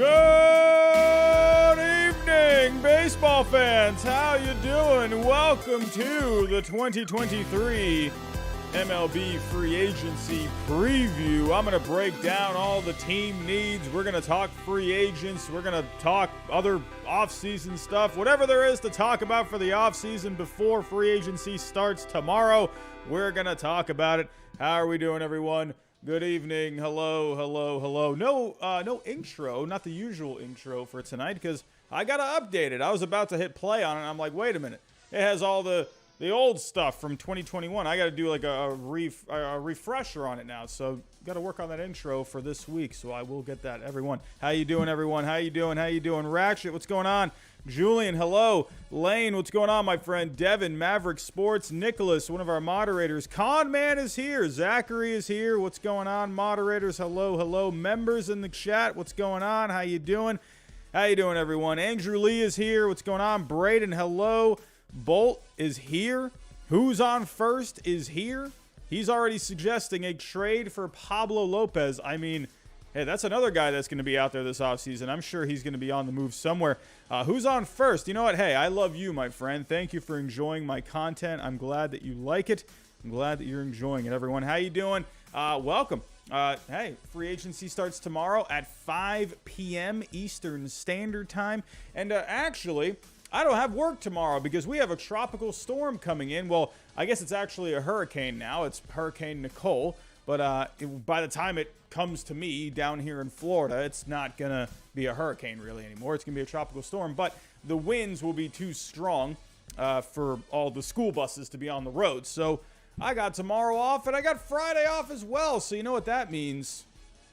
Good evening, baseball fans. How you doing? Welcome to the 2023 MLB Free Agency preview. I'm going to break down all the team needs. We're going to talk free agents. We're going to talk other offseason stuff. Whatever there is to talk about for the offseason before free agency starts tomorrow, we're going to talk about it. How are we doing, everyone? Good evening. Hello, hello, hello. No intro, not the usual intro for tonight because I got to update it. I was about to hit play on it, and I'm like, wait a minute. It has all the old stuff from 2021. I got to do like a refresher on it now. So got to work on that intro for this week. So I will get that. Everyone, how you doing, everyone? How you doing? How you doing? Ratchet, what's going on? Julian, hello. Lane, what's going on, my friend? Devin, Maverick Sports, Nicholas, one of our moderators. Con Man is here. Zachary is here. What's going on, moderators? Hello, hello. Members in the chat, what's going on? How you doing? How you doing, everyone? Andrew Lee is here. What's going on? Braden, hello. Bolt is here. Who's on first is here. He's already suggesting a trade for Pablo Lopez. I mean, hey, that's another guy that's going to be out there this offseason. I'm sure he's going to be on the move somewhere. Who's on first? You know what? Hey, I love you, my friend. Thank you for enjoying my content. I'm glad that you like it. I'm glad that you're enjoying it, everyone. How you doing? Welcome. Hey, free agency starts tomorrow at 5 p.m. Eastern Standard Time. And actually, I don't have work tomorrow because we have a tropical storm coming in. Well, I guess it's actually a hurricane now. It's Hurricane Nicole. But by the time it comes to me down here in Florida, it's not going to be a hurricane really anymore. It's going to be a tropical storm. But the winds will be too strong for all the school buses to be on the road. So I got tomorrow off, and I got Friday off as well. So you know what that means?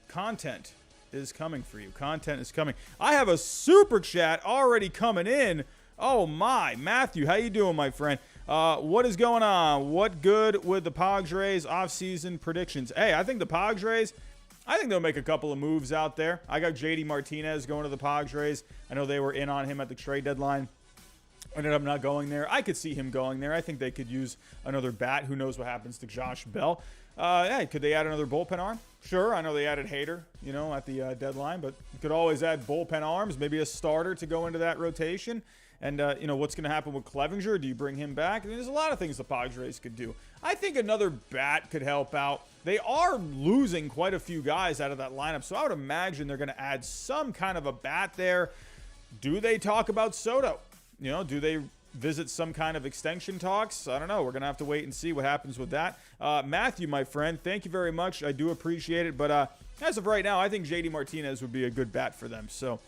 Content is coming for you. Content is coming. I have a super chat already coming in. Oh, my. Matthew, how you doing, my friend? What is going on? What good with the Padres offseason predictions? Hey, I think the Padres, I think they'll make a couple of moves out there. I got JD Martinez going to the Padres. I know they were in on him at the trade deadline. Ended up not going there. I could see him going there. I think they could use another bat. Who knows what happens to Josh Bell? Hey, could they add another bullpen arm? Sure. I know they added Hader, at the deadline, but you could always add bullpen arms, maybe a starter to go into that rotation. And, what's going to happen with Clevinger? Do you bring him back? I mean, there's a lot of things the Padres could do. I think another bat could help out. They are losing quite a few guys out of that lineup, so I would imagine they're going to add some kind of a bat there. Do they talk about Soto? Do they visit some kind of extension talks? I don't know. We're going to have to wait and see what happens with that. Matthew, my friend, thank you very much. I do appreciate it. But as of right now, I think JD Martinez would be a good bat for them. So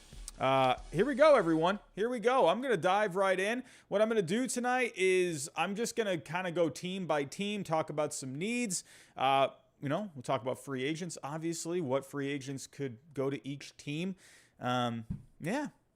here we go, everyone. Here we go. I'm going to dive right in. What I'm going to do tonight is I'm just going to kind of go team by team, talk about some needs. We'll talk about free agents, obviously, what free agents could go to each team.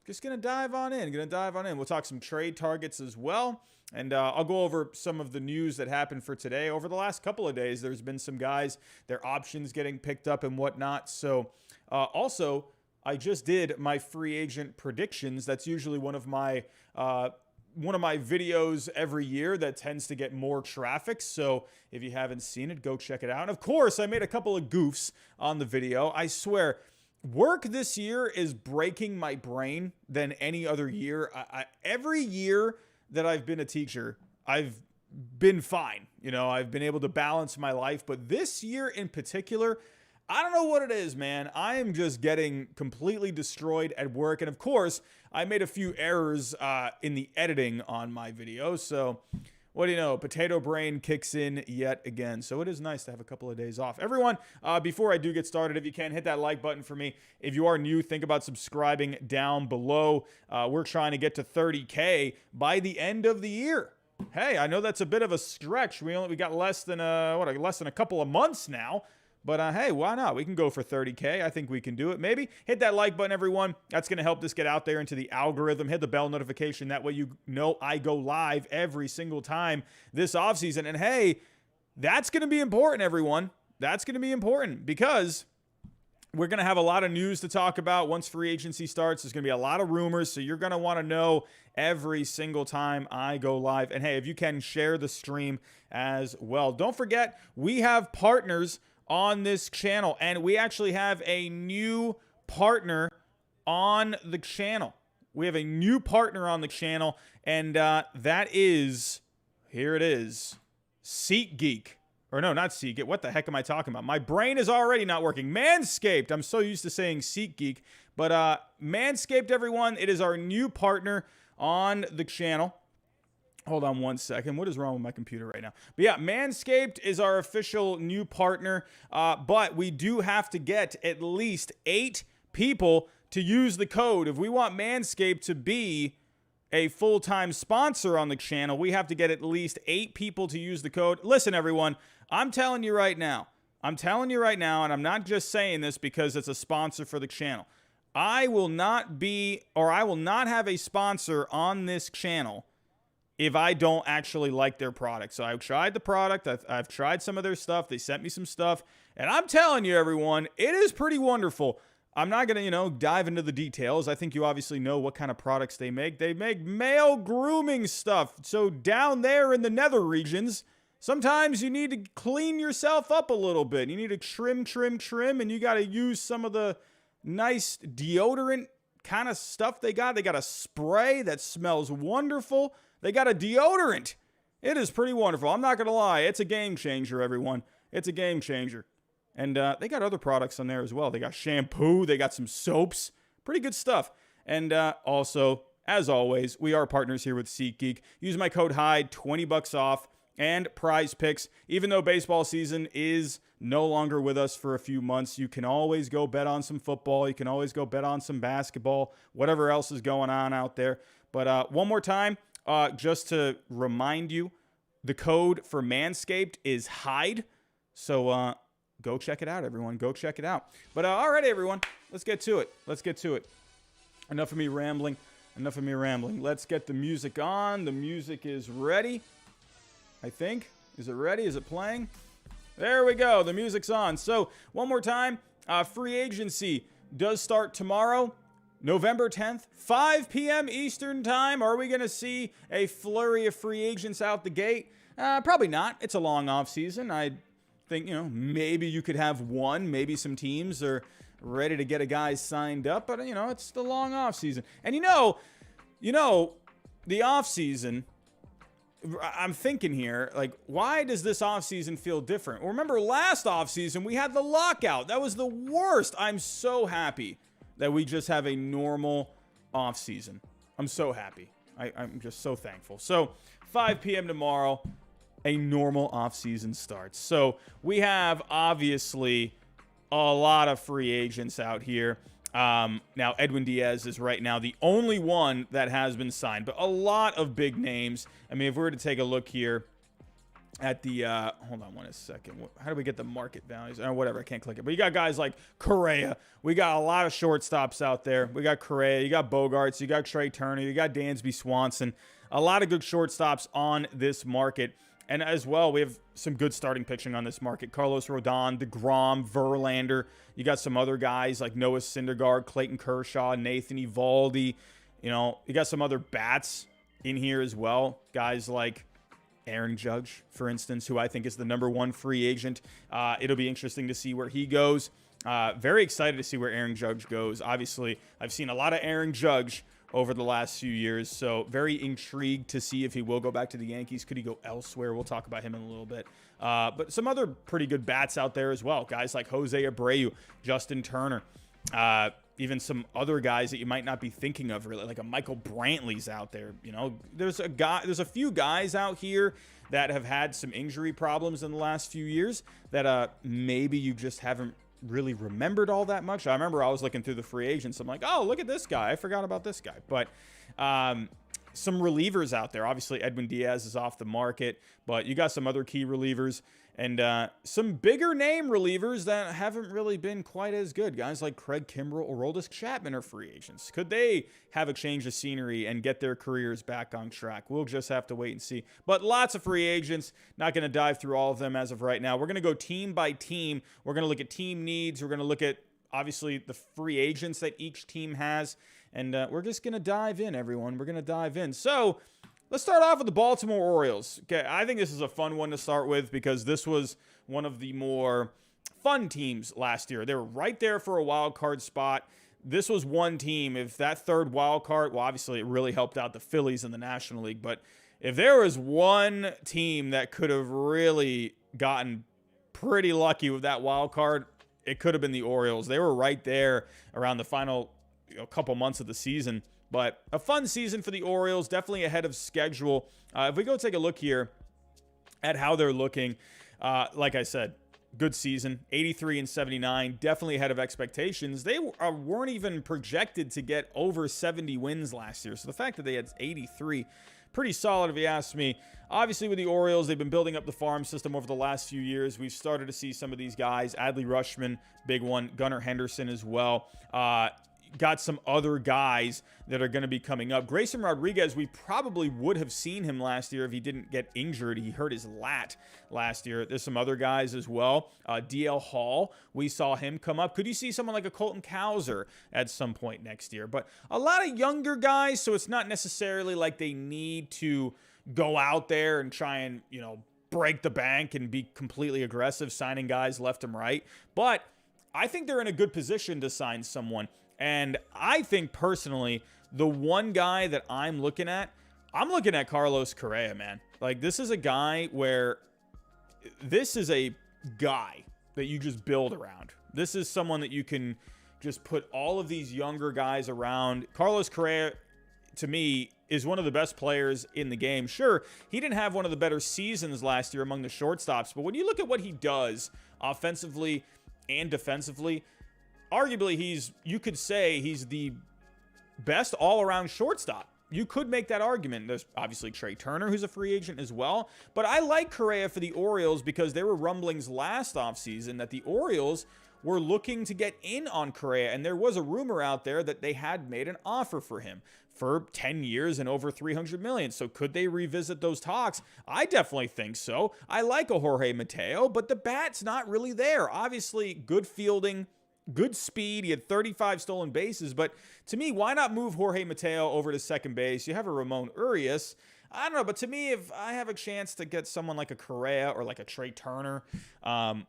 Just going to dive on in. We'll talk some trade targets as well. And I'll go over some of the news that happened for today. Over the last couple of days, there's been some guys, their options getting picked up and whatnot. So also, I just did my free agent predictions. That's usually one of my videos every year that tends to get more traffic. So if you haven't seen it, go check it out. And of course, I made a couple of goofs on the video. I swear, work this year is breaking my brain than any other year. Every year that I've been a teacher, I've been fine. I've been able to balance my life. But this year in particular, I don't know what it is, man. I am just getting completely destroyed at work. And of course, I made a few errors in the editing on my video. So what do you know? Potato brain kicks in yet again. So it is nice to have a couple of days off. Everyone, before I do get started, if you can, hit that like button for me. If you are new, think about subscribing down below. We're trying to get to 30K by the end of the year. Hey, I know that's a bit of a stretch. We got less than a couple of months now. But hey, why not? We can go for 30K. I think we can do it. Maybe hit that like button, everyone. That's going to help this get out there into the algorithm. Hit the bell notification. That way you know I go live every single time this offseason. And hey, that's going to be important, everyone. That's going to be important because we're going to have a lot of news to talk about once free agency starts. There's going to be a lot of rumors, so you're going to want to know every single time I go live. And hey, if you can, share the stream as well. Don't forget, we have partners on this channel, and we actually have a new partner on the channel. We have a new partner on the channel, and that is, here it is, SeatGeek. Or no, not SeatGeek. What the heck am I talking about? My brain is already not working. Manscaped. I'm so used to saying SeatGeek. But Manscaped, everyone, it is our new partner on the channel. Hold on one second. What is wrong with my computer right now? But yeah, Manscaped is our official new partner. But we do have to get at least 8 people to use the code. If we want Manscaped to be a full-time sponsor on the channel, we have to get at least 8 people to use the code. Listen, everyone, I'm telling you right now, and I'm not just saying this because it's a sponsor for the channel. I will not have a sponsor on this channel if I don't actually like their product. So I've tried the product. I've tried some of their stuff. They sent me some stuff. And I'm telling you, everyone, it is pretty wonderful. I'm not going to, dive into the details. I think you obviously know what kind of products they make. They make male grooming stuff. So down there in the nether regions, sometimes you need to clean yourself up a little bit. You need to trim, and you got to use some of the nice deodorant kind of stuff they got. They got a spray that smells wonderful. They got a deodorant. It is pretty wonderful. I'm not going to lie. It's a game changer, everyone. It's a game changer. And they got other products on there as well. They got shampoo. They got some soaps. Pretty good stuff. And also, as always, we are partners here with SeatGeek. Use my code HYDE, $20 off, and Prize Picks. Even though baseball season is no longer with us for a few months, you can always go bet on some football. You can always go bet on some basketball, whatever else is going on out there. But one more time, just to remind you, the code for Manscaped is HYDE. So go check it out, everyone. Go check it out. But all right, everyone, let's get to it. Enough of me rambling. Let's get the music on. The music is ready, I think. Is it ready? Is it playing? There we go. The music's on. So one more time, free agency does start tomorrow, November 10th, 5 p.m. Eastern time. Are we going to see a flurry of free agents out the gate? Probably not. It's a long offseason. I think, maybe you could have one. Maybe some teams are ready to get a guy signed up. But, it's the long offseason. And, the offseason, I'm thinking here, why does this offseason feel different? Well, remember last offseason, we had the lockout. That was the worst. I'm so happy that we just have a normal offseason. I'm so happy. I'm just so thankful. So 5 p.m. tomorrow, a normal offseason starts. So we have obviously a lot of free agents out here. Now, Edwin Diaz is right now the only one that has been signed, but a lot of big names. I mean, if we were to take a look here at the, hold on one second. How do we get the market values? Whatever, I can't click it. But you got guys like Correa. We got a lot of shortstops out there. We got Correa, you got Bogarts, you got Trey Turner, you got Dansby Swanson. A lot of good shortstops on this market. And as well, we have some good starting pitching on this market. Carlos Rodon, DeGrom, Verlander. You got some other guys like Noah Syndergaard, Clayton Kershaw, Nathan Eovaldi. You got some other bats in here as well. Guys like Aaron Judge, for instance, who I think is the #1 free agent. It'll be interesting to see where he goes. Very excited to see where Aaron Judge goes. Obviously, I've seen a lot of Aaron Judge over the last few years, so very intrigued to see if he will go back to the Yankees. Could he go elsewhere? We'll talk about him in a little bit. But some other pretty good bats out there as well. Guys like Jose Abreu, Justin Turner, even some other guys that you might not be thinking of, really, like a Michael Brantley's out there. There's a few guys out here that have had some injury problems in the last few years that maybe you just haven't really remembered all that much. I remember I was looking through the free agents. I'm like, oh, look at this guy. I forgot about this guy. But some relievers out there. Obviously, Edwin Diaz is off the market, but you got some other key relievers and some bigger name relievers that haven't really been quite as good. Guys like Craig Kimbrell or Aroldis Chapman are free agents. Could they have a change of scenery and get their careers back on track? We'll just have to wait and see. But lots of free agents. Not going to dive through all of them as of right now. We're going to go team by team. We're going to look at team needs. We're going to look at, obviously, the free agents that each team has. And we're just going to dive in, everyone. We're going to dive in. So let's start off with the Baltimore Orioles. Okay, I think this is a fun one to start with because this was one of the more fun teams last year. They were right there for a wild card spot. this was one team. If that third wild card, well, obviously it really helped out the Phillies in the National League, but if there was one team that could have really gotten pretty lucky with that wild card, it could have been the Orioles. They were right there around the final couple months of the season. But a fun season for the Orioles, definitely ahead of schedule. If we go take a look here at how they're looking, like I said, good season, 83 and 79, definitely ahead of expectations. They weren't even projected to get over 70 wins last year. So the fact that they had 83, pretty solid if you ask me. Obviously with the Orioles, they've been building up the farm system over the last few years. We've started to see some of these guys. Adley Rutschman, big one. Gunnar Henderson as well. Got some other guys that are going to be coming up. Grayson Rodriguez, we probably would have seen him last year if he didn't get injured. He hurt his lat last year. There's some other guys as well. DL Hall, we saw him come up. Could you see someone like a Colton Cowser at some point next year? But a lot of younger guys, so it's not necessarily like they need to go out there and try and, break the bank and be completely aggressive, signing guys left and right. But I think they're in a good position to sign someone. And I think personally, the one guy that I'm looking at Carlos Correa, man. Like, this is a guy where this is a guy that you just build around. This is someone that you can just put all of these younger guys around. Carlos Correa, to me, is one of the best players in the game. Sure, he didn't have one of the better seasons last year among the shortstops, but when you look at what he does offensively and defensively, arguably, you could say he's the best all-around shortstop. You could make that argument. There's obviously Trey Turner, who's a free agent as well. But I like Correa for the Orioles because there were rumblings last offseason that the Orioles were looking to get in on Correa. And there was a rumor out there that they had made an offer for him for 10 years and over $300 million. So could they revisit those talks? I definitely think so. I like a Jorge Mateo, but the bat's not really there. Obviously, good fielding, good speed. He had 35 stolen bases. But to me, why not move Jorge Mateo over to second base? You have a Ramon Urias. I don't know. But to me, if I have a chance to get someone like a Correa or like a Trey Turner,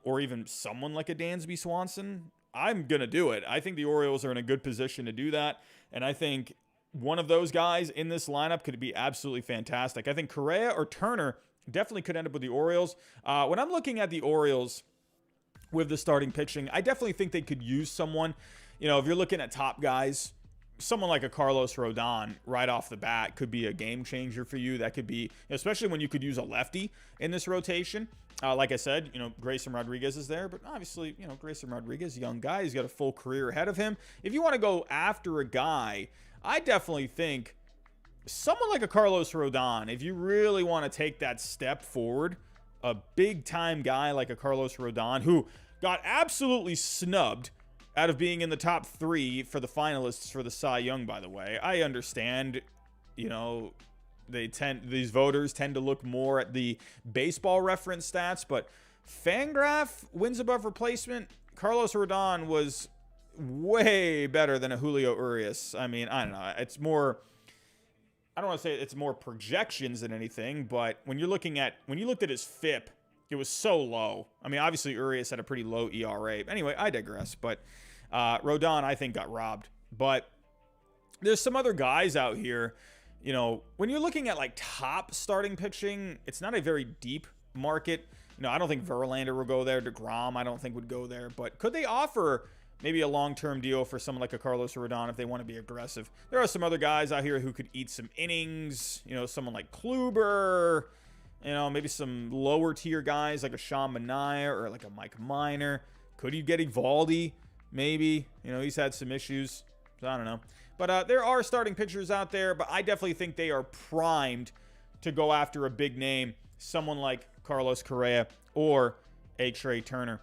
or even someone like a Dansby Swanson, I'm going to do it. I think the Orioles are in a good position to do that. And I think one of those guys in this lineup could be absolutely fantastic. I think Correa or Turner definitely could end up with the Orioles. When I'm looking at the Orioles with the starting pitching, I definitely think they could use someone. If you're looking at top guys, someone like a Carlos Rodon right off the bat could be a game changer for you. That could be, especially when you could use a lefty in this rotation. Like I said, Grayson Rodriguez is there, but obviously, Grayson Rodriguez, young guy, he's got a full career ahead of him. If you want to go after a guy, I definitely think someone like a Carlos Rodon, if you really want to take that step forward, a big-time guy like a Carlos Rodon, who got absolutely snubbed out of being in the top 3 for the finalists for the Cy Young, by the way. I understand, these voters tend to look more at the baseball reference stats, but Fangraph wins above replacement. Carlos Rodon was way better than a Julio Urias. I mean, I don't know. It's more, I don't want to say it's more projections than anything, but when you looked at his FIP, it was so low. I mean, obviously Urias had a pretty low ERA. Anyway, I digress. But Rodon, I think, got robbed. But there's some other guys out here. When you're looking at like top starting pitching, it's not a very deep market. I don't think Verlander will go there. DeGrom, I don't think would go there. But could they offer maybe a long-term deal for someone like a Carlos Rodon if they want to be aggressive? There are some other guys out here who could eat some innings. Someone like Kluber. Maybe some lower tier guys like a Sean Manaea or like a Mike Minor. Could you get Evaldi? Maybe. He's had some issues. So I don't know. But there are starting pitchers out there, but I definitely think they are primed to go after a big name, someone like Carlos Correa or a Trey Turner.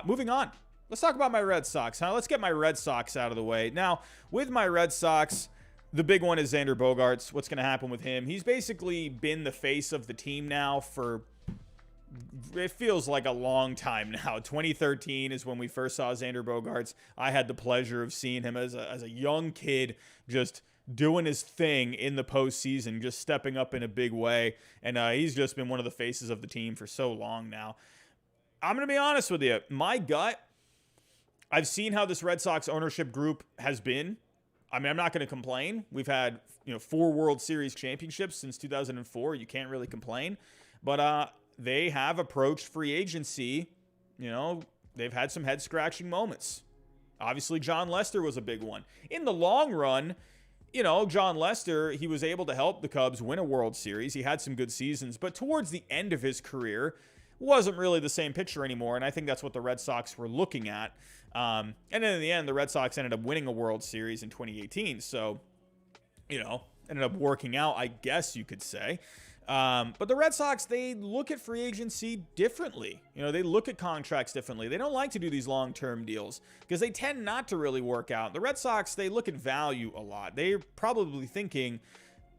Moving on. Let's talk about my Red Sox. Let's get my Red Sox out of the way. Now, with my Red Sox, the big one is Xander Bogaerts. What's going to happen with him? He's basically been the face of the team now for, it feels like a long time now. 2013 is when we first saw Xander Bogaerts. I had the pleasure of seeing him as a young kid just doing his thing in the postseason, just stepping up in a big way. And he's just been one of the faces of the team for so long now. I'm going to be honest with you. My gut, I've seen how this Red Sox ownership group has been. I mean, I'm not going to complain. We've had, 4 World Series championships since 2004. You can't really complain. But they have approached free agency. They've had some head-scratching moments. Obviously, John Lester was a big one. In the long run, John Lester, he was able to help the Cubs win a World Series. He had some good seasons. But towards the end of his career, wasn't really the same picture anymore, and I think that's what the Red Sox were looking at. And then in the end, the Red Sox ended up winning a World Series in 2018, so, ended up working out, I guess you could say. But the Red Sox, they look at free agency differently. They look at contracts differently. They don't like to do these long-term deals because they tend not to really work out. The Red Sox, they look at value a lot. They're probably thinking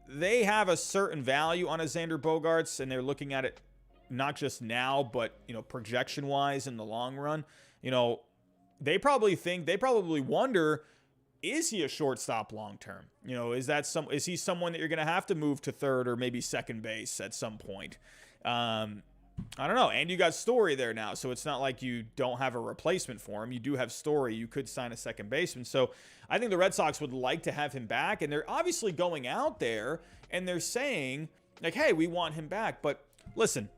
they have a certain value on a Xander Bogaerts, and they're looking at it not just now, but, projection wise in the long run. They probably wonder, is he a shortstop long term? Is he someone that you're going to have to move to third or maybe second base at some point? I don't know. And you got Story there now, so it's not like you don't have a replacement for him. You do have Story. You could sign a second baseman. So I think the Red Sox would like to have him back, and they're obviously going out there and they're saying, like, hey, we want him back. But listen,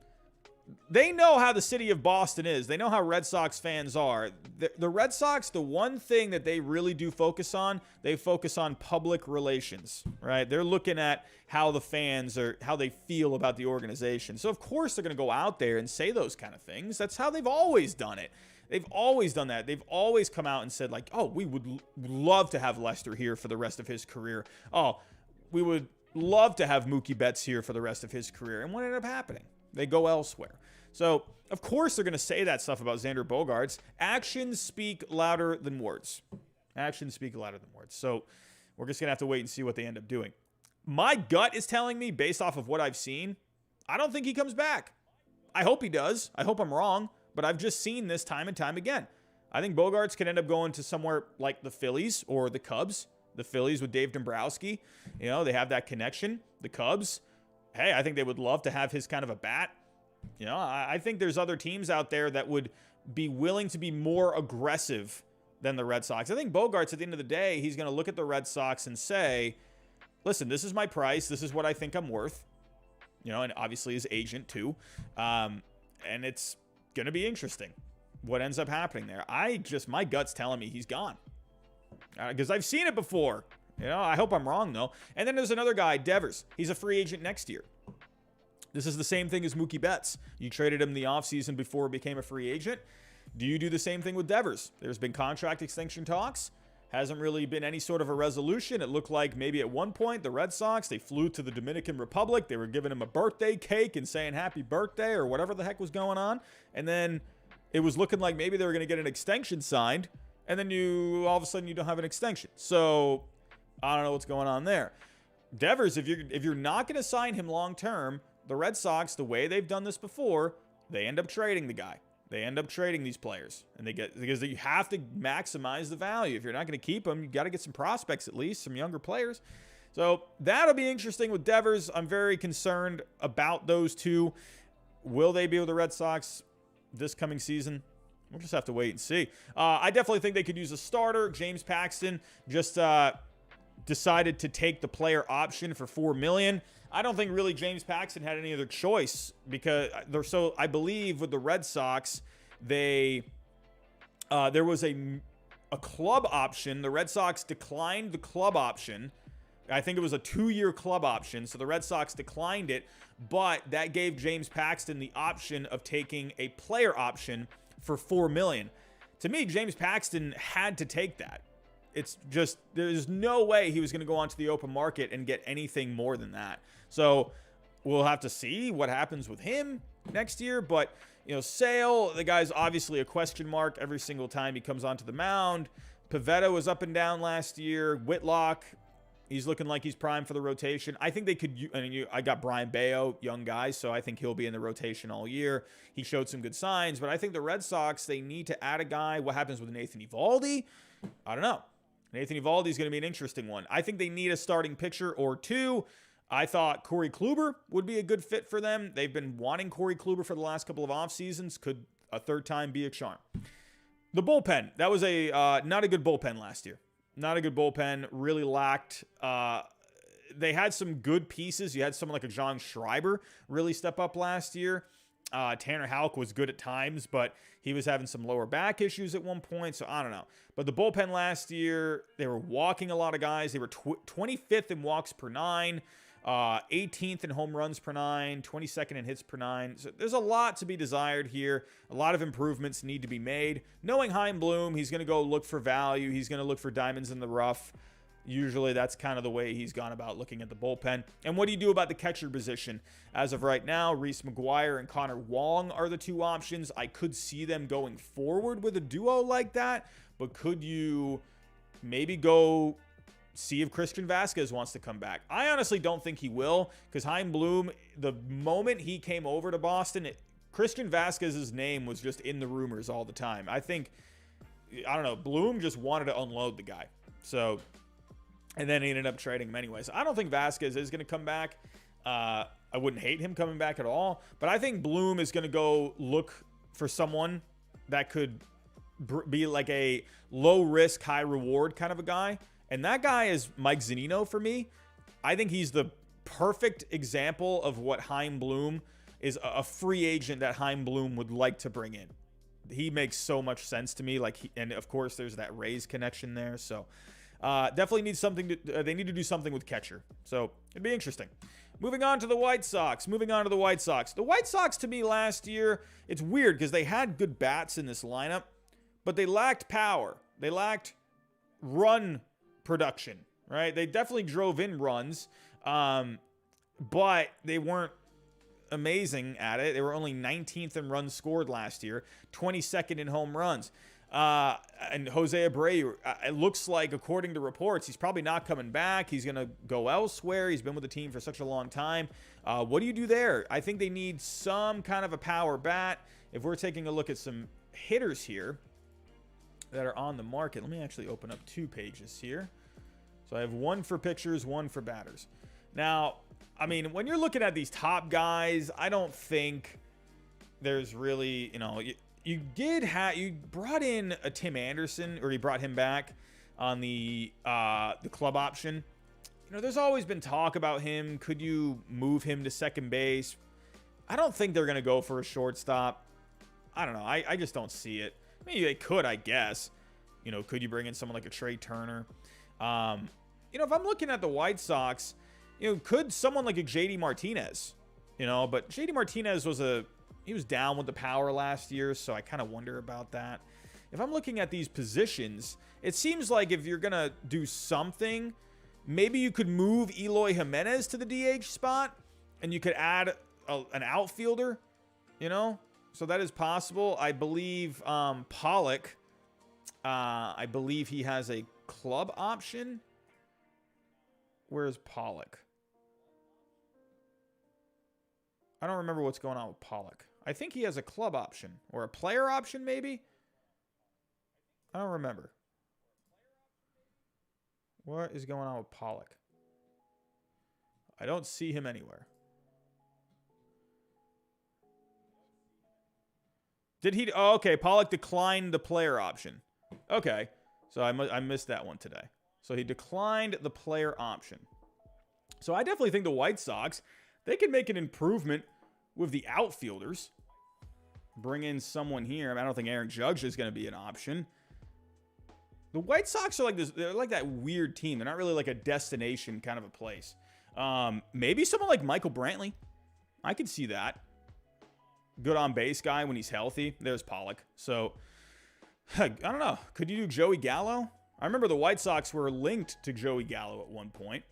they know how the city of Boston is. They know how Red Sox fans are. The Red Sox, the one thing that they really do focus on, they focus on public relations, right? They're looking at how the fans are, how they feel about the organization. So, of course, they're going to go out there and say those kind of things. That's how they've always done it. They've always done that. They've always come out and said, like, oh, we would love to have Lester here for the rest of his career. Oh, we would love to have Mookie Betts here for the rest of his career. And what ended up happening? They go elsewhere. So, of course, they're going to say that stuff about Xander Bogaerts. Actions speak louder than words. Actions speak louder than words. So, we're just going to have to wait and see what they end up doing. My gut is telling me, based off of what I've seen, I don't think he comes back. I hope he does. I hope I'm wrong. But I've just seen this time and time again. I think Bogaerts could end up going to somewhere like the Phillies or the Cubs. The Phillies with Dave Dombrowski. They have that connection. The Cubs, hey, I think they would love to have his kind of a bat. I think there's other teams out there that would be willing to be more aggressive than the Red Sox. I think Bogaerts, at the end of the day, he's going to look at the Red Sox and say, listen, this is my price. This is what I think I'm worth. And obviously his agent too. And it's going to be interesting what ends up happening there. My gut's telling me he's gone. Because I've seen it before. I hope I'm wrong, though. And then there's another guy, Devers. He's a free agent next year. This is the same thing as Mookie Betts. You traded him the offseason before he became a free agent. Do you do the same thing with Devers? There's been contract extension talks. Hasn't really been any sort of a resolution. It looked like maybe at one point the Red Sox, they flew to the Dominican Republic. They were giving him a birthday cake and saying happy birthday or whatever the heck was going on. And then it was looking like maybe they were going to get an extension signed. And then all of a sudden you don't have an extension. So I don't know what's going on there. Devers, if you're not going to sign him long term, the Red Sox, the way they've done this before, they end up trading the guy. They end up trading these players, and because you have to maximize the value. If you're not going to keep them, you got to get some prospects at least, some younger players. So that'll be interesting with Devers. I'm very concerned about those two. Will they be with the Red Sox this coming season? We'll just have to wait and see. I definitely think they could use a starter. James Paxton just decided to take the player option for $4 million. I don't think really James Paxton had any other choice because I believe with the Red Sox, there was a club option. The Red Sox declined the club option. I think it was a 2-year club option. So the Red Sox declined it, but that gave James Paxton the option of taking a player option for $4 million. To me, James Paxton had to take that. It's just, there's no way he was going to go onto the open market and get anything more than that. So we'll have to see what happens with him next year. But, Sale, the guy's obviously a question mark every single time he comes onto the mound. Pivetta was up and down last year. Whitlock, he's looking like he's primed for the rotation. I think they could, I got Brian Bayo, young guy, so I think he'll be in the rotation all year. He showed some good signs, but I think the Red Sox, they need to add a guy. What happens with Nathan Eovaldi? I don't know. Nathan Eovaldi is going to be an interesting one. I think they need a starting pitcher or two. I thought Corey Kluber would be a good fit for them. They've been wanting Corey Kluber for the last couple of off seasons. Could a third time be a charm? The bullpen. That was a not a good bullpen last year. Not a good bullpen. Really lacked. They had some good pieces. You had someone like a John Schreiber really step up last year. Tanner Houck was good at times, but he was having some lower back issues at one point, so I don't know. But the bullpen last year, they were walking a lot of guys. They were 25th in walks per nine, 18th in home runs per nine, 22nd in hits per nine. So there's a lot to be desired here. A lot of improvements need to be made. Knowing Chaim Bloom, he's going to go look for value. He's going to look for diamonds in the rough. Usually that's kind of the way he's gone about looking at the bullpen. And what do you do about the catcher position? As of right now, Reese McGuire and Connor Wong are the two options. I could see them going forward with a duo like that, but could you maybe go see if Christian Vasquez wants to come back? I honestly don't think he will, because Chaim Bloom, the moment he came over to Boston, Christian Vasquez's name was just in the rumors all the time. I don't know, Bloom just wanted to unload the guy. So... and then he ended up trading him anyways. I don't think Vasquez is going to come back. I wouldn't hate him coming back at all. But I think Bloom is going to go look for someone that could be like a low-risk, high-reward kind of a guy. And that guy is Mike Zunino for me. I think he's the perfect example of what Chaim Bloom is, a free agent that Chaim Bloom would like to bring in. He makes so much sense to me. And, of course, there's that Rays connection there. So... definitely needs something to, they need to do something with catcher. So it'd be interesting. Moving on to the White Sox. The White Sox, to me, last year, it's weird because they had good bats in this lineup, but they lacked power. They lacked run production, right? They definitely drove in runs, but they weren't amazing at it. They were only 19th in runs scored last year, 22nd in home runs. And Jose Abreu, it looks like, according to reports, he's probably not coming back. He's going to go elsewhere. He's been with the team for such a long time. What do you do there? I think they need some kind of a power bat. If we're taking a look at some hitters here that are on the market, let me actually open up 2 pages here. So I have one for pitchers, one for batters. Now, I mean, when you're looking at these top guys, I don't think there's really, you brought in a Tim Anderson, or you brought him back on the club option. There's always been talk about him. Could you move him to second base? I don't think they're going to go for a shortstop. I don't know. I just don't see it. Maybe they could, I guess. Could you bring in someone like a Trey Turner? If I'm looking at the White Sox, could someone like a JD Martinez, but JD Martinez he was down with the power last year, so I kind of wonder about that. If I'm looking at these positions, it seems like if you're going to do something, maybe you could move Eloy Jimenez to the DH spot, and you could add an outfielder, So that is possible. I believe Pollock, I believe he has a club option. Where's Pollock? I don't remember what's going on with Pollock. I think he has a club option or a player option, maybe. I don't remember. What is going on with Pollock? I don't see him anywhere. Did he? Oh, okay. Pollock declined the player option. Okay. So I missed that one today. So he declined the player option. So I definitely think the White Sox, they can make an improvement with the outfielders. Bring in someone here. I don't think Aaron Judge is going to be an option. The White Sox are like this. They're like that weird team. They're not really like a destination kind of a place. Maybe someone like Michael Brantley. I could see that. Good on base guy when he's healthy. There's Pollock. So, I don't know. Could you do Joey Gallo? I remember the White Sox were linked to Joey Gallo at one point.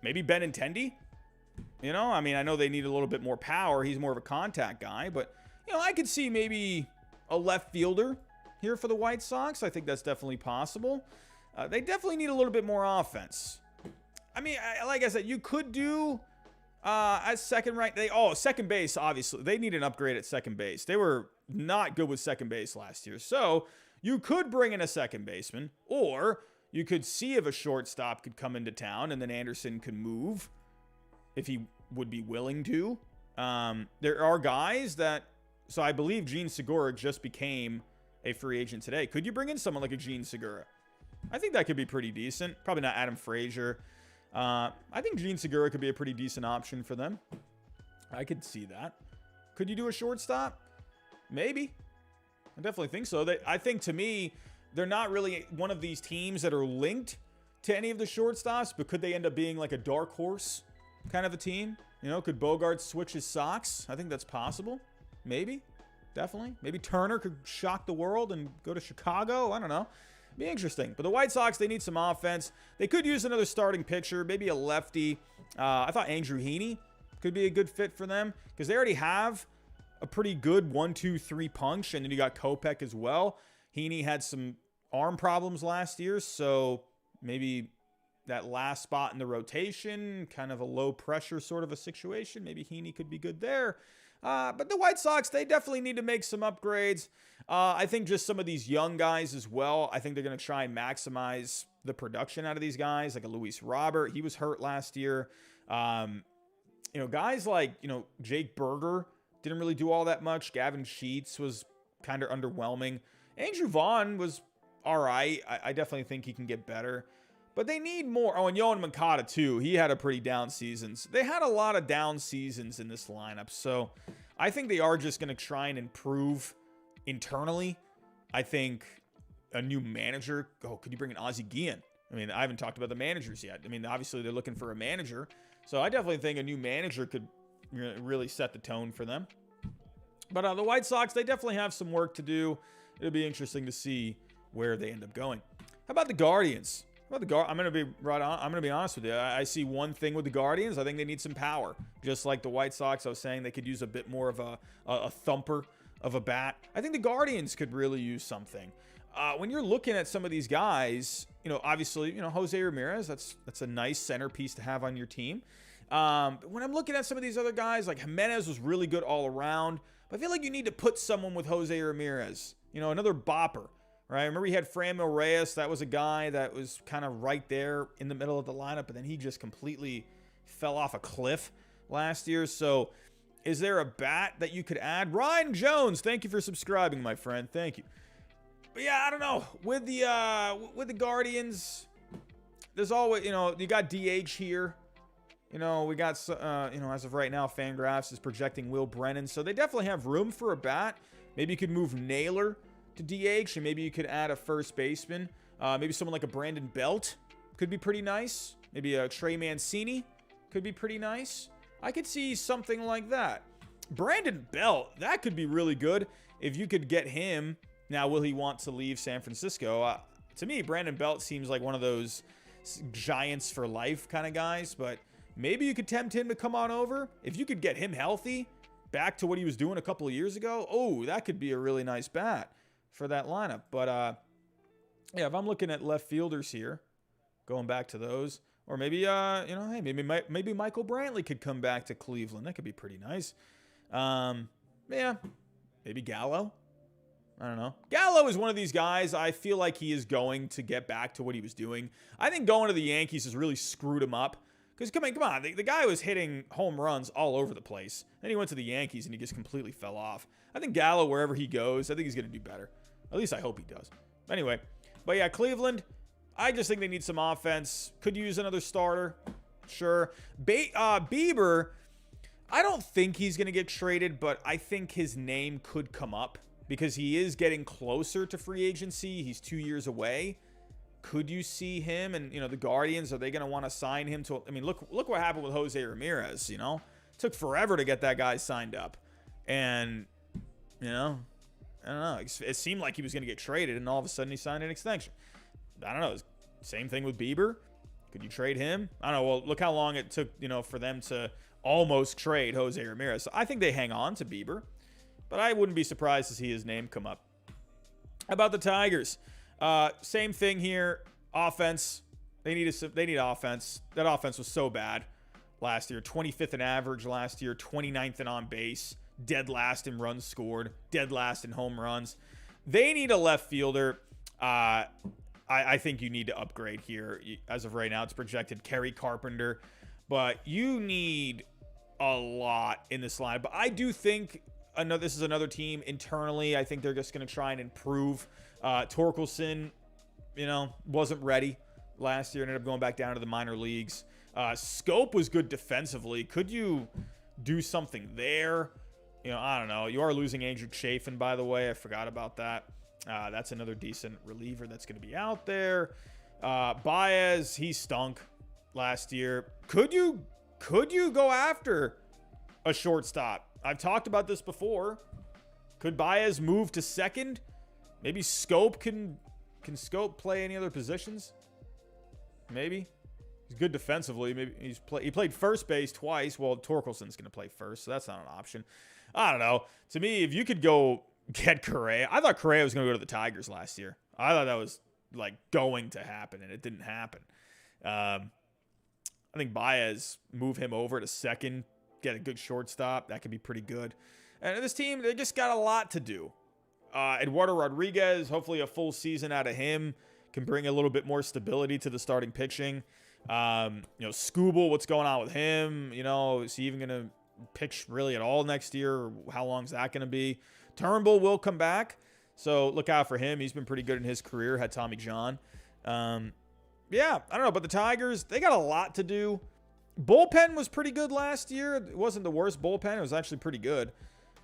Maybe Benintendi? I know they need a little bit more power. He's more of a contact guy. But, I could see maybe a left fielder here for the White Sox. I think that's definitely possible. They definitely need a little bit more offense. Like I said, you could do at second second base, obviously. They need an upgrade at second base. They were not good with second base last year. So you could bring in a second baseman, or you could see if a shortstop could come into town and then Anderson could move if he would be willing to. There are guys that... So I believe Gene Segura just became a free agent today. Could you bring in someone like a Gene Segura? I think that could be pretty decent. Probably not Adam Frazier. I think Gene Segura could be a pretty decent option for them. I could see that. Could you do a shortstop? Maybe. I definitely think so. I think, to me, they're not really one of these teams that are linked to any of the shortstops, but could they end up being like a dark horse kind of a team? You know, could Bogarts switch his socks? I think that's possible. Maybe. Definitely. Maybe Turner could shock the world and go to Chicago. I don't know. Be interesting. But the White Sox, they need some offense. They could use another starting pitcher, maybe a lefty. I thought Andrew Heaney could be a good fit for them because they already have a pretty good 1-2-3 punch, and then you got Kopech as well. Heaney had some arm problems last year, so maybe that last spot in the rotation, kind of a low pressure sort of a situation. Maybe Heaney could be good there. But the White Sox, they definitely need to make some upgrades. I think just some of these young guys as well. I think they're going to try and maximize the production out of these guys, like a Luis Robert. He was hurt last year. Guys like, Jake Berger didn't really do all that much. Gavin Sheets was kind of underwhelming. Andrew Vaughn was all right. I definitely think he can get better. But they need more. Oh, and Yohan Moncada, too. He had a pretty down season. They had a lot of down seasons in this lineup. So I think they are just going to try and improve internally. I think a new manager. Oh, could you bring in Ozzie Guillen? I mean, I haven't talked about the managers yet. I mean, obviously they're looking for a manager. So I definitely think a new manager could really set the tone for them. But the White Sox, they definitely have some work to do. It'll be interesting to see where they end up going. How about the Guardians? I'm going to be right on. I'm going to be honest with you. I see one thing with the Guardians. I think they need some power. Just like the White Sox, I was saying they could use a bit more of a thumper of a bat. I think the Guardians could really use something. When you're looking at some of these guys, obviously, Jose Ramirez, that's a nice centerpiece to have on your team. But when I'm looking at some of these other guys, like Jimenez was really good all around. But I feel like you need to put someone with Jose Ramirez, another bopper. Right? I remember he had Franmil Reyes. That was a guy that was kind of right there in the middle of the lineup, but then he just completely fell off a cliff last year. So is there a bat that you could add? Ryan Jones, thank you for subscribing, my friend. Thank you. But yeah, I don't know. With the Guardians, there's always, you got DH here. We got, as of right now, Fangraphs is projecting Will Brennan. So they definitely have room for a bat. Maybe you could move Naylor to DH, and maybe you could add a first baseman. Maybe someone like a Brandon Belt could be pretty nice. Maybe a Trey Mancini could be pretty nice. I could see something like that. Brandon Belt, that could be really good if you could get him. Now, will he want to leave San Francisco? To me, Brandon Belt seems like one of those Giants for life kind of guys, but maybe you could tempt him to come on over. If you could get him healthy, back to what he was doing a couple of years ago, oh, that could be a really nice bat for that lineup. But yeah, if I'm looking at left fielders here, going back to those, or maybe hey, maybe Michael Brantley could come back to Cleveland. That could be pretty nice. Yeah, maybe Gallo. I don't know. Gallo is one of these guys. I feel like he is going to get back to what he was doing. I think going to the Yankees has really screwed him up. Because, come on, the guy was hitting home runs all over the place. Then he went to the Yankees and he just completely fell off. I think Gallo, wherever he goes, I think he's going to do better. At least I hope he does. Anyway, but yeah, Cleveland, I just think they need some offense. Could use another starter. Sure. Bieber, I don't think he's going to get traded, but I think his name could come up because he is getting closer to free agency. He's 2 years away. Could you see him and, the Guardians, are they going to want to sign him to, I mean, look what happened with Jose Ramirez, It took forever to get that guy signed up. And, I don't know. It seemed like he was going to get traded, and all of a sudden he signed an extension. I don't know. Same thing with Bieber. Could you trade him? I don't know. Well, look how long it took, for them to almost trade Jose Ramirez. So I think they hang on to Bieber, but I wouldn't be surprised to see his name come up. How about the Tigers? Same thing here. Offense. They need offense. That offense was so bad last year. 25th in average last year. 29th in on base. Dead last in runs scored. Dead last in home runs. They need a left fielder. I think you need to upgrade here. As of right now, it's projected Kerry Carpenter. But you need a lot in this line. But I do think this is another team internally. I think they're just going to try and improve. Torkelson, wasn't ready last year. Ended up going back down to the minor leagues. Scope was good defensively. Could you do something there? I don't know. You are losing Andrew Chafin, by the way. I forgot about that. That's another decent reliever that's going to be out there. Baez, he stunk last year. Could you go after a shortstop? I've talked about this before. Could Baez move to second? Maybe Scope can Scope play any other positions? Maybe. He's good defensively. Maybe he played first base twice. Well, Torkelson's going to play first, so that's not an option. I don't know. To me, if you could go get Correa, I thought Correa was going to go to the Tigers last year. I thought that was going to happen, and it didn't happen. I think Baez, move him over to second, get a good shortstop. That could be pretty good. And this team, they just got a lot to do. Eduardo Rodriguez, hopefully a full season out of him can bring a little bit more stability to the starting pitching. Skubal, what's going on with him? Is he even going to pitch really at all next year? Or how long is that going to be? Turnbull will come back, so look out for him. He's been pretty good in his career. Had Tommy John. I don't know, but the Tigers, they got a lot to do. Bullpen was pretty good last year. It wasn't the worst bullpen. It was actually pretty good.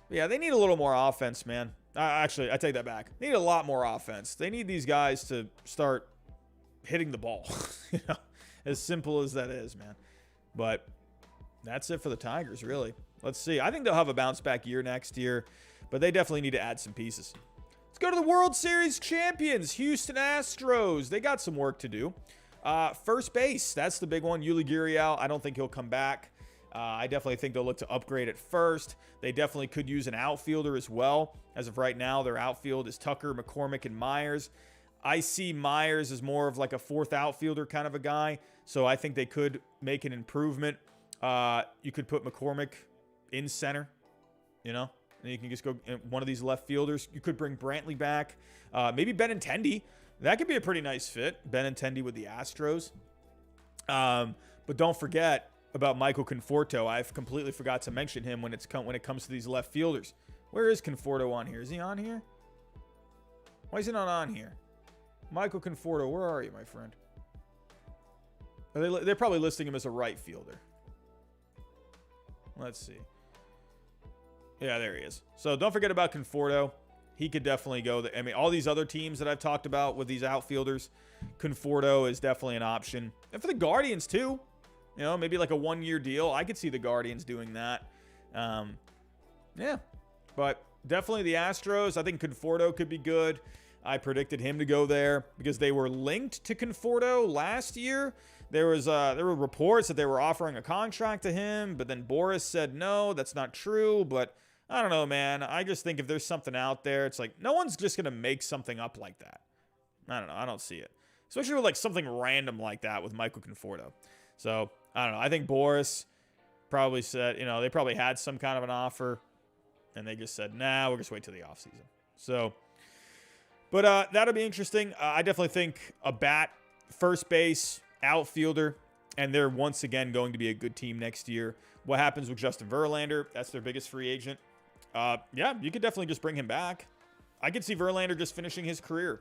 But yeah, they need a little more offense, man. Actually, I take that back. They need a lot more offense. They need these guys to start hitting the ball. As simple as that is, man. But that's it for the Tigers, really. Let's see. I think they'll have a bounce-back year next year, but they definitely need to add some pieces. Let's go to the World Series champions, Houston Astros. They got some work to do. First base, that's the big one. Yuli Gurriel, I don't think he'll come back. I definitely think they'll look to upgrade at first. They definitely could use an outfielder as well. As of right now, their outfield is Tucker, McCormick, and Myers. I see Myers as more of like a fourth outfielder kind of a guy, so I think they could make an improvement. You could put McCormick in center, and you can just go one of these left fielders. You could bring Brantley back. Maybe Benintendi. That could be a pretty nice fit. Benintendi with the Astros. But don't forget about Michael Conforto. I've completely forgot to mention him when it comes to these left fielders. Where is Conforto on here? Is he on here? Why is he not on here? Michael Conforto, where are you, my friend? They're probably listing him as a right fielder. Let's see. Yeah, there he is. So don't forget about Conforto. He could definitely go there. I mean, all these other teams that I've talked about with these outfielders, Conforto is definitely an option. And for the Guardians, too. Maybe like a one-year deal. I could see the Guardians doing that. Yeah. But definitely the Astros. I think Conforto could be good. I predicted him to go there because they were linked to Conforto last year. There were reports that they were offering a contract to him, but then Boris said no, that's not true. But I don't know, man. I just think if there's something out there, it's like no one's just gonna make something up like that. I don't know. I don't see it, especially with like something random like that with Michael Conforto. So I don't know. I think Boris probably said, they probably had some kind of an offer, and they just said, nah, we'll just wait till the offseason. So. But that'll be interesting. I definitely think a bat, first base, outfielder, and they're once again going to be a good team next year. What happens with Justin Verlander? That's their biggest free agent. Yeah, you could definitely just bring him back. I could see Verlander just finishing his career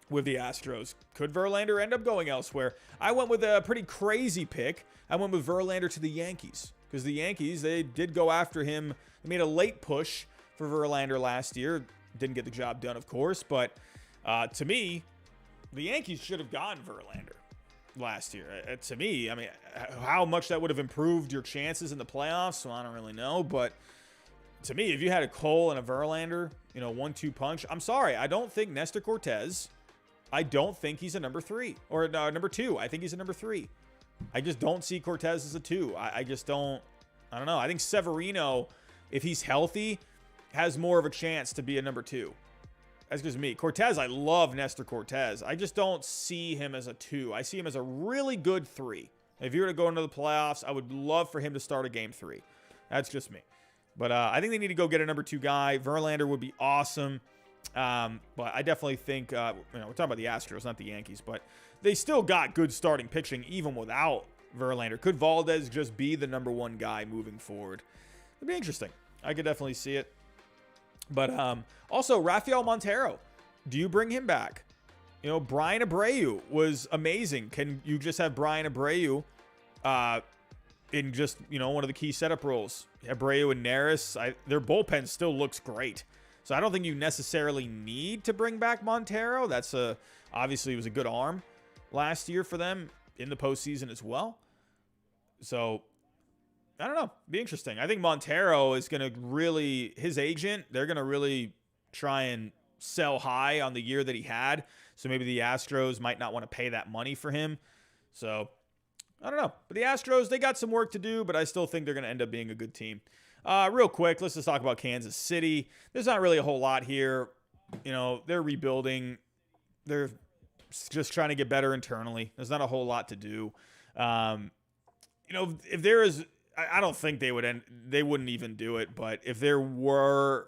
with the Astros. Could Verlander end up going elsewhere? I went with a pretty crazy pick. I went with Verlander to the Yankees because the Yankees, they did go after him. They made a late push for Verlander last year. Didn't get the job done, of course, but to me, the Yankees should have gotten Verlander last year. To me, I mean, how much that would have improved your chances in the playoffs, so I don't really know, but to me, if you had a Cole and a Verlander, 1-2 punch, I'm sorry, I don't think Nestor Cortez, I don't think he's a number 3, or no, number 2, I think he's a number 3. I just don't see Cortez as a 2. I just don't, I don't know, I think Severino, if he's healthy, has more of a chance to be a number 2. That's just me. Cortez, I love Nestor Cortez. I just don't see him as a 2. I see him as a really good 3. If you were to go into the playoffs, I would love for him to start a game 3. That's just me. But I think they need to go get a number 2 guy. Verlander would be awesome. But I definitely think, we're talking about the Astros, not the Yankees, but they still got good starting pitching even without Verlander. Could Valdez just be the number 1 guy moving forward? It'd be interesting. I could definitely see it. But also, Rafael Montero, do you bring him back? You know, Brian Abreu was amazing. Can you just have Brian Abreu in just, you know, one of the key setup roles? Abreu and Neris, their bullpen still looks great. So I don't think you necessarily need to bring back Montero. That's obviously it was a good arm last year for them in the postseason as well. So I don't know. Be interesting. I think Montero is going to really, his agent, they're going to really try and sell high on the year that he had. So maybe the Astros might not want to pay that money for him. So I don't know. But the Astros, they got some work to do, but I still think they're going to end up being a good team. Real quick, let's just talk about Kansas City. There's not really a whole lot here. You know, they're rebuilding. They're just trying to get better internally. There's not a whole lot to do. You know, if there is, I don't think they wouldn't even do it. But if there were,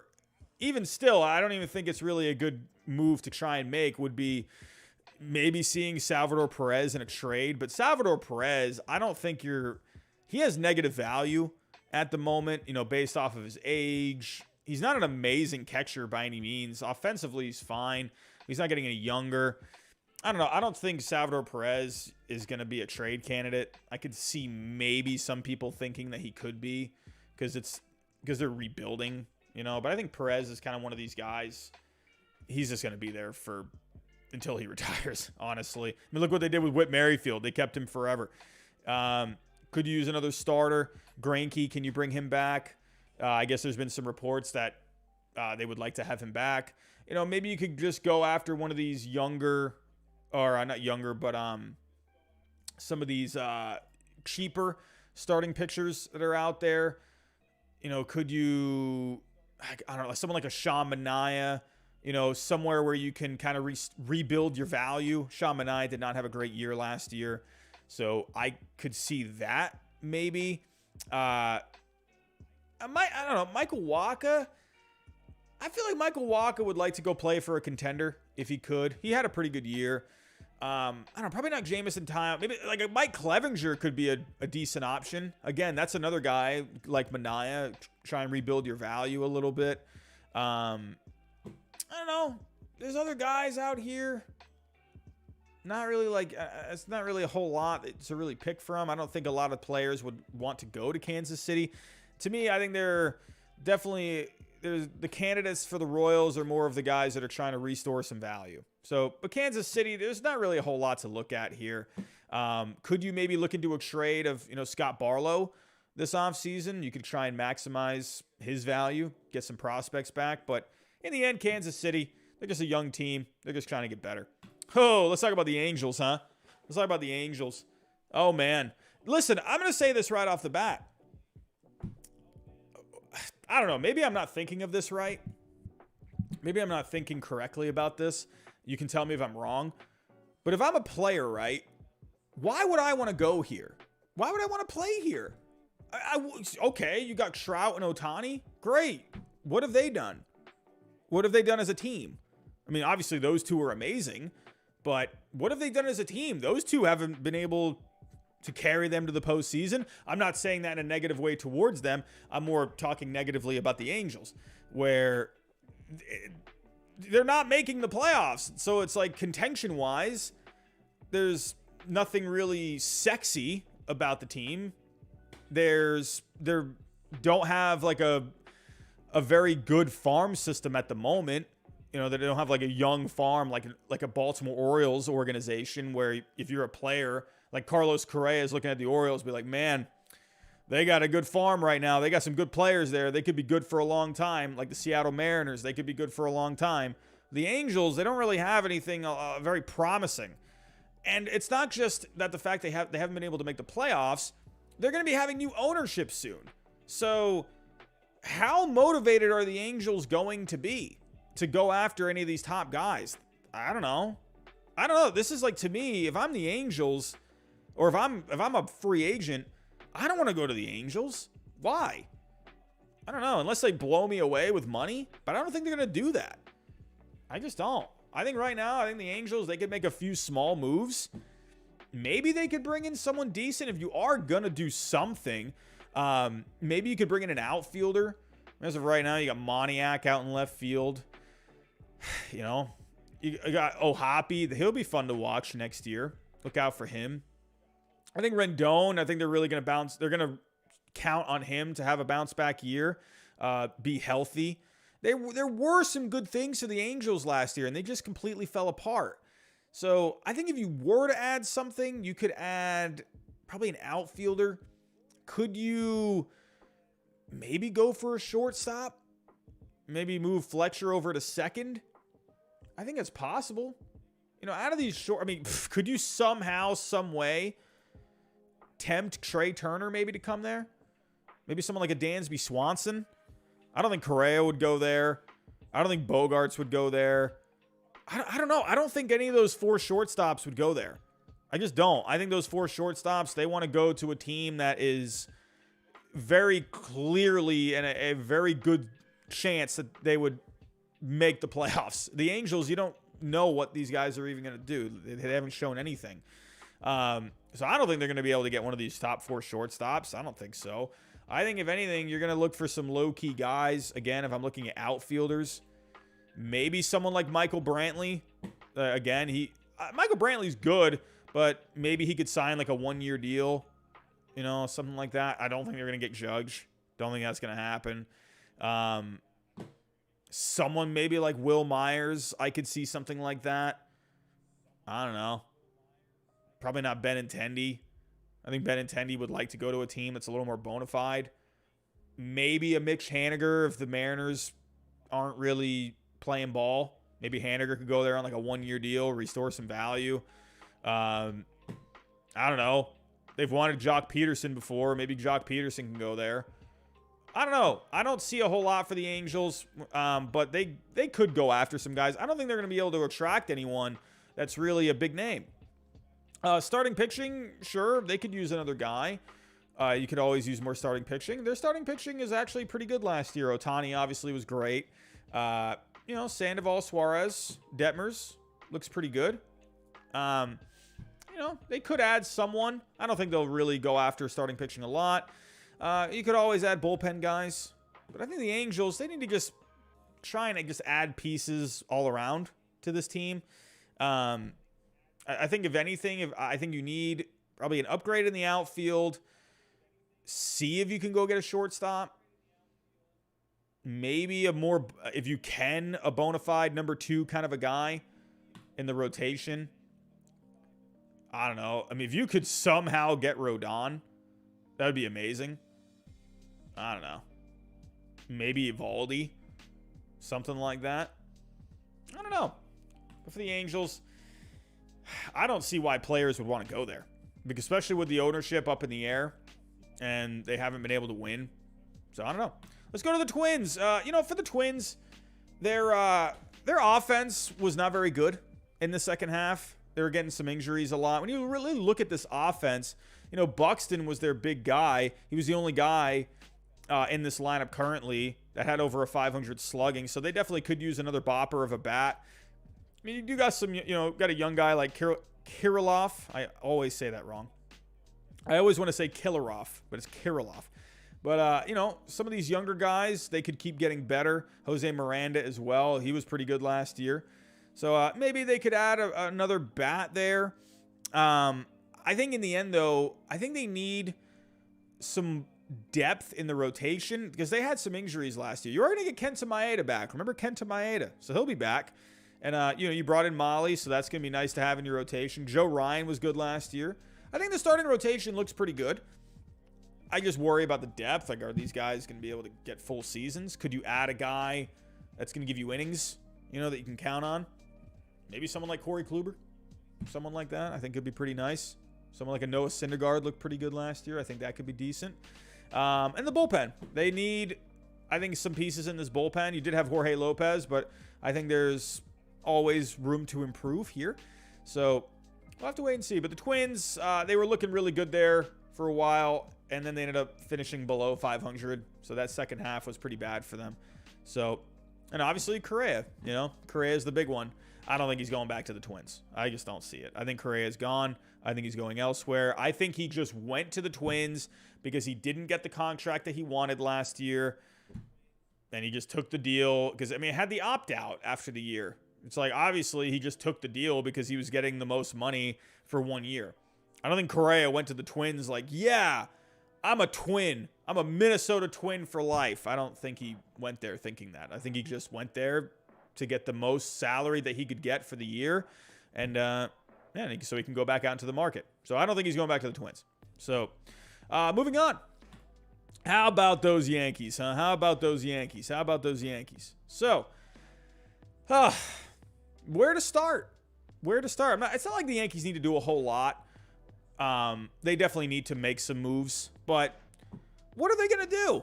even still, I don't even think it's really a good move to try and make. Would be maybe seeing Salvador Perez in a trade. But Salvador Perez, I don't think he has negative value at the moment, you know, based off of his age. He's not an amazing catcher by any means. Offensively, he's fine. He's not getting any younger. I don't know. I don't think Salvador Perez is going to be a trade candidate. I could see maybe some people thinking that he could be because they're rebuilding, you know. But I think Perez is kind of one of these guys. He's just going to be there until he retires, honestly. I mean, look what they did with Whit Merrifield. They kept him forever. Could use another starter. Greinke, can you bring him back? I guess there's been some reports that they would like to have him back. You know, maybe you could just go after one of these younger, or not younger, but some of these cheaper starting pitchers that are out there. You know, could you, I don't know, someone like a Sean Manaea, you know, somewhere where you can kind of rebuild your value. Sean Manaea did not have a great year last year. So I could see that maybe. I don't know. Michael Wacha. I feel like Michael Wacha would like to go play for a contender if he could. He had a pretty good year. I don't know. Probably not Jamison Tyone. Maybe like a Mike Clevinger could be a decent option. Again, that's another guy like Manaea. Try and rebuild your value a little bit. I don't know. There's other guys out here. Not really it's not really a whole lot to really pick from. I don't think a lot of players would want to go to Kansas City. To me, I think they're definitely, the candidates for the Royals are more of the guys that are trying to restore some value. So, but Kansas City, there's not really a whole lot to look at here. Could you maybe look into a trade of, you know, Scott Barlow this offseason? You could try and maximize his value, get some prospects back. But in the end, Kansas City, they're just a young team. They're just trying to get better. Oh, let's talk about the Angels, huh? Let's talk about the Angels. Oh, man. Listen, I'm going to say this right off the bat. I don't know. Maybe I'm not thinking of this right. Maybe I'm not thinking correctly about this. You can tell me if I'm wrong. But if I'm a player, right, why would I want to go here? Why would I want to play here? Okay, you got Trout and Ohtani. Great. What have they done? What have they done as a team? I mean, obviously those two are amazing. But what have they done as a team? Those two haven't been able to carry them to the postseason. I'm not saying that in a negative way towards them. I'm more talking negatively about the Angels, where they're not making the playoffs. So it's like contention-wise, there's nothing really sexy about the team. They don't have like a very good farm system at the moment. You know, they don't have like a young farm, like a Baltimore Orioles organization where if you're a player, like Carlos Correa is looking at the Orioles, be like, man, they got a good farm right now. They got some good players there. They could be good for a long time. Like the Seattle Mariners, they could be good for a long time. The Angels, they don't really have anything very promising. And it's not just that the fact they haven't been able to make the playoffs. They're going to be having new ownership soon. So how motivated are the Angels going to be to go after any of these top guys? I don't know. This is like, to me, if I'm the Angels, or if I'm a free agent, I don't want to go to the Angels. Why? I don't know. Unless they blow me away with money. But I don't think they're going to do that. I just don't. I think right now, the Angels, they could make a few small moves. Maybe they could bring in someone decent. If you are going to do something, maybe you could bring in an outfielder As of right now, you got Moniak out in left field. You know, you got Ohapi. He'll be fun to watch next year. Look out for him. I think Rendon, I think they're really going to bounce. They're going to count on him to have a bounce back year, be healthy. There were some good things to the Angels last year, and they just completely fell apart. So I think if you were to add something, you could add probably an outfielder. Could you maybe go for a shortstop? Maybe move Fletcher over to second? I think it's possible. You know, out of these short, I mean, could you somehow, some way tempt Trey Turner maybe to come there? Maybe someone like a Dansby Swanson? I don't think Correa would go there. I don't think Bogarts would go there. I don't know. I don't think any of those 4 shortstops would go there. I just don't. I think those 4 shortstops, they want to go to a team that is very clearly and a very good chance that they would make the playoffs. The Angels, you don't know what these guys are even going to do. They haven't shown anything. So I don't think they're going to be able to get one of these top 4 shortstops. I don't think so. I think if anything, you're going to look for some low-key guys. Again, if I'm looking at outfielders, maybe someone like Michael Brantley. Michael Brantley's good, but maybe he could sign like a 1-year deal, you know, something like that. I don't think they're going to get Judge. Don't think that's going to happen. Someone maybe like Will Myers, I could see something like that. I don't know. Probably not Benintendi. I think Benintendi would like to go to a team that's a little more bona fide. Maybe a Mitch Haniger if the Mariners aren't really playing ball. Maybe Haniger could go there on like a 1-year deal, restore some value. I don't know. They've wanted Jock Peterson before. Maybe Jock Peterson can go there. I don't know. I don't see a whole lot for the Angels, but they could go after some guys. I don't think they're going to be able to attract anyone that's really a big name. Starting pitching, sure, they could use another guy. You could always use more starting pitching. Their starting pitching is actually pretty good last year. Ohtani obviously was great. You know, Sandoval, Suarez, Detmers looks pretty good. You know, they could add someone. I don't think they'll really go after starting pitching a lot. You could always add bullpen guys. But I think the Angels, they need to just try and just add pieces all around to this team. I think if anything, I think you need probably an upgrade in the outfield. See if you can go get a shortstop. Maybe if you can, a bona fide number 2 kind of a guy in the rotation. I don't know. I mean, if you could somehow get Rodon, that would be amazing. I don't know. Maybe Evaldi. Something like that. I don't know. But for the Angels, I don't see why players would want to go there. Because especially with the ownership up in the air and they haven't been able to win. So I don't know. Let's go to the Twins. You know, for the Twins, their offense was not very good in the second half. They were getting some injuries a lot. When you really look at this offense, you know, Buxton was their big guy. He was the only guy in this lineup currently that had over a 500 slugging. So they definitely could use another bopper of a bat. I mean, you do got some, you know, got a young guy like Kirilloff. I always say that wrong. I always want to say Killaroff, but it's Kirilloff. But, you know, some of these younger guys, they could keep getting better. Jose Miranda as well. He was pretty good last year. So maybe they could add another bat there. I think in the end, though, I think they need some depth in the rotation because they had some injuries last year. You're already going to get Kenta Maeda back. Remember Kenta Maeda? So he'll be back. And, you know, you brought in Molly, so that's going to be nice to have in your rotation. Joe Ryan was good last year. I think the starting rotation looks pretty good. I just worry about the depth. Like, are these guys going to be able to get full seasons? Could you add a guy that's going to give you innings, you know, that you can count on? Maybe someone like Corey Kluber. Someone like that, I think could be pretty nice. Someone like a Noah Syndergaard looked pretty good last year. I think that could be decent. And the bullpen. They need, I think, some pieces in this bullpen. You did have Jorge Lopez, but I think there's always room to improve here. So we'll have to wait and see. But the Twins, they were looking really good there for a while, and then they ended up finishing below 500. So that second half was pretty bad for them. So, and obviously Correa, you know, Correa is the big one. I don't think he's going back to the Twins. I just don't see it. I think Correa is gone. I think he's going elsewhere. I think he just went to the Twins because he didn't get the contract that he wanted last year. And he just took the deal because, I mean, it had the opt-out after the year. It's like, obviously, he just took the deal because he was getting the most money for 1 year. I don't think Correa went to the Twins like, yeah, I'm a Twin. I'm a Minnesota Twin for life. I don't think he went there thinking that. I think he just went there to get the most salary that he could get for the year. And, so he can go back out into the market. So I don't think he's going back to the Twins. So, moving on. How about those Yankees, huh? How about those Yankees? So, where to start? It's not like the Yankees need to do a whole lot. They definitely need to make some moves. But what are they going to do?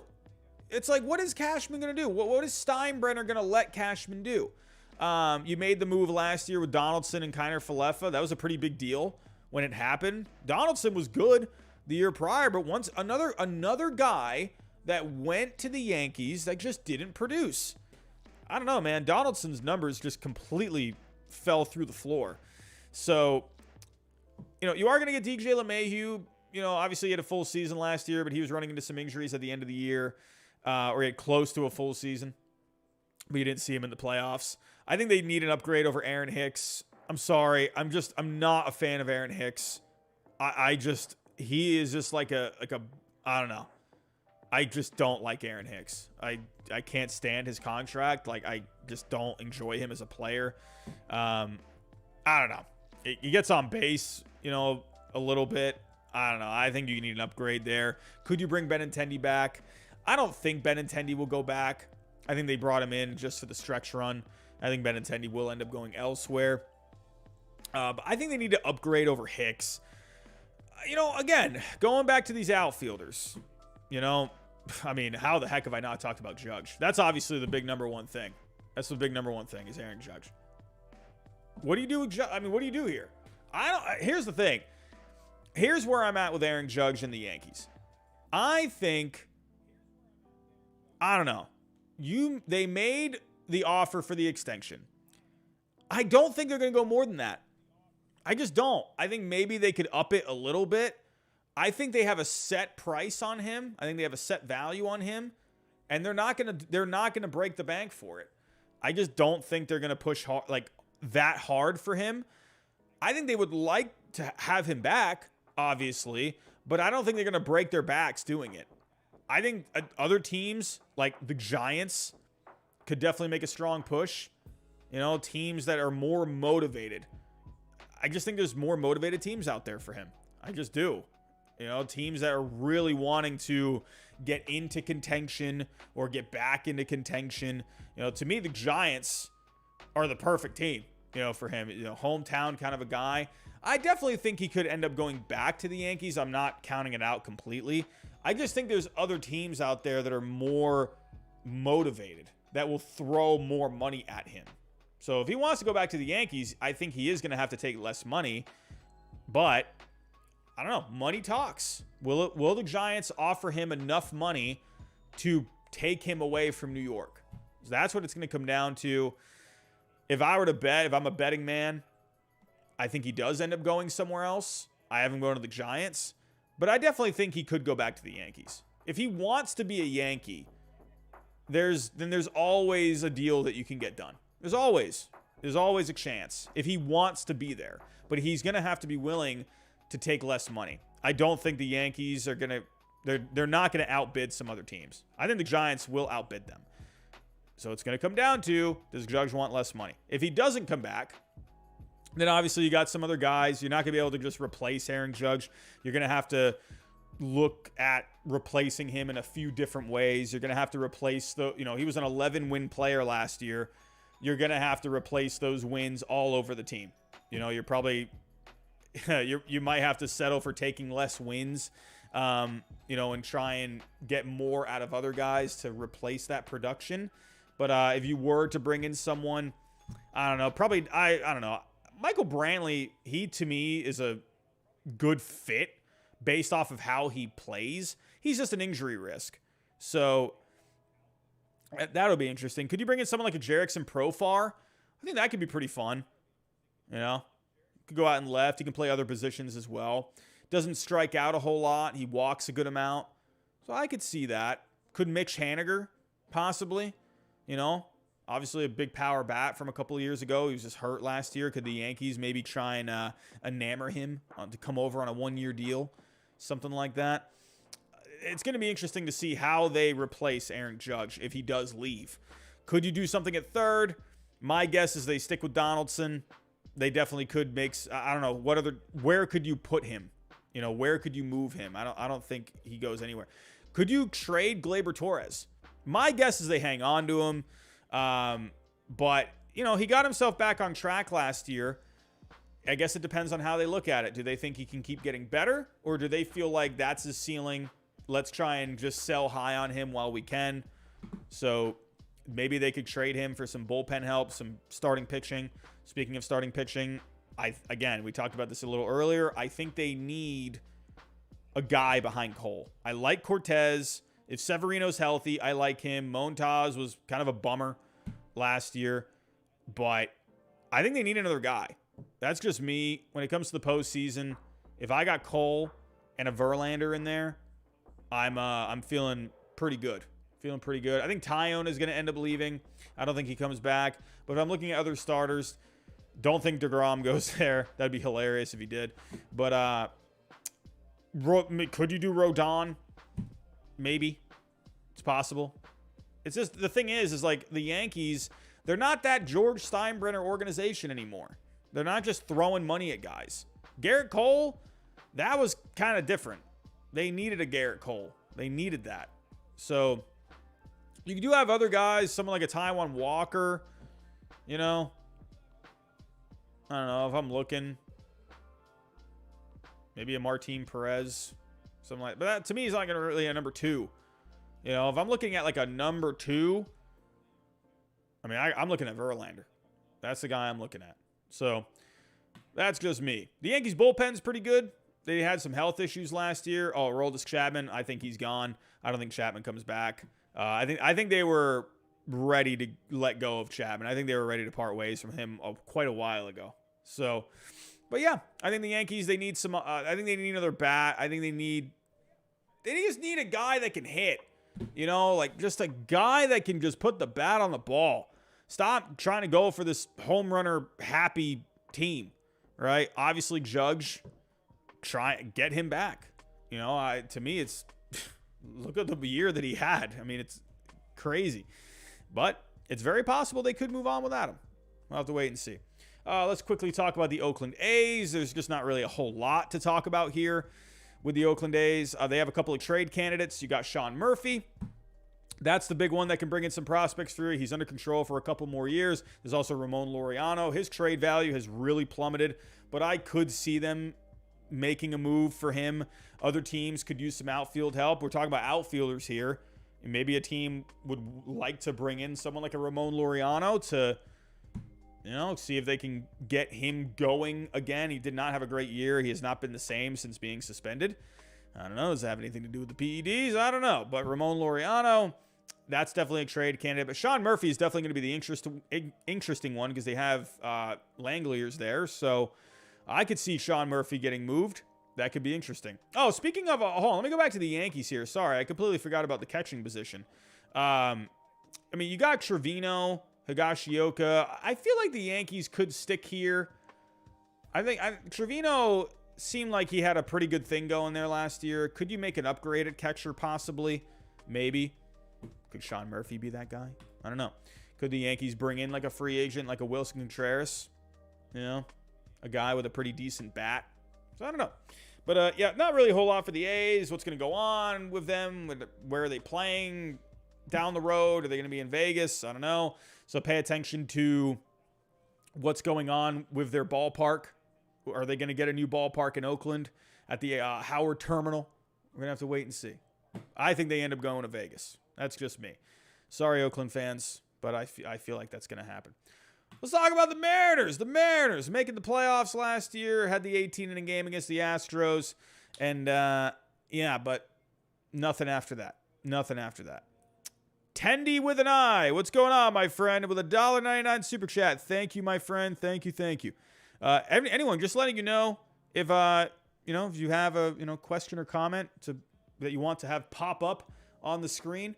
It's like, what is Cashman going to do? What is Steinbrenner going to let Cashman do? You made the move last year with Donaldson and Kiner-Falefa. That was a pretty big deal when it happened. Donaldson was good the year prior, but once another guy that went to the Yankees that just didn't produce. I don't know, man. Donaldson's numbers just completely fell through the floor. So, you are going to get DJ LeMahieu. Obviously he had a full season last year, but he was running into some injuries at the end of the year, or he had close to a full season, but you didn't see him in the playoffs. I think they need an upgrade over Aaron Hicks. I'm sorry. I'm not a fan of Aaron Hicks. He is just like I don't know. I just don't like Aaron Hicks. I can't stand his contract. Like, I just don't enjoy him as a player. I don't know. He gets on base, a little bit. I don't know. I think you need an upgrade there. Could you bring Benintendi back? I don't think Benintendi will go back. I think they brought him in just for the stretch run. I think Benintendi will end up going elsewhere. But I think they need to upgrade over Hicks. Again, going back to these outfielders, I mean, how the heck have I not talked about Judge? That's obviously the big number one thing. That's the big number one thing is Aaron Judge. What do you do with Judge? I mean, what do you do here? Here's the thing. Here's where I'm at with Aaron Judge and the Yankees. I don't know. They made the offer for the extension. I don't think they're going to go more than that. I just don't. I think maybe they could up it a little bit. I think they have a set price on him. I think they have a set value on him, and they're not going to break the bank for it. I just don't think they're going to push hard, like that hard for him. I think they would like to have him back, obviously, but I don't think they're going to break their backs doing it. I think other teams like the Giants could definitely make a strong push. Teams that are more motivated. I just think there's more motivated teams out there for him. I just do. Teams that are really wanting to get into contention or get back into contention. To me, the Giants are the perfect team, for him. Hometown kind of a guy. I definitely think he could end up going back to the Yankees. I'm not counting it out completely. I just think there's other teams out there that are more motivated, that will throw more money at him. So if he wants to go back to the Yankees, I think he is going to have to take less money. But I don't know. Money talks. Will the Giants offer him enough money to take him away from New York? So that's what it's going to come down to. If I were to bet, if I'm a betting man, I think he does end up going somewhere else. I have him going to the Giants. But I definitely think he could go back to the Yankees. If he wants to be a Yankee, there's always a deal that you can get done. There's always a chance if he wants to be there. But he's going to have to be willing to take less money. I don't think the Yankees are going to they're not going to outbid some other teams. I think the Giants will outbid them. So it's going to come down to, does Judge want less money? If he doesn't come back, then obviously you got some other guys. You're not going to be able to just replace Aaron Judge. You're going to have to look at replacing him in a few different ways. You're going to have to replace he was an 11-win player last year. You're going to have to replace those wins all over the team. You're probably you might have to settle for taking less wins, and try and get more out of other guys to replace that production. But if you were to bring in someone, I don't know, probably I don't know. Michael Brantley, he to me is a good fit based off of how he plays. He's just an injury risk. So that'll be interesting. Could you bring in someone like a Jerickson Profar? I think that could be pretty fun. Could go out and left. He can play other positions as well. Doesn't strike out a whole lot. He walks a good amount. So I could see that. Could Mitch Haniger? possibly. You know, obviously a big power bat from a couple of years ago. He was just hurt last year. Could the Yankees maybe try and enamor him to come over on a 1-year deal? Something like that. It's going to be interesting to see how they replace Aaron Judge if he does leave. Could you do something at third? My guess is they stick with Donaldson. They definitely could make, I don't know, where could you put him? You know, where could you move him? I don't think he goes anywhere. Could you trade Gleyber Torres? My guess is they hang on to him. But, you know, he got himself back on track last year. I guess it depends on how they look at it. Do they think he can keep getting better? Or do they feel like that's his ceiling? Let's try and just sell high on him while we can. So maybe they could trade him for some bullpen help, some starting pitching. Speaking of starting pitching, again, we talked about this a little earlier. I think they need a guy behind Cole. I like Cortez. If Severino's healthy, I like him. Montas was kind of a bummer last year, but I think they need another guy. That's just me. When it comes to the postseason, if I got Cole and a Verlander in there, I'm feeling pretty good. Feeling pretty good. I think Tyone is going to end up leaving. I don't think he comes back. But if I'm looking at other starters, don't think DeGrom goes there. That'd be hilarious if he did. But could you do Rodon? Maybe. It's possible. It's just, the thing is like the Yankees, they're not that George Steinbrenner organization anymore. They're not just throwing money at guys. Garrett Cole, that was kind of different. They needed a Garrett Cole. They needed that. So you do have other guys, someone like a Taijuan Walker, you know. I don't know if I'm looking. Maybe a Martin Perez. Something like, but that to me is not going to really a number 2. You know, if I'm looking at like a number 2, I mean, I'm looking at Verlander. That's the guy I'm looking at. So that's just me. The Yankees bullpen's pretty good. They had some health issues last year. Oh, Aroldis Chapman, I think he's gone. I don't think Chapman comes back. I think they were ready to let go of Chapman. I think they were ready to part ways from him quite a while ago. So, but yeah, I think the Yankees, they need some. I think they need another bat. I think they just need a guy that can hit. You know, like just a guy that can just put the bat on the ball. Stop trying to go for this home runner happy team, right? Obviously, Judge, get him back. You know, to me, it's look at the year that he had. I mean, it's crazy, but it's very possible they could move on without him. We'll have to wait and see. Let's quickly talk about the Oakland A's. There's just not really a whole lot to talk about here with the Oakland A's. They have a couple of trade candidates. You got Sean Murphy. That's the big one that can bring in some prospects through. He's under control for a couple more years. There's also Ramon Laureano. His trade value has really plummeted, but I could see them making a move for him. Other teams could use some outfield help. We're talking about outfielders here. And maybe a team would like to bring in someone like a Ramon Laureano to, you know, see if they can get him going again. He did not have a great year. He has not been the same since being suspended. I don't know. Does it have anything to do with the PEDs? I don't know. But Ramon Laureano, that's definitely a trade candidate. But Sean Murphy is definitely going to be the interesting one because they have Langeliers there. So I could see Sean Murphy getting moved. That could be interesting. Oh, speaking of, hold on, let me go back to the Yankees here. Sorry, I completely forgot about the catching position. I mean, you got Trevino, Higashioka. I feel like the Yankees could stick here. I think Trevino seemed like he had a pretty good thing going there last year. Could you make an upgrade at catcher possibly? Maybe. Could Sean Murphy be that guy? I don't know. Could the Yankees bring in like a free agent like a Wilson Contreras? You know, a guy with a pretty decent bat. So I don't know. But yeah, not really a whole lot for the A's. What's going to go on with them? Where are they playing down the road? Are they going to be in Vegas? I don't know. So pay attention to what's going on with their ballpark. Are they going to get a new ballpark in Oakland at the Howard Terminal? We're going to have to wait and see. I think they end up going to Vegas. That's just me. Sorry, Oakland fans, but I feel like that's going to happen. Let's talk about the Mariners. The Mariners making the playoffs last year, had the 18-inning game against the Astros. And, yeah, but nothing after that. Nothing after that. Tendy with an I. What's going on, my friend? With a $1.99 super chat. Thank you, my friend. Thank you. Anyone, just letting you know if if you have a question or comment that you want to have pop up on the screen,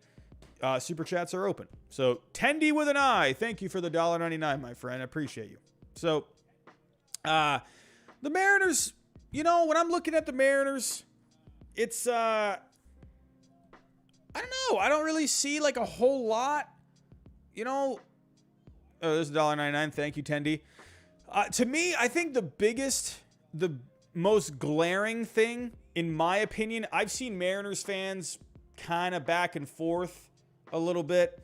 Super chats are open. So Tendy with an I, thank you for the $1.99, my friend. I appreciate you. So the Mariners, when I'm looking at the Mariners, it's I don't know. I don't really see like a whole lot. Oh, there's $1.99. Thank you, Tendy. To me, I think the most glaring thing, in my opinion, I've seen Mariners fans kind of back and forth a little bit.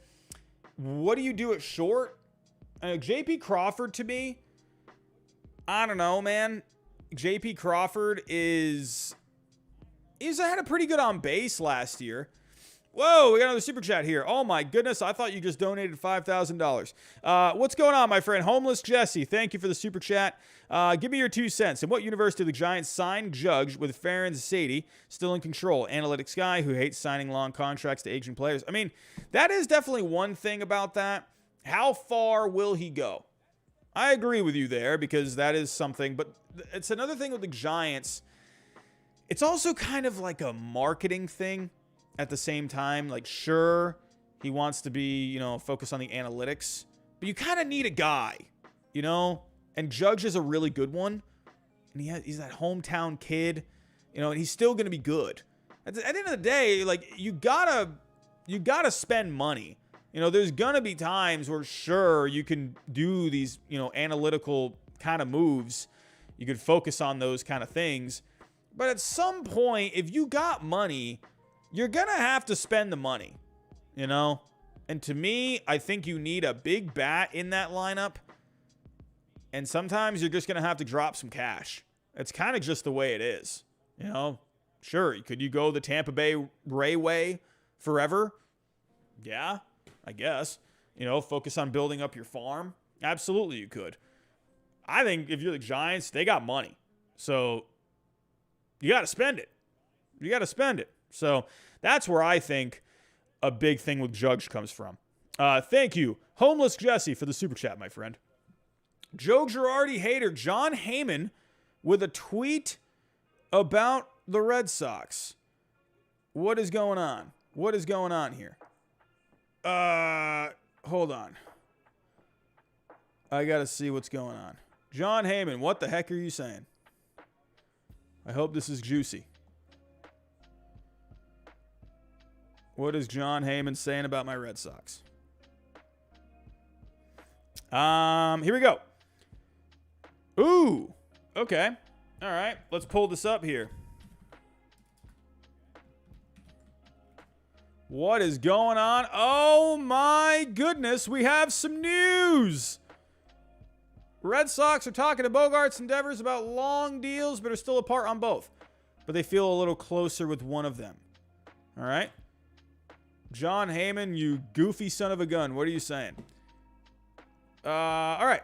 What do you do at short? JP Crawford, to me, I don't know, man. JP Crawford he's had a pretty good on base last year. Whoa, we got another super chat here. Oh my goodness, I thought you just donated $5,000. What's going on, my friend? Homeless Jesse, thank you for the super chat. Give me your 2 cents. In what universe do the Giants sign Judge with Farron Sadie still in control? Analytics guy who hates signing long contracts to aging players. I mean, that is definitely one thing about that. How far will he go? I agree with you there because that is something, but it's another thing with the Giants. It's also kind of like a marketing thing. At the same time, like, sure, he wants to be, focus on the analytics, but you kind of need a guy, and Judge is a really good one, and he's that hometown kid, and he's still going to be good. At the end of the day, like, you gotta spend money. There's going to be times where, sure, you can do these, analytical kind of moves. You could focus on those kind of things, but at some point, if you got money, you're going to have to spend the money, And to me, I think you need a big bat in that lineup. And sometimes you're just going to have to drop some cash. It's kind of just the way it is. Sure, could you go the Tampa Bay Ray way forever? Yeah, I guess. Focus on building up your farm. Absolutely, you could. I think if you're the Giants, they got money. So you got to spend it. So that's where I think a big thing with Judge comes from. Thank you, Homeless Jesse, for the super chat, my friend. Joe Girardi hater John Heyman with a tweet about the Red Sox. What is going on? What is going on here? Hold on. I got to see what's going on. John Heyman, what the heck are you saying? I hope this is juicy. What is John Heyman saying about my Red Sox? Here we go. Ooh. Okay. All right. Let's pull this up here. What is going on? Oh my goodness. We have some news. Red Sox are talking to Bogarts and Devers about long deals, but are still apart on both. But they feel a little closer with one of them. All right. John Heyman, you goofy son of a gun. What are you saying? All right.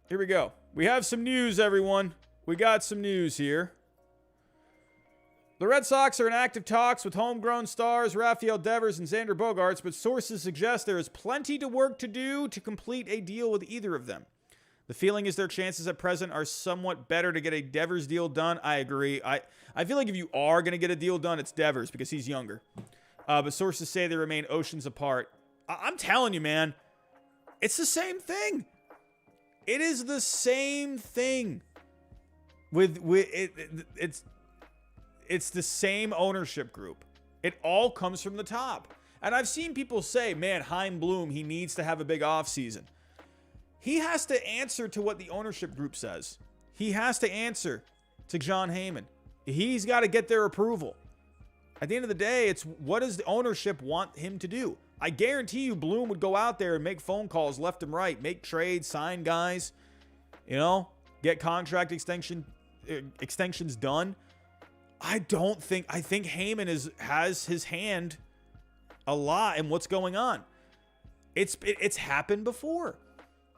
Here we go. We have some news, everyone. We got some news here. The Red Sox are in active talks with homegrown stars Rafael Devers and Xander Bogaerts, but sources suggest there is plenty to work to do to complete a deal with either of them. The feeling is their chances at present are somewhat better to get a Devers deal done. I agree. I feel like if you are going to get a deal done, it's Devers because he's younger. But sources say they remain oceans apart. I'm telling you, man, it's the same thing. It is the same thing. It's the same ownership group. It all comes from the top. And I've seen people say, man, Chaim Bloom, he needs to have a big offseason. He has to answer to what the ownership group says. He has to answer to John Heyman. He's got to get their approval. At the end of the day, it's what does the ownership want him to do? I guarantee you Bloom would go out there and make phone calls left and right, make trades, sign guys, get contract extensions done. I think Heyman has his hand a lot in what's going on. It's happened before.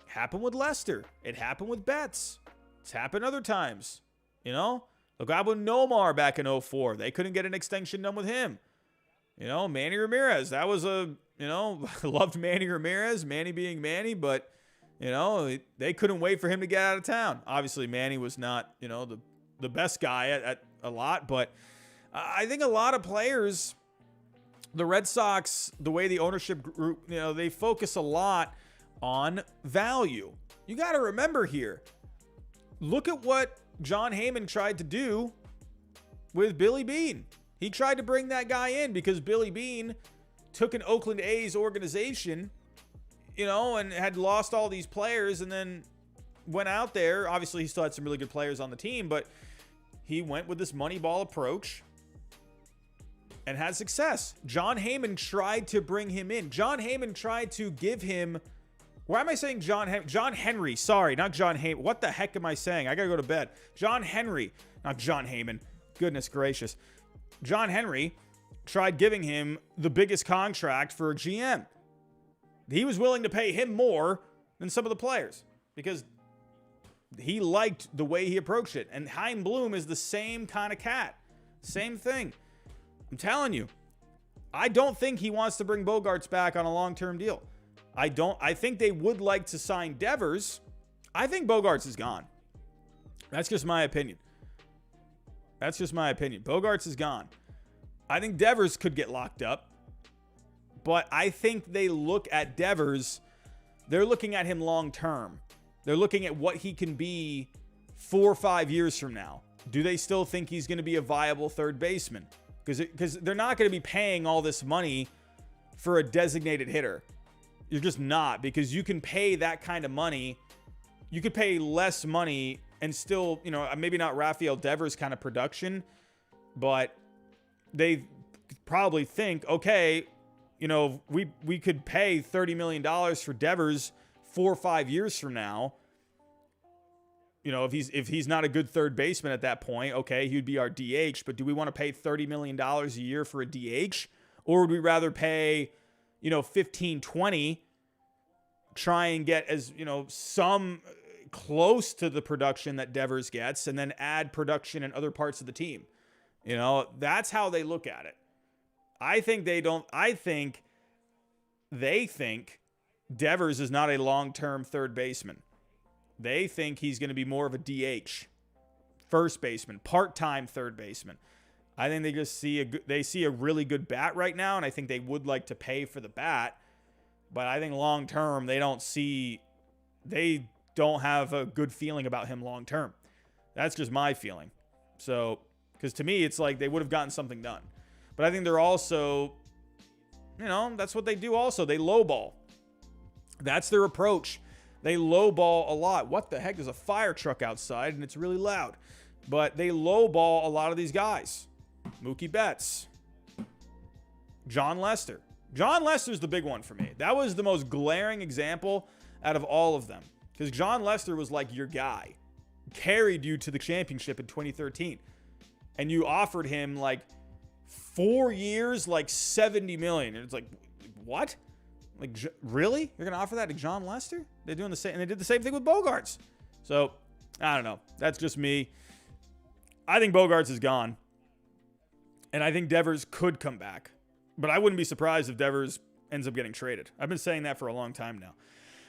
It happened with Lester. It happened with Betts. It's happened other times. Look out with Nomar back in 2004. They couldn't get an extension done with him. Manny Ramirez. That was loved Manny Ramirez, Manny being Manny, but, they couldn't wait for him to get out of town. Obviously, Manny was not, the best guy at a lot, but I think a lot of players the Red Sox, the way the ownership group, they focus a lot on value. You got to remember here, look at what John Heyman tried to do with Billy Beane. He tried to bring that guy in because Billy Beane took an Oakland A's organization, and had lost all these players, and then went out there. Obviously, he still had some really good players on the team, but he went with this Moneyball approach and had success. John Heyman tried to bring him in. John Heyman tried to give him... Why am I saying John Henry? Sorry, not John Heyman. What the heck am I saying? I got to go to bed. John Henry, not John Heyman. Goodness gracious. John Henry tried giving him the biggest contract for a GM. He was willing to pay him more than some of the players because he liked the way he approached it. And Chaim Bloom is the same kind of cat. Same thing. I'm telling you, I don't think he wants to bring Bogaerts back on a long-term deal. I think they would like to sign Devers. I think Bogaerts is gone. That's just my opinion. Bogaerts is gone. I think Devers could get locked up. But I think they look at Devers, they're looking at him long-term. They're looking at what he can be 4 or 5 years from now. Do they still think he's going to be a viable third baseman? Because they're not going to be paying all this money for a designated hitter. You're just not, because you can pay that kind of money. You could pay less money and still, maybe not Rafael Devers kind of production, but they probably think, okay, we could pay $30 million for Devers 4 or 5 years from now. If he's not a good third baseman at that point, okay, he'd be our DH, but do we want to pay $30 million a year for a DH? Or would we rather pay, 15, 20, try and get as, some close to the production that Devers gets, and then add production in other parts of the team? That's how they look at it. I think they think Devers is not a long-term third baseman. They think he's going to be more of a DH, first baseman, part-time third baseman. I think they just see a really good bat right now, and I think they would like to pay for the bat. But I think long-term, they don't have a good feeling about him long-term. That's just my feeling. So, because to me, it's like they would have gotten something done. But I think they're also, that's what they do also. They lowball. That's their approach. They lowball a lot. What the heck? There's a fire truck outside, and it's really loud. But they lowball a lot of these guys. Mookie Betts. John Lester. John Lester's the big one for me. That was the most glaring example out of all of them. Because John Lester was like your guy. Carried you to the championship in 2013. And you offered him like 4 years, like $70 million. And it's like, what? Like, really? You're going to offer that to John Lester? They're doing the same, and they did the same thing with Bogaerts. So, I don't know. That's just me. I think Bogaerts is gone. And I think Devers could come back. But I wouldn't be surprised if Devers ends up getting traded. I've been saying that for a long time now.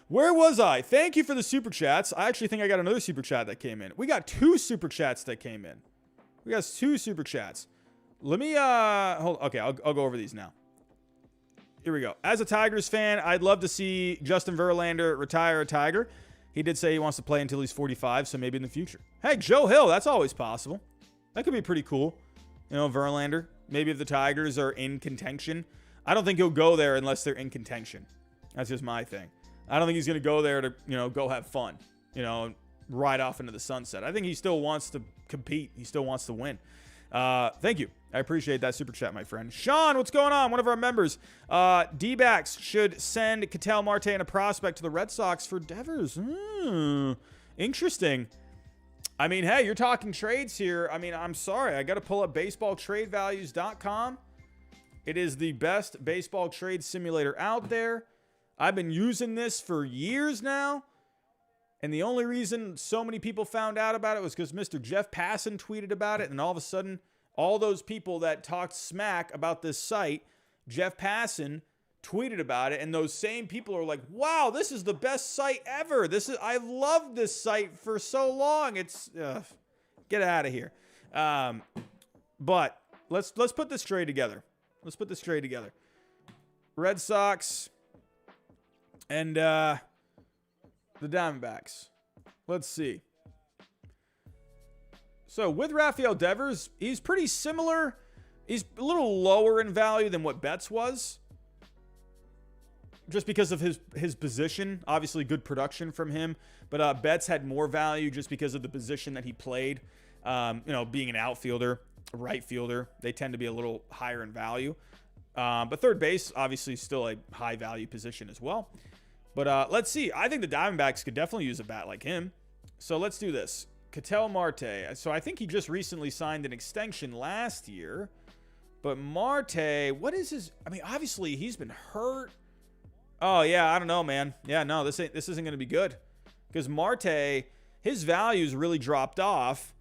Where was I? Thank you for the super chats. I actually think I got another super chat that came in. We got 2 super chats that came in. We got 2 super chats. Let me, okay, I'll go over these now. Here we go. As a Tigers fan, I'd love to see Justin Verlander retire a Tiger. He did say he wants to play until he's 45, so maybe in the future. Hey, Joe Hill, that's always possible. That could be pretty cool. Verlander. Maybe if the Tigers are in contention. I don't think he'll go there unless they're in contention. That's just my thing. I don't think he's going to go there to, go have fun, ride off into the sunset. I think he still wants to compete. He still wants to win. Thank you. I appreciate that super chat, my friend. Sean, what's going on? One of our members. D-backs should send Ketel Marte and a prospect to the Red Sox for Devers. Interesting. I mean, hey, you're talking trades here. I mean, I'm sorry. I got to pull up baseballtradevalues.com. It is the best baseball trade simulator out there. I've been using this for years now. And the only reason so many people found out about it was because Mr. Jeff Passan tweeted about it. And all of a sudden, all those people that talked smack about this site, Jeff Passan tweeted about it. And those same people are like, wow, this is the best site ever. I've loved this site for so long. It's, get out of here. But let's put this trade together. Let's put this trade together. Red Sox and the Diamondbacks. Let's see. So with Rafael Devers, he's pretty similar. He's a little lower in value than what Betts was. Just because of his position. Obviously good production from him. But Betts had more value just because of the position that he played. Being an outfielder, a right fielder, they tend to be a little higher in value. But third base, obviously, still a high value position as well. But let's see. I think the Diamondbacks could definitely use a bat like him. So let's do this. Ketel Marte. So I think he just recently signed an extension last year. But Marte, what is his... I mean, obviously, he's been hurt. Oh, yeah, I don't know, man. Yeah, no, this isn't going to be good. Because Marte, his value's really dropped off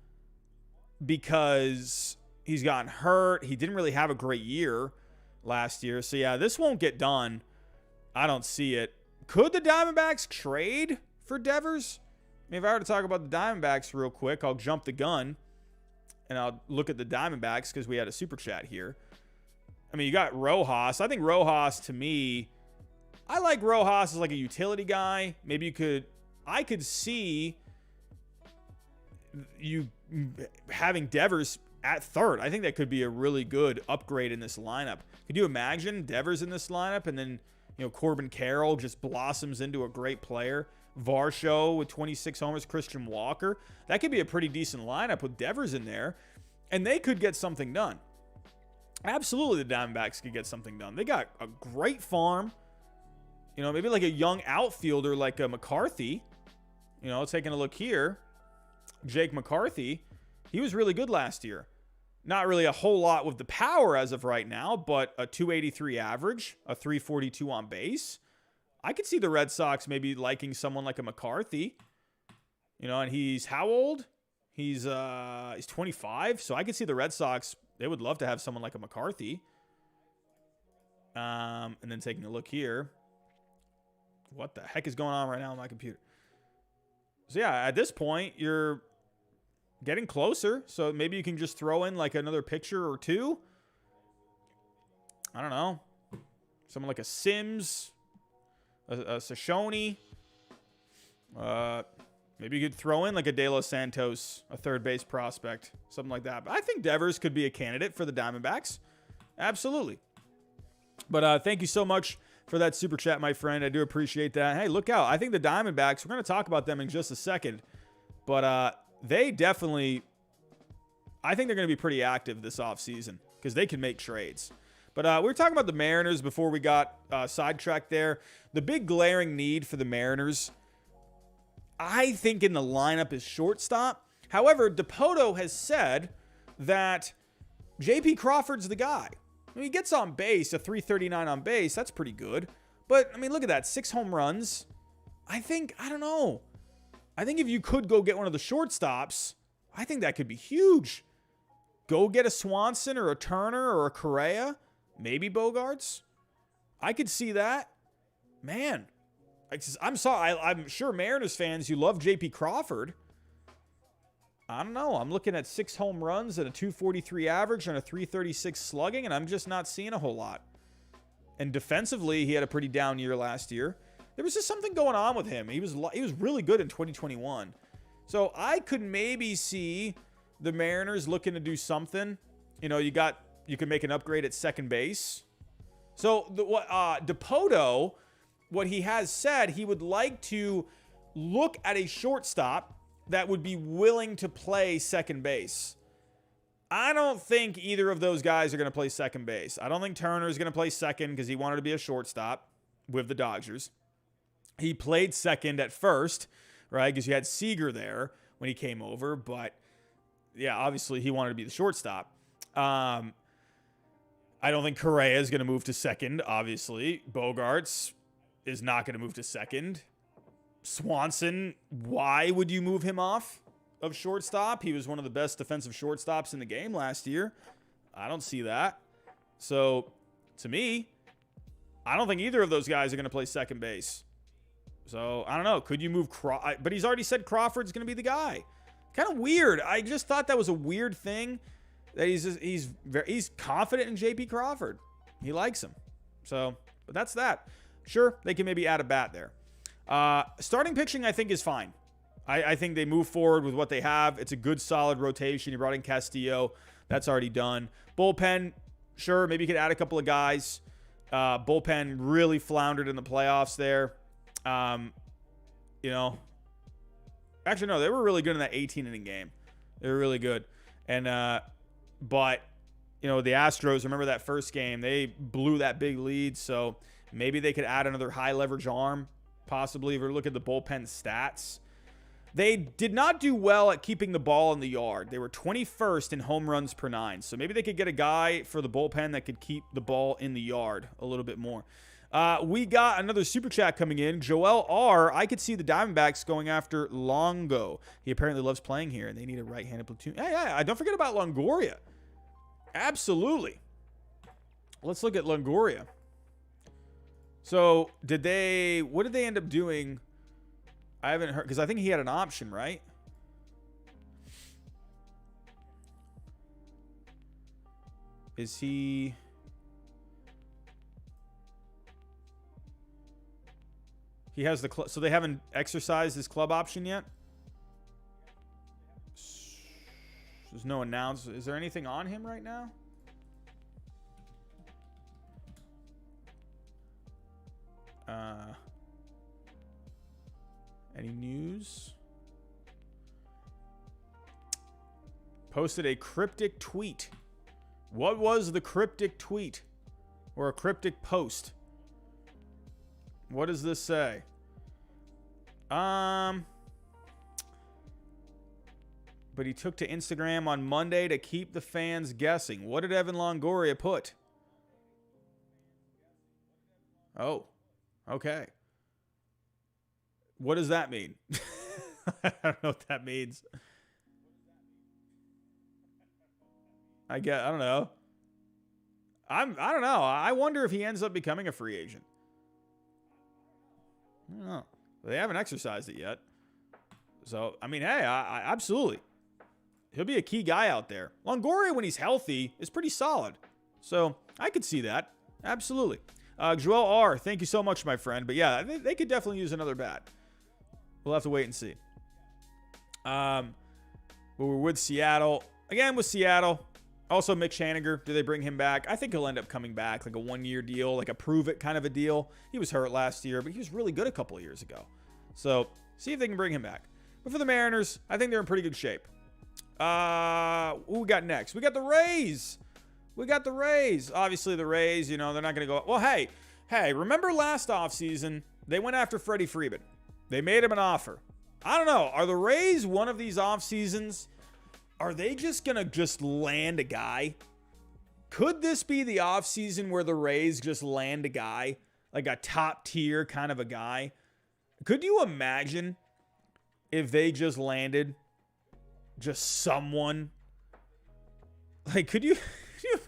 because he's gotten hurt. He didn't really have a great year last year. So, yeah, this won't get done. I don't see it. Could the Diamondbacks trade for Devers? I mean, if I were to talk about the Diamondbacks real quick, I'll jump the gun. And I'll look at the Diamondbacks because we had a super chat here. I mean, you got Rojas. I think Rojas, to me, I like Rojas as like a utility guy. Maybe I could see you having Devers at third. I think that could be a really good upgrade in this lineup. Could you imagine Devers in this lineup and then, Corbin Carroll just blossoms into a great player? Varsho with 26 homers, Christian Walker. That could be a pretty decent lineup with Devers in there, and they could get something done. Absolutely, the Diamondbacks could get something done. They got a great farm. Maybe like a young outfielder like a McCarthy. Taking a look here, Jake McCarthy, he was really good last year. Not really a whole lot with the power as of right now, but a 283 average, a 342 on base. I could see the Red Sox maybe liking someone like a McCarthy. And he's how old? He's 25, so I could see the Red Sox, they would love to have someone like a McCarthy. And then taking a look here. What the heck is going on right now on my computer? So yeah, at this point, you're getting closer. So maybe you can just throw in like another pitcher or two. I don't know. Someone like a Sims, a Sashoni. Maybe you could throw in like a De Los Santos, a third base prospect, something like that. But I think Devers could be a candidate for the Diamondbacks. Absolutely. But thank you so much for that super chat, my friend. I do appreciate that. Hey, look out. I think the Diamondbacks, we're going to talk about them in just a second. But they definitely, I think they're going to be pretty active this offseason because they can make trades. But we were talking about the Mariners before we got sidetracked there. The big glaring need for the Mariners, I think, in the lineup is shortstop. However, Dipoto has said that J.P. Crawford's the guy. I mean, he gets on base, a 339 on base. That's pretty good. But, I mean, look at that. 6 home runs. I don't know. I think if you could go get one of the shortstops, I think that could be huge. Go get a Swanson or a Turner or a Correa. Maybe Bogarts. I could see that. Man. I'm sorry. I'm sure Mariners fans, you love J.P. Crawford. I don't know. I'm looking at 6 home runs and a 243 average and a 336 slugging, and I'm just not seeing a whole lot. And defensively, he had a pretty down year last year. There was just something going on with him. He was really good in 2021. So I could maybe see the Mariners looking to do something. You can make an upgrade at second base. So Dipoto, what he has said, he would like to look at a shortstop that would be willing to play second base. I don't think either of those guys are going to play second base. I don't think Turner is going to play second because he wanted to be a shortstop with the Dodgers. He played second at first, right? Because you had Seager there when he came over. But, yeah, obviously he wanted to be the shortstop. I don't think Correa is going to move to second, obviously. Bogarts is not going to move to second. Swanson, why would you move him off of shortstop? He was one of the best defensive shortstops in the game last year. I don't see that. So, to me, I don't think either of those guys are going to play second base. So, I don't know. Could you move but he's already said Crawford's going to be the guy. Kind of weird. I just thought that was a weird thing that he's confident in J.P. Crawford. He likes him. So, but that's that. Sure, they can maybe add a bat there. Starting pitching, I think, is fine. I think they move forward with what they have. It's a good, solid rotation. You brought in Castillo. That's already done. Bullpen, sure, maybe you could add a couple of guys. Bullpen really floundered in the playoffs there. You know, actually, no, they were really good in that 18-inning game. They were really good. And, but, you know, the Astros, remember that first game, they blew that big lead. So maybe they could add another high leverage arm, possibly, if we look at the bullpen stats. They did not do well at keeping the ball in the yard. They were 21st in home runs per 9. So maybe they could get a guy for the bullpen that could keep the ball in the yard a little bit more. We got another super chat coming in. Joel R. I could see the Diamondbacks going after Longo. He apparently loves playing here, and they need a right-handed platoon. Yeah, don't forget about Longoria. Absolutely. Let's look at Longoria. So, what did they end up doing? I haven't heard, because I think he had an option, right? Is he... He has the club, so they haven't exercised his club option yet? There's no announcement. Is there anything on him right now? Any news? Posted a cryptic tweet. What was the cryptic tweet? Or a cryptic post? What does this say? But he took to Instagram on Monday to keep the fans guessing. What did Evan Longoria put? Oh, okay. What does that mean? I don't know what that means. I don't know. I don't know. I wonder if he ends up becoming a free agent. I don't know. They haven't exercised it yet. So, I mean, hey, I absolutely. He'll be a key guy out there. Longoria, when he's healthy, is pretty solid. So, I could see that. Absolutely. Joel R., thank you so much, my friend. But yeah, they could definitely use another bat. We'll have to wait and see. But we're with Seattle. Again, with Seattle. Also, Mick Shanager, do they bring him back? I think he'll end up coming back, like a one-year deal, like a prove-it kind of a deal. He was hurt last year, but he was really good a couple of years ago. So, see if they can bring him back. But for the Mariners, I think they're in pretty good shape. Who we got next? We got the Rays. Obviously, the Rays, you know, they're not going to go... Well, hey, remember last offseason, they went after Freddie Freeman. They made him an offer. I don't know. Are the Rays one of these offseasons... Are they just going to just land a guy? Could this be the offseason where the Rays just land a guy? Like a top tier kind of a guy? Could you imagine if they just landed just someone? Like, could you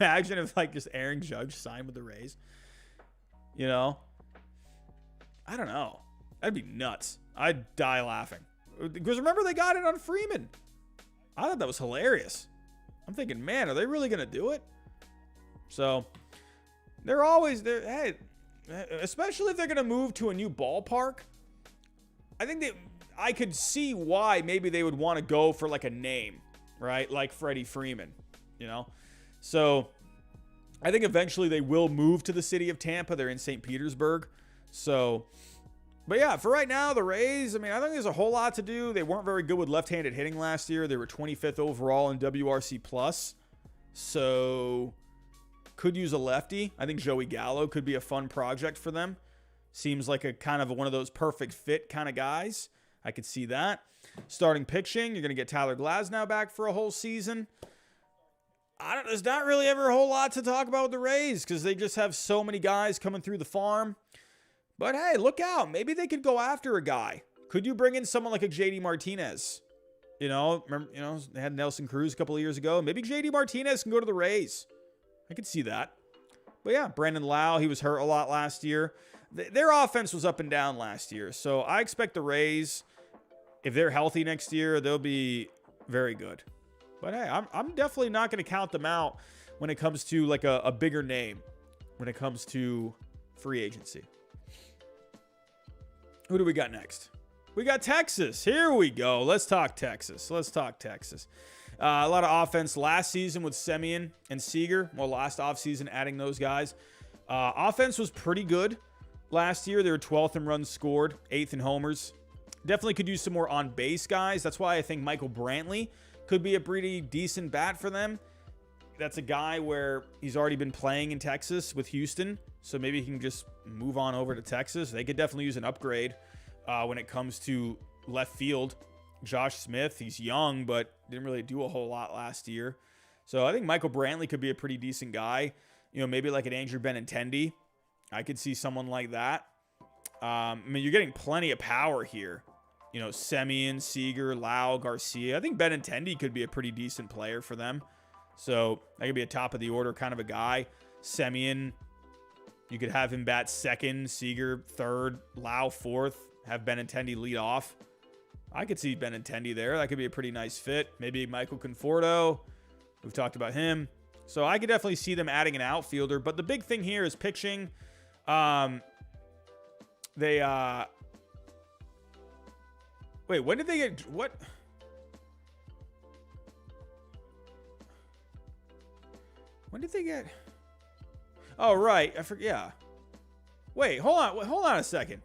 imagine if like just Aaron Judge signed with the Rays? You know? I don't know. That'd be nuts. I'd die laughing. Because remember they got it on Freeman. I thought that was hilarious. I'm thinking, man, are they really going to do it? So, they're always there. Hey, especially if they're going to move to a new ballpark. I could see why maybe they would want to go for like a name, right? Like Freddie Freeman, you know? So, I think eventually they will move to the city of Tampa. They're in St. Petersburg. So, but yeah, for right now, the Rays, I mean, I think there's a whole lot to do. They weren't very good with left-handed hitting last year. They were 25th overall in WRC+. So, could use a lefty. I think Joey Gallo could be a fun project for them. Seems like a kind of one of those perfect fit kind of guys. I could see that. Starting pitching, you're going to get Tyler Glasnow back for a whole season. There's not really ever a whole lot to talk about with the Rays because they just have so many guys coming through the farm. But hey, look out. Maybe they could go after a guy. Could you bring in someone like a JD Martinez? You know, remember, they had Nelson Cruz a couple of years ago. Maybe JD Martinez can go to the Rays. I could see that. But yeah, Brandon Lau, he was hurt a lot last year. Their offense was up and down last year. So I expect the Rays, if they're healthy next year, they'll be very good. But hey, I'm definitely not going to count them out when it comes to like a bigger name. when it comes to free agency. Who do we got next? We got Texas. Here we go. Let's talk Texas. A lot of offense last season with Semien and Seager. Well, last offseason adding those guys. Offense was pretty good last year. They were 12th in runs scored, 8th in homers. Definitely could use some more on-base guys. That's why I think Michael Brantley could be a pretty decent bat for them. That's a guy where he's already been playing in Texas with Houston, so maybe he can just move on over to Texas. They could definitely use an upgrade when it comes to left field. Josh Smith, he's young, but didn't really do a whole lot last year. So I think Michael Brantley could be a pretty decent guy. Maybe like an Andrew Benintendi. I could see someone like that. You're getting plenty of power here. Semien, Seager, Lau, Garcia. I think Benintendi could be a pretty decent player for them. So that could be a top of the order kind of a guy. Semien, you could have him bat second, Seager third, Lau fourth, have Benintendi lead off. I could see Benintendi there. That could be a pretty nice fit. Maybe Michael Conforto. We've talked about him. So I could definitely see them adding an outfielder. But the big thing here is pitching. Wait, when did they get... What? When did they get... Oh, right. I forget. Yeah. Wait, hold on a second.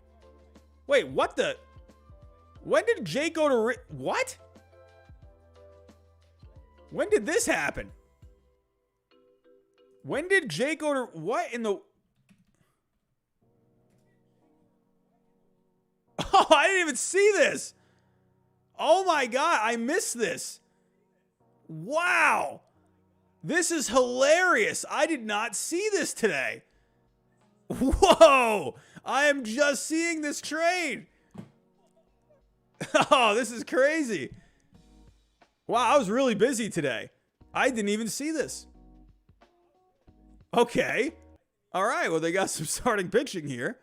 Wait, what the... When did Jake go to... What? When did this happen? When did Jake go to... What in the... Oh, I didn't even see this. Oh my God, I missed this. Wow. This is hilarious. I did not see this today. Whoa. I am just seeing this trade. Oh, this is crazy. Wow, I was really busy today. I didn't even see this. Okay. All right, well, they got some starting pitching here.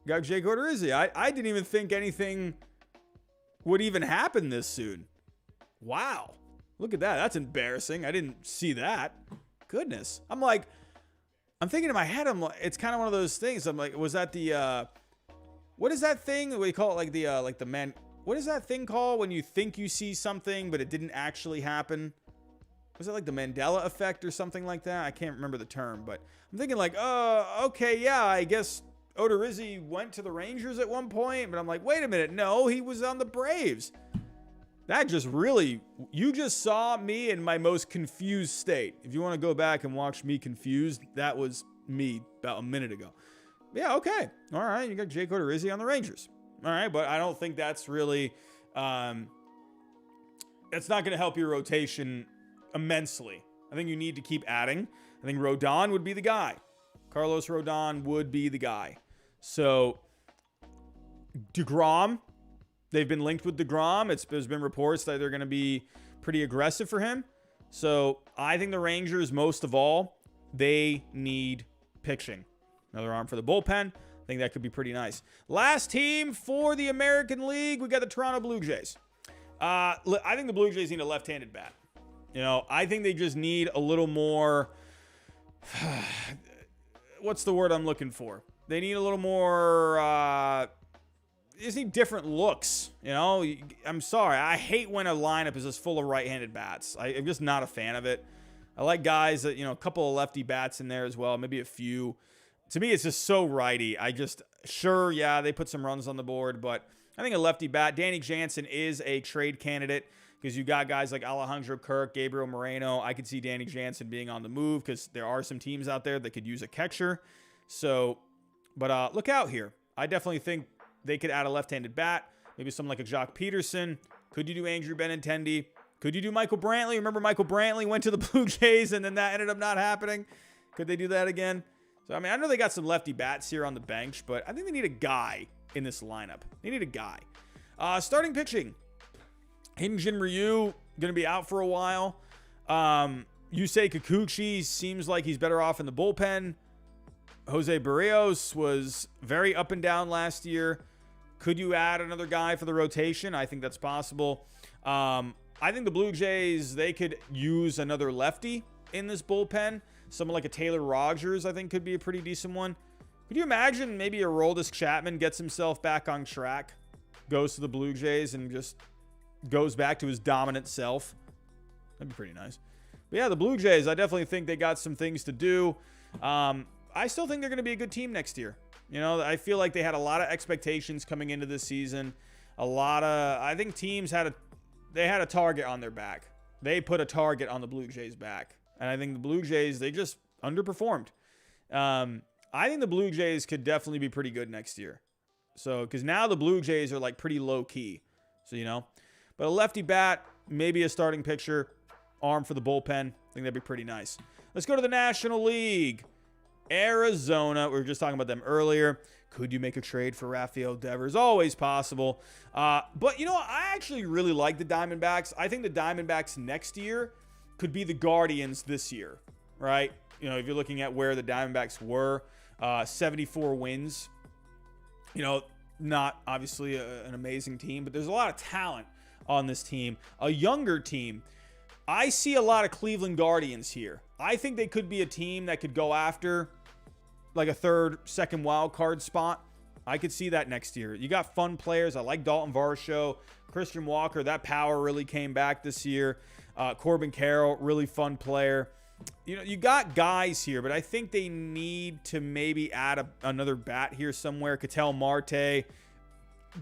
Got Jake Odorizzi. I didn't even think anything would even happen this soon. Wow. Look at that. That's embarrassing. I didn't see that. Goodness. I'm thinking in my head, it's kind of one of those things. I'm like, was that the, what is that thing? We call it like the man. What is that thing called when you think you see something, but it didn't actually happen? Was it like the Mandela effect or something like that? I can't remember the term, but I'm thinking like, okay, yeah, I guess Odorizzi went to the Rangers at one point, but I'm like, wait a minute. No, he was on the Braves. That just really, you just saw me in my most confused state. If you want to go back and watch me confused, that was me about a minute ago. Yeah, okay. All right, you got Jake Odorizzi on the Rangers. All right, but I don't think that's really, that's not going to help your rotation immensely. I think you need to keep adding. I think Rodon would be the guy. Carlos Rodon would be the guy. So, DeGrom, they've been linked with DeGrom. There's been reports that they're going to be pretty aggressive for him. So, I think the Rangers, most of all, they need pitching. Another arm for the bullpen. I think that could be pretty nice. Last team for the American League, we got the Toronto Blue Jays. I think the Blue Jays need a left-handed bat. I think they just need a little more... What's the word I'm looking for? They need a little more... They just need different looks. I'm sorry. I hate when a lineup is just full of right-handed bats. I'm just not a fan of it. I like guys that, a couple of lefty bats in there as well. Maybe a few. To me, it's just so righty. Yeah, they put some runs on the board, but I think a lefty bat, Danny Jansen is a trade candidate because you got guys like Alejandro Kirk, Gabriel Moreno. I could see Danny Jansen being on the move because there are some teams out there that could use a catcher. So, but look out here. I definitely think they could add a left-handed bat. Maybe someone like a Jock Peterson. Could you do Andrew Benintendi? Could you do Michael Brantley? Remember Michael Brantley went to the Blue Jays and then that ended up not happening? Could they do that again? So, I know they got some lefty bats here on the bench, but I think they need a guy in this lineup. They need a guy. Starting pitching. Hyun-Jin Ryu, going to be out for a while. Yusei Kikuchi seems like he's better off in the bullpen. Jose Barrios was very up and down last year. Could you add another guy for the rotation? I think that's possible. I think the Blue Jays, they could use another lefty in this bullpen. Someone like a Taylor Rogers, I think, could be a pretty decent one. Could you imagine maybe a Aroldis Chapman gets himself back on track, goes to the Blue Jays, and just goes back to his dominant self? That'd be pretty nice. But yeah, the Blue Jays, I definitely think they got some things to do. I still think they're going to be a good team next year. You know, I feel like they had a lot of expectations coming into this season. I think teams had a target on their back. They put a target on the Blue Jays' back. And I think the Blue Jays, they just underperformed. I think the Blue Jays could definitely be pretty good next year. So, because now the Blue Jays are like pretty low key. So, you know, but a lefty bat, maybe a starting pitcher, arm for the bullpen. I think that'd be pretty nice. Let's go to the National League. Arizona, we were just talking about them earlier. Could you make a trade for Rafael Devers? Always possible. But, you know, I actually really like the Diamondbacks. I think the Diamondbacks next year could be the Guardians this year, right? You know, if you're looking at where the Diamondbacks were, 74 wins. You know, not obviously an amazing team, but there's a lot of talent on this team. A younger team. I see a lot of Cleveland Guardians here. I think they could be a team that could go after like a third, second wild card spot. I could see that next year. You got fun players. I like Dalton Varsho, Christian Walker. That power really came back this year. Corbin Carroll, really fun player. You know, you got guys here, but I think they need to maybe add another bat here somewhere. Ketel Marte,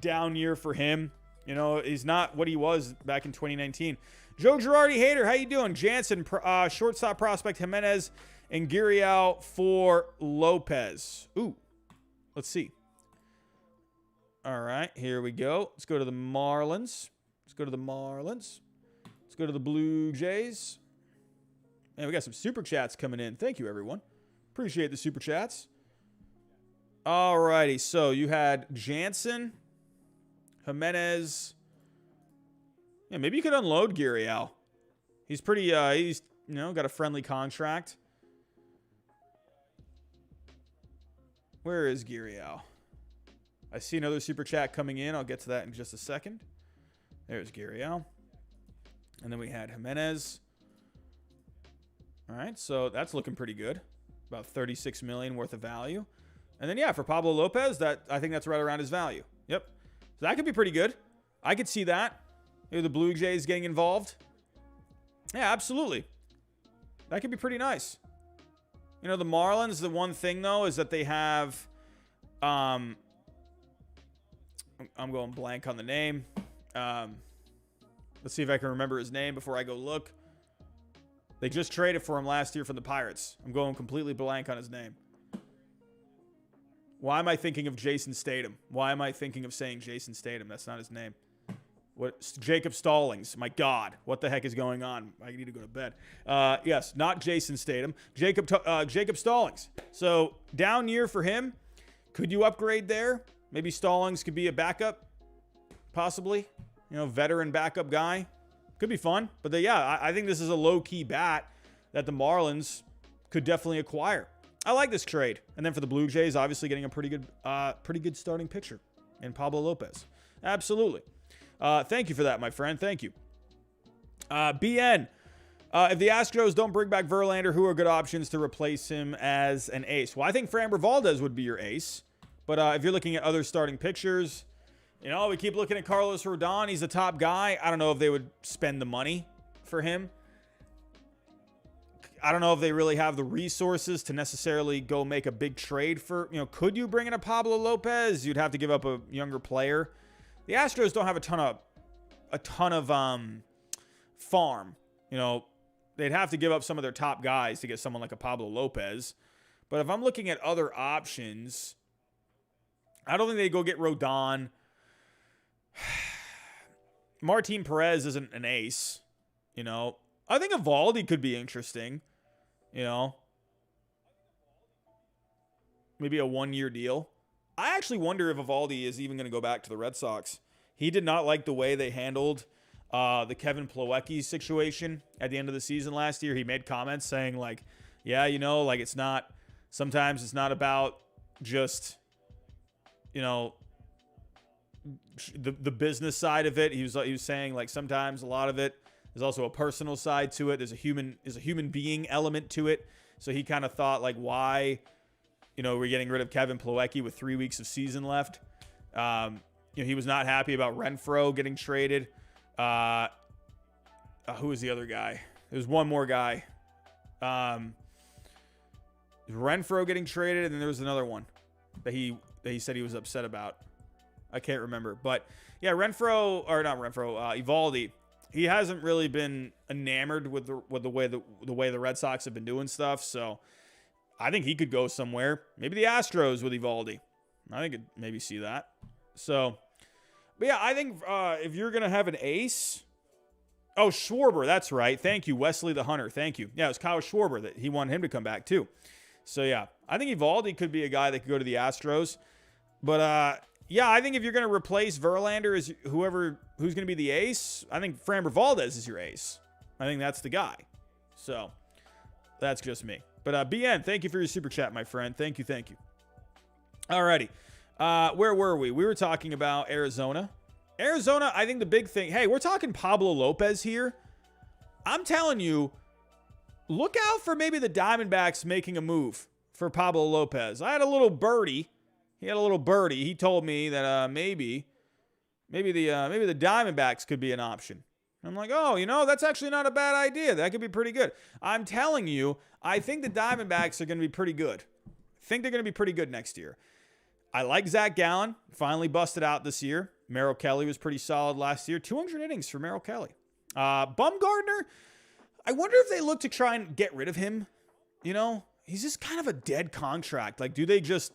down year for him. You know, he's not what he was back in 2019. Joe Girardi Hater, how you doing? Jansen, shortstop prospect Jimenez, and Gurriel for Lopez. Ooh, let's see. All right, here we go. Let's go to the Marlins. Let's go to the Blue Jays. And we got some super chats coming in. Thank you, everyone. Appreciate the super chats. All righty, so you had Jansen, Jimenez. Yeah, maybe you could unload Gurriel. He's pretty, he's, you know, got a friendly contract. Where is Gurriel? I see another super chat coming in. I'll get to that in just a second. There's Gurriel. And then we had Jimenez. All right, so that's looking pretty good. About $36 million worth of value. And then, yeah, for Pablo Lopez, I think that's right around his value. Yep. So that could be pretty good. I could see that. Maybe the Blue Jays getting involved. Yeah, absolutely. That could be pretty nice. You know, the Marlins, the one thing, though, is that they have... I'm going blank on the name. Let's see if I can remember his name before I go look. They just traded for him last year from the Pirates. I'm going completely blank on his name. Why am I thinking of Jason Statham? Why am I thinking of saying Jason Statham? That's not his name. What? Jacob Stallings. My God. What the heck is going on? I need to go to bed. Yes, not Jason Statham. Jacob Stallings. So, down year for him. Could you upgrade there? Maybe Stallings could be a backup. Possibly. You know, veteran backup guy. Could be fun. But yeah, I think this is a low-key bat that the Marlins could definitely acquire. I like this trade. And then for the Blue Jays, obviously getting a pretty good starting pitcher in Pablo Lopez. Absolutely. Thank you for that, my friend. Thank you. BN. If the Astros don't bring back Verlander, who are good options to replace him as an ace? Well, I think Framber Valdez would be your ace. But if you're looking at other starting pitchers, you know, we keep looking at Carlos Rodon. He's the top guy. I don't know if they would spend the money for him. I don't know if they really have the resources to necessarily go make a big trade for, you know, could you bring in a Pablo Lopez? You'd have to give up a younger player. The Astros don't have a ton of farm. You know, they'd have to give up some of their top guys to get someone like a Pablo Lopez. But if I'm looking at other options, I don't think they go get Rodon. Martin Perez isn't an ace, you know. I think Evaldi could be interesting, you know. Maybe a one-year deal. I actually wonder if Evaldi is even going to go back to the Red Sox. He did not like the way they handled the Kevin Plawecki situation at the end of the season last year. He made comments saying, like, yeah, you know, like sometimes it's not about just, you know, the business side of it. He was saying, like, sometimes a lot of it there's also a personal side to it. There's a human being element to it. So he kind of thought, like, why, we're getting rid of Kevin Plawecki with 3 weeks of season left. He was not happy about Renfroe getting traded. Who was the other guy? There's one more guy. Renfroe getting traded, and then there was another one that he said he was upset about. I can't remember, but yeah, Eovaldi. He hasn't really been enamored with the way the Red Sox have been doing stuff. So I think he could go somewhere. Maybe the Astros with Eovaldi. I think I'd maybe see that. So, but yeah, I think if you're gonna have an ace. Oh, Schwarber, that's right. Thank you, Wesley the Hunter. Thank you. Yeah, it was Kyle Schwarber that he wanted him to come back too. So yeah, I think Eovaldi could be a guy that could go to the Astros. But yeah, I think if you're going to replace Verlander as who's going to be the ace, I think Framber Valdez is your ace. I think that's the guy. So that's just me. But BN, thank you for your super chat, my friend. Thank you. Alrighty. Where were we? We were talking about Arizona. Arizona, I think the big thing, hey, we're talking Pablo Lopez here. I'm telling you, look out for maybe the Diamondbacks making a move for Pablo Lopez. I had a little birdie. He told me that maybe the Diamondbacks could be an option. I'm like, oh, that's actually not a bad idea. That could be pretty good. I'm telling you, I think the Diamondbacks are going to be pretty good. I think they're going to be pretty good next year. I like Zach Gallen. Finally busted out this year. Merrill Kelly was pretty solid last year. 200 innings for Merrill Kelly. Bumgarner, I wonder if they look to try and get rid of him. He's just kind of a dead contract. Like, do they just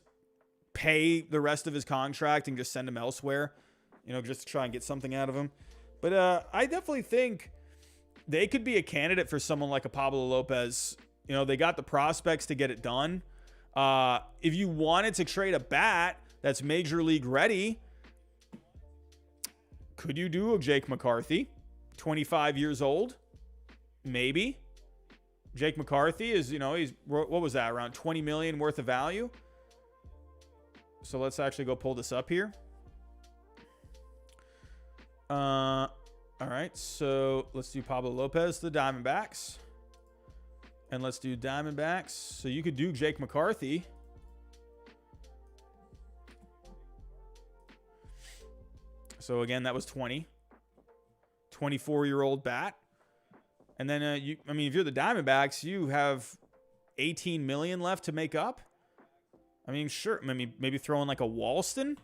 pay the rest of his contract and just send him elsewhere? Just to try and get something out of him. But I definitely think they could be a candidate for someone like a Pablo Lopez. They got the prospects to get it done. If you wanted to trade a bat that's major league ready, could you do a Jake McCarthy? 25 years old? Maybe. Jake McCarthy is, what was that? Around $20 million worth of value. So let's actually go pull this up here. All right. So let's do Pablo Lopez, the Diamondbacks. And let's do Diamondbacks. So you could do Jake McCarthy. So again, that was 24-year-old bat. And then if you're the Diamondbacks, you have $18 million left to make up. Sure. Maybe throw in like a Walston.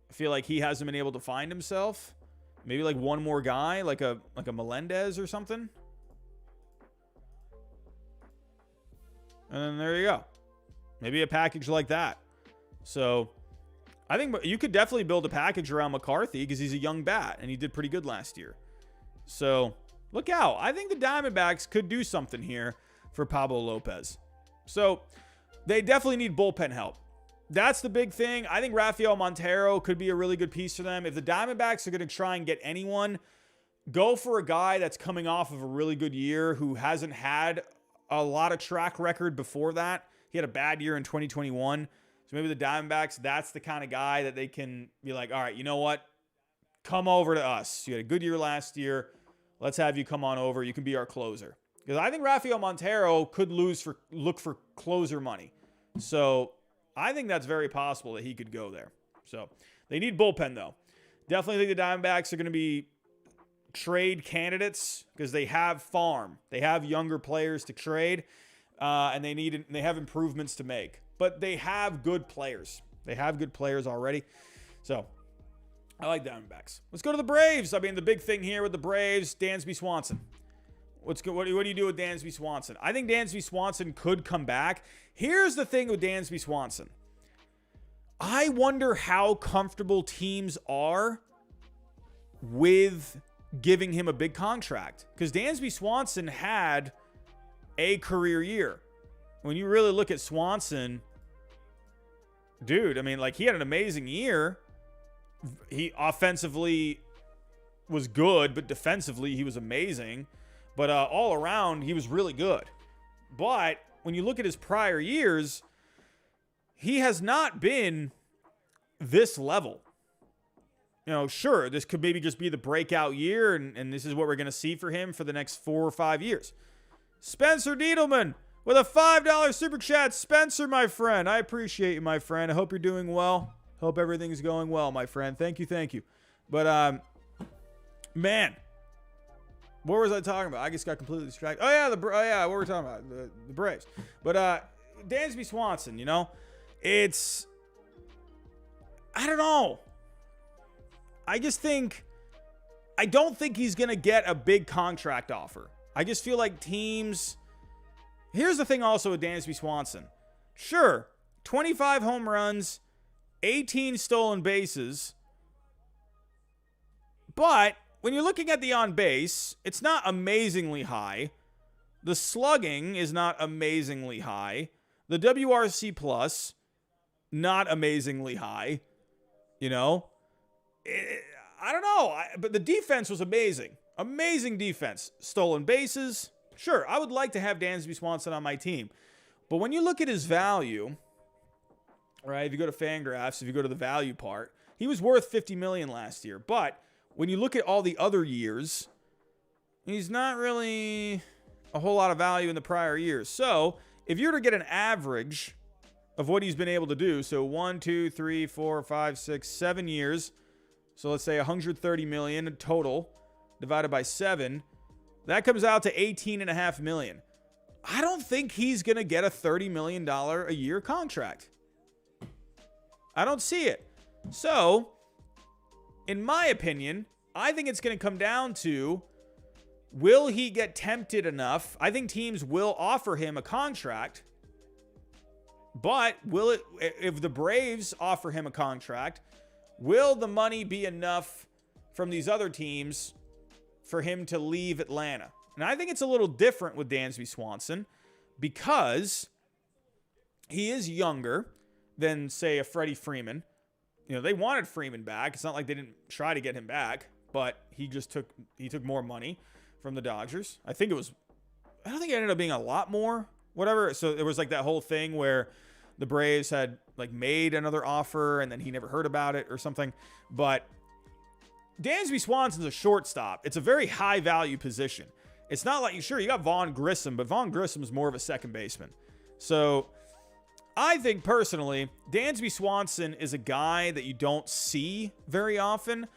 I feel like he hasn't been able to find himself. Maybe like one more guy, like a Melendez or something. And then there you go. Maybe a package like that. So I think you could definitely build a package around McCarthy because he's a young bat and he did pretty good last year. So look out. I think the Diamondbacks could do something here for Pablo Lopez. So they definitely need bullpen help. That's the big thing. I think Rafael Montero could be a really good piece for them. If the Diamondbacks are going to try and get anyone, go for a guy that's coming off of a really good year who hasn't had a lot of track record before that. He had a bad year in 2021. So maybe the Diamondbacks, that's the kind of guy that they can be like, all right, you know what? Come over to us. You had a good year last year. Let's have you come on over. You can be our closer. Because I think Rafael Montero could look for closer money. So I think that's very possible that he could go there. So they need bullpen, though. Definitely think the Diamondbacks are going to be trade candidates because they have farm. They have younger players to trade, and they have improvements to make. But they have good players. They have good players already. So I like Diamondbacks. Let's go to the Braves. The big thing here with the Braves, Dansby Swanson. What do you do with Dansby Swanson? I think Dansby Swanson could come back. Here's the thing with Dansby Swanson. I wonder how comfortable teams are with giving him a big contract. Because Dansby Swanson had a career year. When you really look at Swanson, dude, he had an amazing year. He offensively was good, but defensively he was amazing. But all around, he was really good. But when you look at his prior years, he has not been this level. Sure, this could maybe just be the breakout year, and this is what we're going to see for him for the next 4 or 5 years. Spencer Diedelman, with a $5 super chat. Spencer, my friend. I appreciate you, my friend. I hope you're doing well. Hope everything's going well, my friend. Thank you. But, man, what was I talking about? I just got completely distracted. What were we talking about? The Braves. But, Dansby Swanson, you know, it's, I don't know. I don't think he's going to get a big contract offer. I just feel like teams, here's the thing also with Dansby Swanson. Sure, 25 home runs, 18 stolen bases. But when you're looking at the on base, it's not amazingly high. The slugging is not amazingly high. The WRC plus, not amazingly high. You know? I don't know. But the defense was amazing. Amazing defense. Stolen bases. Sure, I would like to have Dansby Swanson on my team. But when you look at his value, right, if you go to Fangraphs, if you go to the value part, he was worth $50 million last year. But when you look at all the other years, he's not really a whole lot of value in the prior years. So if you were to get an average of what he's been able to do, so 1, 2, 3, 4, 5, 6, 7 years, so let's say $130 million total divided by 7, that comes out to $18.5 million. I don't think he's going to get a $30 million a year contract. I don't see it. So, in my opinion, I think it's going to come down to, will he get tempted enough? I think teams will offer him a contract. But will it, if the Braves offer him a contract, will the money be enough from these other teams for him to leave Atlanta? And I think it's a little different with Dansby Swanson because he is younger than, say, a Freddie Freeman. You know, they wanted Freeman back. It's not like they didn't try to get him back, but he took more money from the Dodgers. I don't think it ended up being a lot more, whatever. So there was like that whole thing where the Braves had like made another offer and then he never heard about it or something. But Dansby Swanson's a shortstop. It's a very high value position. It's not like, sure, you got Vaughn Grissom, but Vaughn Grissom is more of a second baseman. So I think personally, Dansby Swanson is a guy that you don't see very often.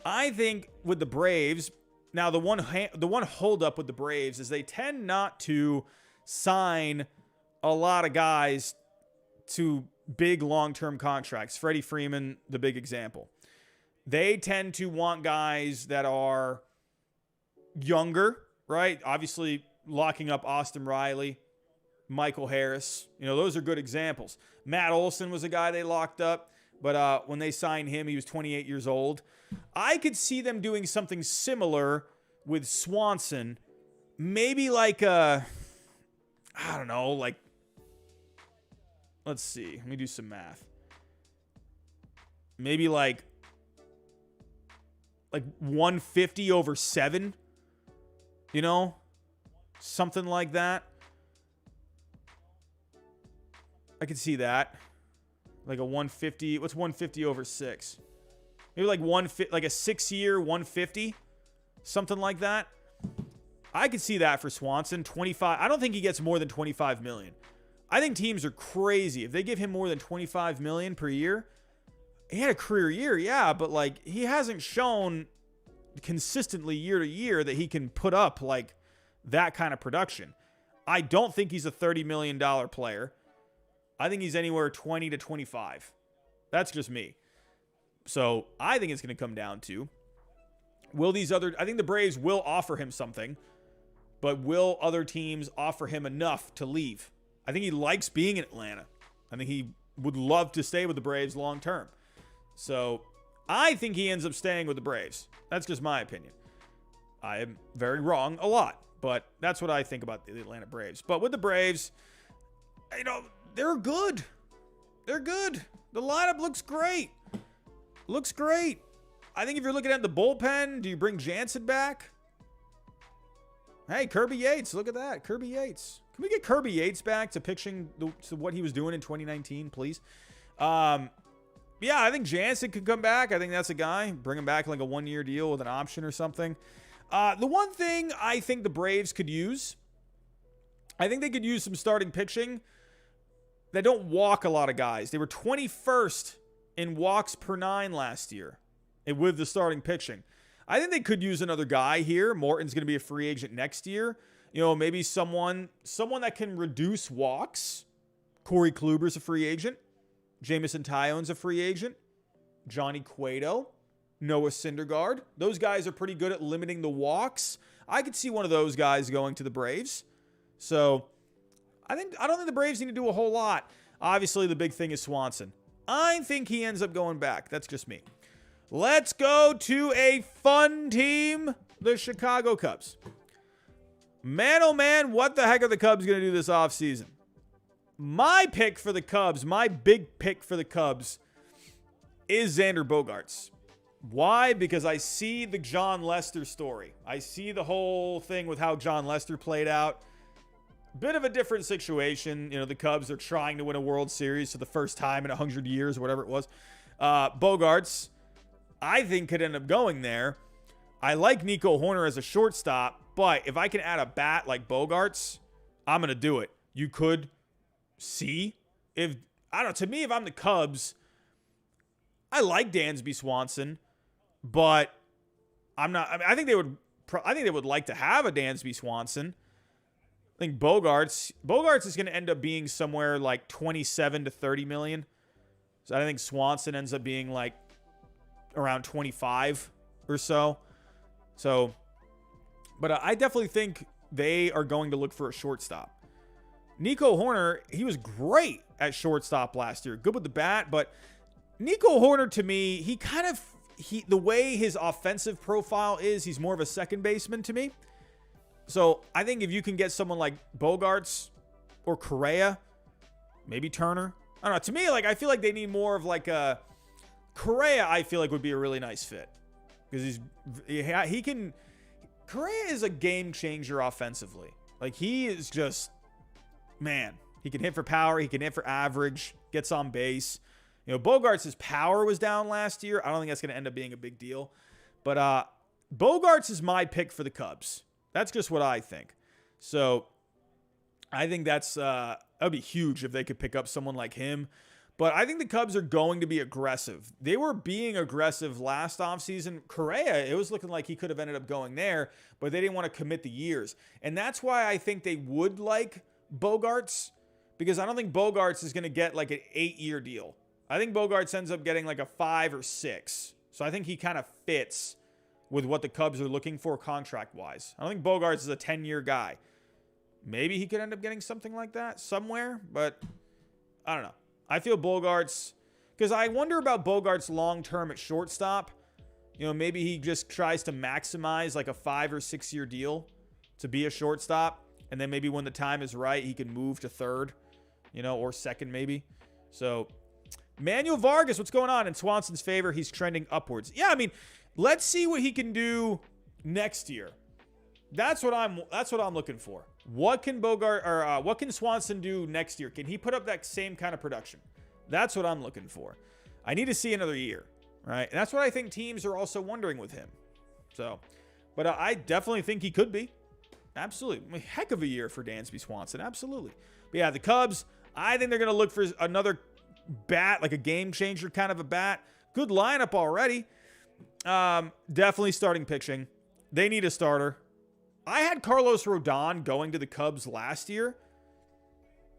I think with the Braves, now the one holdup with the Braves is they tend not to sign a lot of guys to big long-term contracts. Freddie Freeman, the big example. They tend to want guys that are younger, right? Obviously, locking up Austin Riley, Michael Harris. You know, those are good examples. Matt Olson was a guy they locked up, but when they signed him, he was 28 years old. I could see them doing something similar with Swanson. Maybe like I don't know, like, let's see. Let me do some math. Maybe like 150 over 7. You know? Something like that. I could see that. Like a 150. What's 150 over 6? Maybe like like a 6-year 150. Something like that. I could see that for Swanson. 25. I don't think he gets more than 25 million. I think teams are crazy if they give him more than 25 million per year. He had a career year, yeah, but like he hasn't shown consistently year to year that he can put up like that kind of production. I don't think he's a $30 million player. I think he's anywhere 20 to 25. That's just me. So I think it's going to come down to, I think the Braves will offer him something, but will other teams offer him enough to leave? I think he likes being in Atlanta. I think he would love to stay with the Braves long term. So I think he ends up staying with the Braves. That's just my opinion. I am very wrong a lot, but that's what I think about the Atlanta Braves. But with the Braves, you know, they're good. They're good. The lineup looks great. Looks great. I think if you're looking at the bullpen, do you bring Jansen back? Hey, Kirby Yates. Look at that. Kirby Yates. Can we get Kirby Yates back to pitching to what he was doing in 2019, please? Yeah, I think Jansen could come back. I think that's a guy. Bring him back like a 1-year deal with an option or something. The one thing I think the Braves could use I think they could use some starting pitching that don't walk a lot of guys. They were 21st in walks per 9 last year with the starting pitching. I think they could use another guy here. Morton's going to be a free agent next year. Maybe someone that can reduce walks. Corey Kluber's a free agent. Jamison Tyon's a free agent. Johnny Cueto, Noah Syndergaard. Those guys are pretty good at limiting the walks. I could see one of those guys going to the Braves. So I don't think the Braves need to do a whole lot. Obviously, the big thing is Swanson. I think he ends up going back. That's just me. Let's go to a fun team, the Chicago Cubs. Man, oh man, what the heck are the Cubs going to do this offseason? My pick for the Cubs, my big pick for the Cubs is Xander Bogaerts. Why? Because I see the John Lester story. I see the whole thing with how John Lester played out. Bit of a different situation. The Cubs are trying to win a World Series for the first time in 100 years or whatever it was. Bogaerts, I think, could end up going there. I like Nico Horner as a shortstop, but if I can add a bat like Bogaerts, I'm going to do it. You could see if I'm the Cubs, I like Dansby Swanson, but I think they would like to have a Dansby Swanson. I think Bogaerts is going to end up being somewhere like 27 to 30 million. So I think Swanson ends up being like around 25 or so. But I definitely think they are going to look for a shortstop. Nico Horner, he was great at shortstop last year. Good with the bat, but Nico Horner, to me, the way his offensive profile is, he's more of a second baseman to me. So I think if you can get someone like Bogaerts or Correa, maybe Turner. I don't know. To me, I feel like they need more of like a Correa. I feel like would be a really nice fit because Correa is a game changer offensively. He is just, man, he can hit for power. He can hit for average, gets on base. Bogaerts' power was down last year. I don't think that's going to end up being a big deal. But Bogaerts is my pick for the Cubs. That's just what I think. So I think that would be huge if they could pick up someone like him. But I think the Cubs are going to be aggressive. They were being aggressive last offseason. Correa, it was looking like he could have ended up going there, but they didn't want to commit the years. And that's why I think they would like Bogaerts, because I don't think Bogaerts is going to get like an 8-year deal. I think Bogaerts ends up getting like a 5 or 6. So I think he kind of fits with what the Cubs are looking for contract-wise. I don't think Bogaerts is a 10-year guy. Maybe he could end up getting something like that somewhere, but I don't know. I feel Bogaerts, because I wonder about Bogaerts long-term at shortstop. Maybe he just tries to maximize like a 5 or 6 year deal to be a shortstop, and then maybe when the time is right, he can move to third, or second maybe. So Manuel Vargas, what's going on? In Swanson's favor, he's trending upwards. Yeah, let's see what he can do next year. That's what I'm looking for. What can what can Swanson do next year? Can he put up that same kind of production? That's what I'm looking for. I need to see another year, right? And that's what I think teams are also wondering with him. So, but I definitely think he could be. Absolutely. Heck of a year for Dansby Swanson. Absolutely. But yeah, the Cubs, I think they're going to look for another bat, like a game changer kind of a bat. Good lineup already. Definitely starting pitching. They need a starter. I had Carlos Rodon going to the Cubs last year.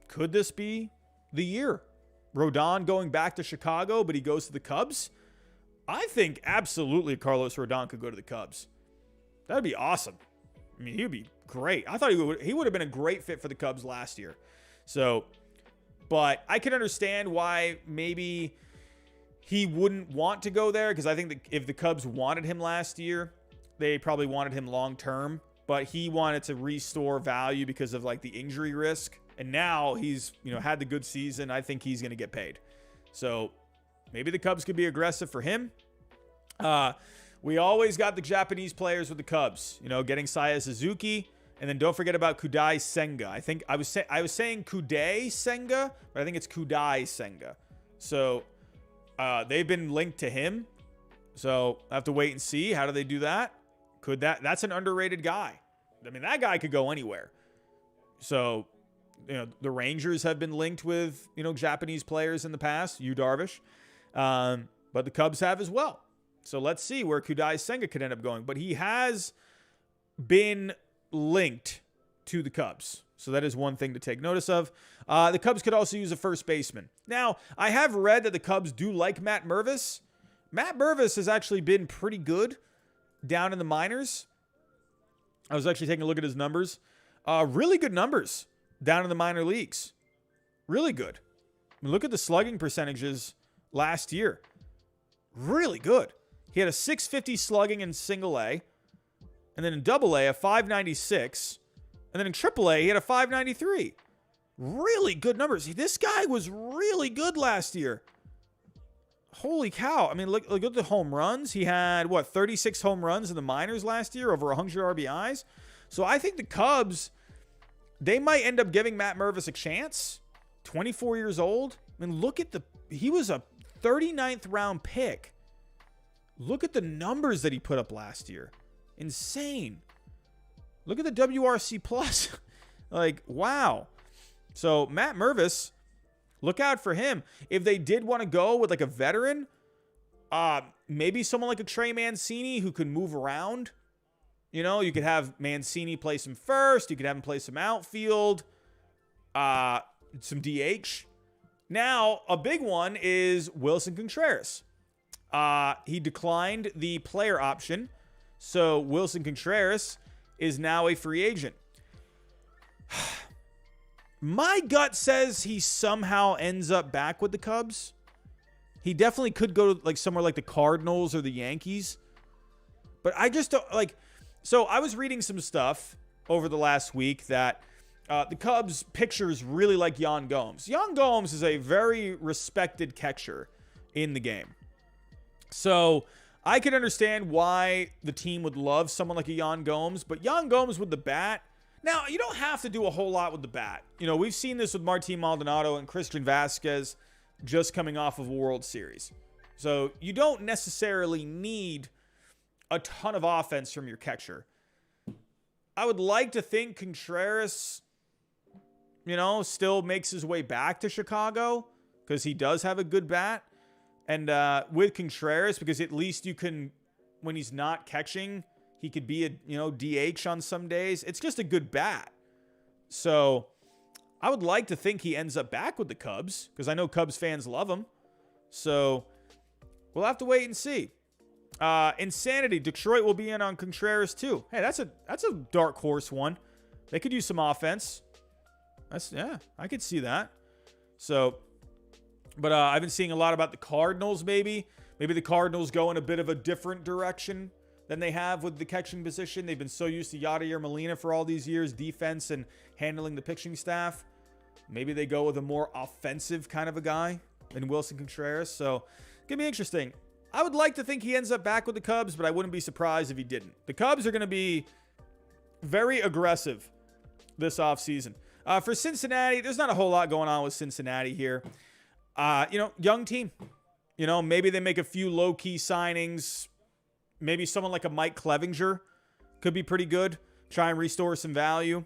Could this be the year? Rodon going back to Chicago, but he goes to the Cubs? I think absolutely Carlos Rodon could go to the Cubs. That would be awesome. He would be great. I thought he would have been a great fit for the Cubs last year. So, but I can understand why maybe he wouldn't want to go there, because I think that if the Cubs wanted him last year, they probably wanted him long term, but he wanted to restore value because of like the injury risk. And now he's, had the good season. I think he's going to get paid. So maybe the Cubs could be aggressive for him. We always got the Japanese players with the Cubs, getting Saya Suzuki. And then don't forget about Kudai Senga. I think I was saying Kudai Senga, but I think it's Kudai Senga. So they've been linked to him. So I have to wait and see. How do they do that? That's an underrated guy. That guy could go anywhere. So, the Rangers have been linked with, Japanese players in the past, Yu Darvish. But the Cubs have as well. So let's see where Kudai Senga could end up going. But he has been linked to the Cubs. So that is one thing to take notice of. The Cubs could also use a first baseman. Now, I have read that the Cubs do like Matt Mervis. Matt Mervis has actually been pretty good down in the minors. I was actually taking a look at his numbers. Really good numbers down in the minor leagues. Really good. I mean, look at the slugging percentages last year. Really good. He had a 650 slugging in single A. And then in double A, a 596. And then in triple A, he had a 593. Really good numbers. This guy was really good last year. Holy cow. I mean, look at the home runs. He had, 36 home runs in the minors last year, over 100 RBIs. So I think the Cubs, they might end up giving Matt Mervis a chance. 24 years old. I mean, he was a 39th round pick. Look at the numbers that he put up last year. Insane. Look at the WRC plus. Wow. So Matt Mervis, look out for him. If they did want to go with a veteran, maybe someone like a Trey Mancini who could move around. You could have Mancini play some first. You could have him play some outfield, some DH. Now, a big one is Wilson Contreras. He declined the player option. So Wilson Contreras is now a free agent. My gut says he somehow ends up back with the Cubs. He definitely could go to somewhere like the Cardinals or the Yankees. But I just don't So I was reading some stuff over the last week that the Cubs pitchers really like Yan Gomes. Yan Gomes is a very respected catcher in the game. So I can understand why the team would love someone like a Yan Gomes, but Yan Gomes with the bat. Now, you don't have to do a whole lot with the bat. We've seen this with Martin Maldonado and Christian Vasquez just coming off of a World Series. So you don't necessarily need a ton of offense from your catcher. I would like to think Contreras, still makes his way back to Chicago because he does have a good bat. And with Contreras, because at least you can, when he's not catching, he could be a, DH on some days. It's just a good bat. So I would like to think he ends up back with the Cubs because I know Cubs fans love him. So we'll have to wait and see. Insanity. Detroit will be in on Contreras too. Hey, that's a dark horse one. They could use some offense. I could see that. So, but I've been seeing a lot about the Cardinals. Maybe the Cardinals go in a bit of a different direction than they have with the catching position. They've been so used to Yadier Molina for all these years, defense and handling the pitching staff. Maybe they go with a more offensive kind of a guy than Wilson Contreras. So, it's going to be interesting. I would like to think he ends up back with the Cubs, but I wouldn't be surprised if he didn't. The Cubs are going to be very aggressive this offseason. For Cincinnati, there's not a whole lot going on with Cincinnati here. Young team. Maybe they make a few low-key signings. Maybe someone like a Mike Clevinger could be pretty good. Try and restore some value.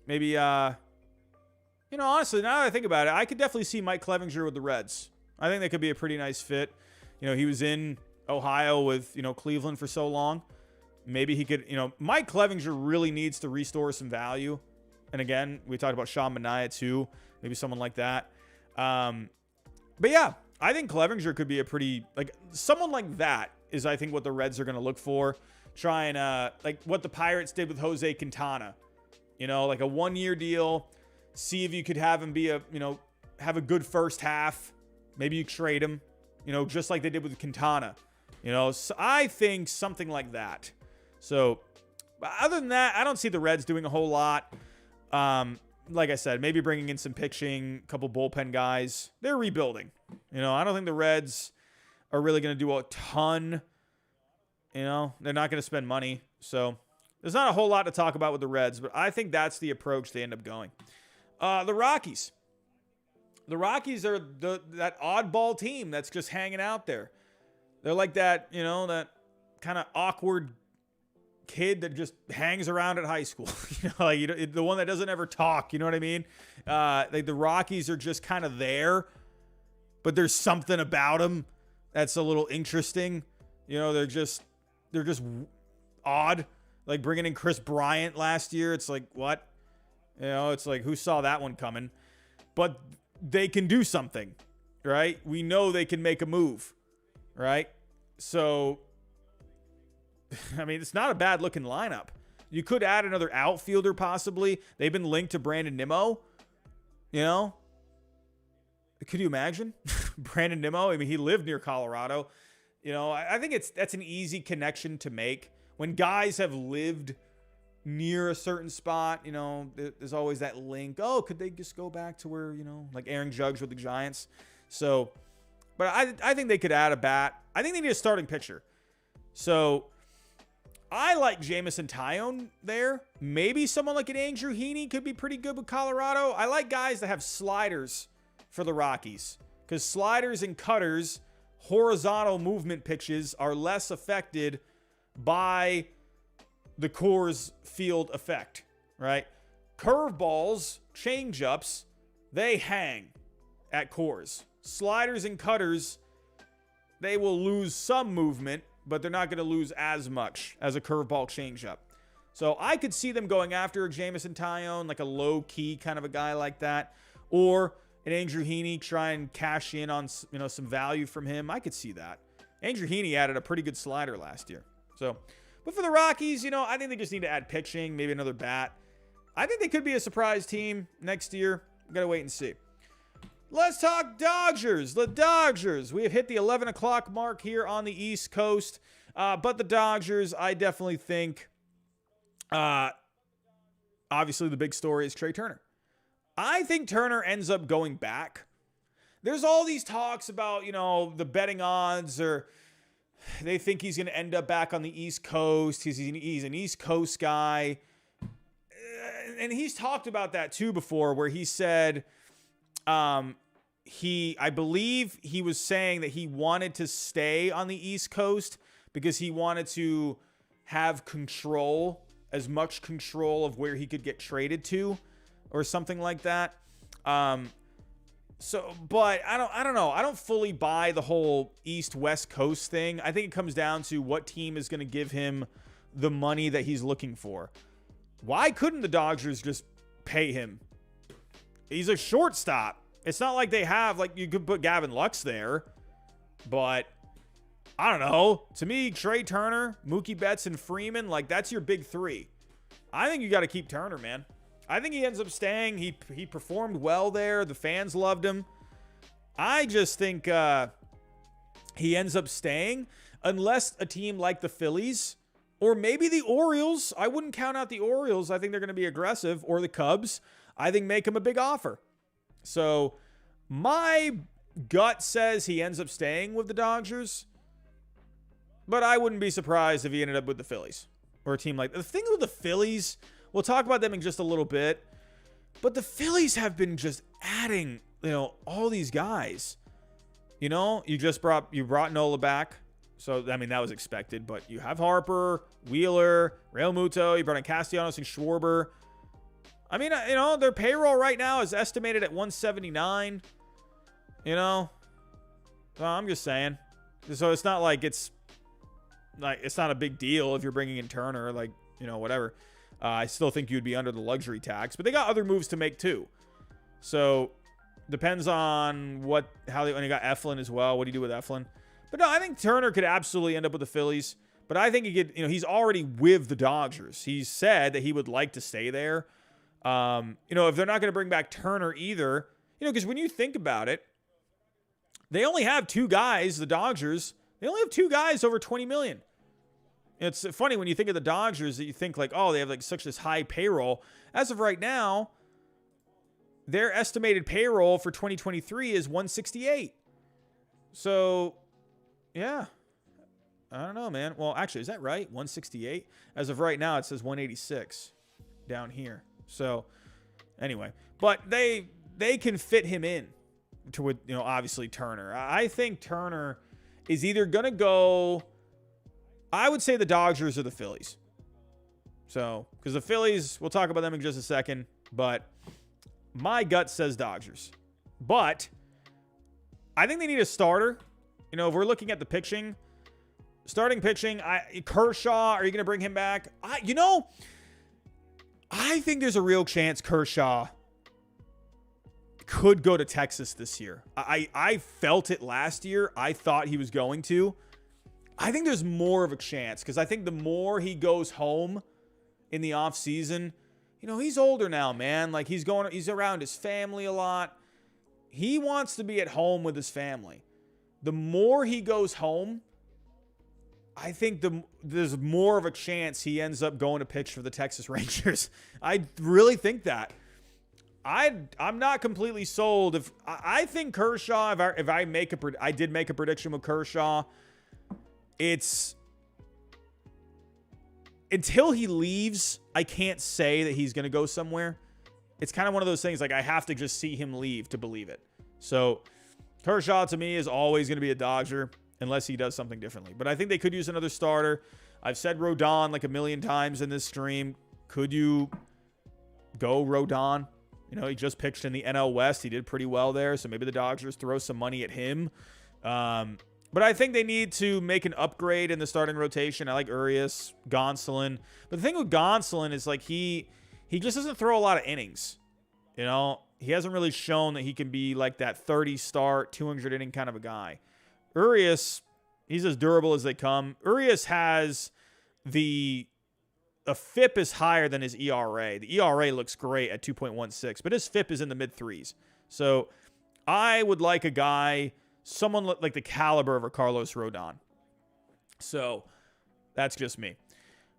Maybe, honestly, now that I think about it, I could definitely see Mike Clevinger with the Reds. I think that could be a pretty nice fit. He was in Ohio with, Cleveland for so long. Maybe he could, Mike Clevinger really needs to restore some value. And again, we talked about Sean Manaea too. Maybe someone like that. But yeah, I think Clevinger could be a pretty, someone like that is, I think, what the Reds are going to look for. Try and, what the Pirates did with Jose Quintana. A 1-year deal. See if you could have him be have a good first half. Maybe you trade him. Just like they did with Quintana. So I think something like that. So, other than that, I don't see the Reds doing a whole lot. Like I said, maybe bringing in some pitching, a couple bullpen guys. They're rebuilding. I don't think the Reds are really going to do a ton. They're not going to spend money. So, there's not a whole lot to talk about with the Reds, but I think that's the approach they end up going. The Rockies. The Rockies are that oddball team that's just hanging out there. They're like that, that kind of awkward kid that just hangs around at high school. The one that doesn't ever talk. You know what I mean? Like the Rockies are just kind of there, but there's something about them that's a little interesting. They're just odd. Like bringing in Chris Bryant last year. It's like, what? It's like, who saw that one coming? But they can do something, right? We know they can make a move, right? So, I mean, it's not a bad looking lineup. You could add another outfielder possibly. They've been linked to Brandon Nimmo. Could you imagine? Brandon Nimmo? I mean, he lived near Colorado. I think that's an easy connection to make. When guys have lived near a certain spot, there's always that link. Oh, could they just go back to where, like Aaron Judge with the Giants? So, but I think they could add a bat. I think they need a starting pitcher. So, I like Jameson Taillon there. Maybe someone like an Andrew Heaney could be pretty good with Colorado. I like guys that have sliders for the Rockies, because sliders and cutters, horizontal movement pitches, are less affected by the Coors Field effect, right? Curveballs, changeups, they hang at Coors. Sliders and cutters, they will lose some movement, but they're not going to lose as much as a curveball changeup. So I could see them going after Jameson Taillon, like a low-key kind of a guy like that, or an Andrew Heaney, try and cash in on some value from him. I could see that. Andrew Heaney added a pretty good slider last year. So, but for the Rockies, I think they just need to add pitching, maybe another bat. I think they could be a surprise team next year. Got to wait and see. Let's talk Dodgers. The Dodgers. We have hit the 11 o'clock mark here on the East Coast. But the Dodgers, I definitely think, obviously the big story is Trey Turner. I think Turner ends up going back. There's all these talks about, the betting odds, or they think he's going to end up back on the East Coast. He's an East Coast guy. And he's talked about that too before, where he said, I believe he was saying that he wanted to stay on the East Coast because he wanted to have control, as much control of where he could get traded to, or something like that. But I don't know. I don't fully buy the whole East-West Coast thing. I think it comes down to what team is going to give him the money that he's looking for. Why couldn't the Dodgers just pay him? He's a shortstop. It's not like they have, you could put Gavin Lux there, but I don't know. To me, Trey Turner, Mookie Betts, and Freeman, that's your big three. I think you got to keep Turner, man. I think he ends up staying. He performed well there. The fans loved him. I just think he ends up staying, unless a team like the Phillies or maybe the Orioles. I wouldn't count out the Orioles. I think they're going to be aggressive. Or the Cubs. I think make him a big offer. So my gut says he ends up staying with the Dodgers, but I wouldn't be surprised if he ended up with the Phillies or a team like that. The thing with the Phillies, we'll talk about them in just a little bit, but the Phillies have been just adding, all these guys. You brought Nola back. So, I mean, that was expected, but you have Harper, Wheeler, Real Muto, you brought in Castellanos and Schwarber. I mean, their payroll right now is estimated at $179. Well, I'm just saying. So it's not like it's not a big deal if you're bringing in Turner, whatever. I still think you'd be under the luxury tax, but they got other moves to make too. So depends on when you got Eflin as well. What do you do with Eflin? But no, I think Turner could absolutely end up with the Phillies. But I think he could, he's already with the Dodgers. He's said that he would like to stay there. If they're not going to bring back Turner either, because when you think about it, they only have two guys, the Dodgers. They only have two guys over $20 million. It's funny when you think of the Dodgers that you think they have such this high payroll. As of right now, their estimated payroll for 2023 is $168. So, yeah. I don't know, man. Well, actually, is that right? 168? As of right now, it says 186 down here. So, anyway. But they can fit him in to, obviously Turner. I think Turner is either going to go, I would say the Dodgers or the Phillies. So, because the Phillies, we'll talk about them in just a second, but my gut says Dodgers. But I think they need a starter. You know, if we're looking at the pitching, starting pitching, Kershaw, are you going to bring him back? I think there's a real chance Kershaw could go to Texas this year. I felt it last year. I thought he was going to. I think there's more of a chance because I think the more he goes home in the offseason, you know, he's older now, man. Like he's around his family a lot. He wants to be at home with his family. The more he goes home, I think there's more of a chance he ends up going to pitch for the Texas Rangers. I really think that. I'm not completely sold. I think Kershaw, I did make a prediction with Kershaw. It's until he leaves, I can't say that he's going to go somewhere. It's kind of one of those things like I have to just see him leave to believe it. So Kershaw to me is always going to be a Dodger unless he does something differently. But I think they could use another starter. I've said Rodon like a million times in this stream. Could you go Rodon? You know, he just pitched in the NL West. He did pretty well there. So maybe the Dodgers throw some money at him. But I think they need to make an upgrade in the starting rotation. I like Urias, Gonsolin. But the thing with Gonsolin is like he just doesn't throw a lot of innings. You know, he hasn't really shown that he can be like that 30 start, 200 inning kind of a guy. Urias, he's as durable as they come. Urias has a FIP is higher than his ERA. The ERA looks great at 2.16, but his FIP is in the mid threes. So I would like a guy, someone like the caliber of a Carlos Rodon. So that's just me.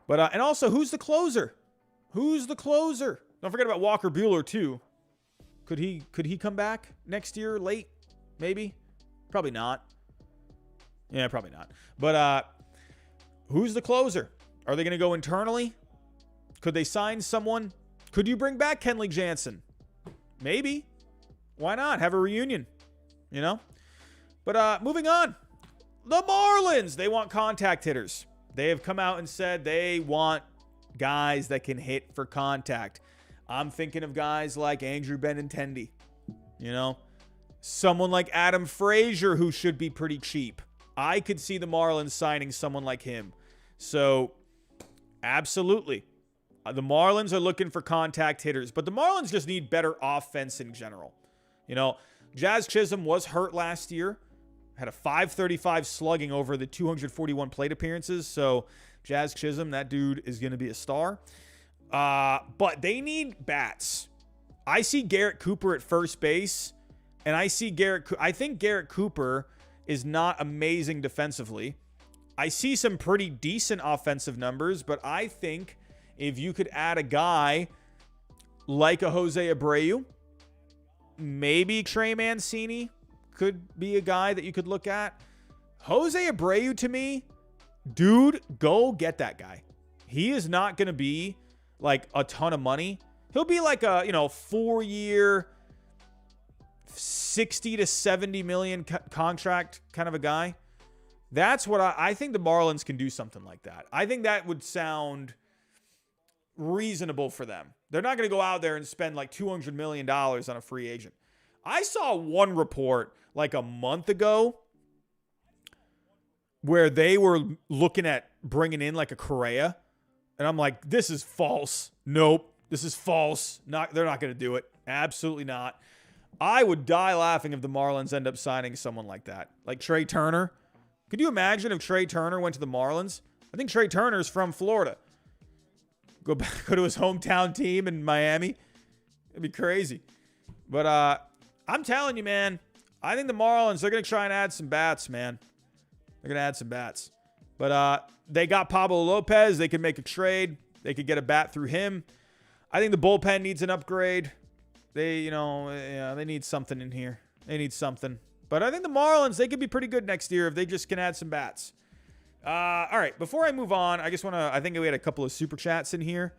But and also, who's the closer? Who's the closer? Don't forget about Walker Buehler too. Could he come back next year late? Maybe. Probably not. Yeah, probably not. But who's the closer? Are they going to go internally? Could they sign someone? Could you bring back Kenley Jansen? Maybe. Why not? Have a reunion, you know? But moving on. The Marlins, they want contact hitters. They have come out and said they want guys that can hit for contact. I'm thinking of guys like Andrew Benintendi, you know? Someone like Adam Frazier, who should be pretty cheap. I could see the Marlins signing someone like him. So, absolutely. The Marlins are looking for contact hitters, but the Marlins just need better offense in general. You know, Jazz Chisholm was hurt last year. Had a .535 slugging over the 241 plate appearances. So, Jazz Chisholm, that dude is going to be a star. But they need bats. I see Garrett Cooper at first base, and I think Garrett Cooper is not amazing defensively. I see some pretty decent offensive numbers, but I think if you could add a guy like a Jose Abreu, maybe Trey Mancini could be a guy that you could look at. Jose Abreu, to me, dude, go get that guy. He is not going to be like a ton of money. He'll be like a, 4-year, 60 to 70 million contract kind of a guy. That's what I think the Marlins can do something like that. I think that would sound reasonable for them. They're not going to go out there and spend like $200 million on a free agent. I saw one report like a month ago where they were looking at bringing in like a Correa. And I'm like, this is false. Nope. This is false. They're not going to do it. Absolutely not. I would die laughing if the Marlins end up signing someone like that. Like Trey Turner. Could you imagine if Trey Turner went to the Marlins? I think Trey Turner's from Florida. Go to his hometown team in Miami. It'd be crazy. But I'm telling you, man, I think the Marlins, they're going to try and add some bats, man. They're going to add some bats. But they got Pablo Lopez. They could make a trade. They could get a bat through him. I think the bullpen needs an upgrade. They need something in here. They need something. But I think the Marlins, they could be pretty good next year if they just can add some bats. All right, before I move on, I think we had a couple of super chats in here.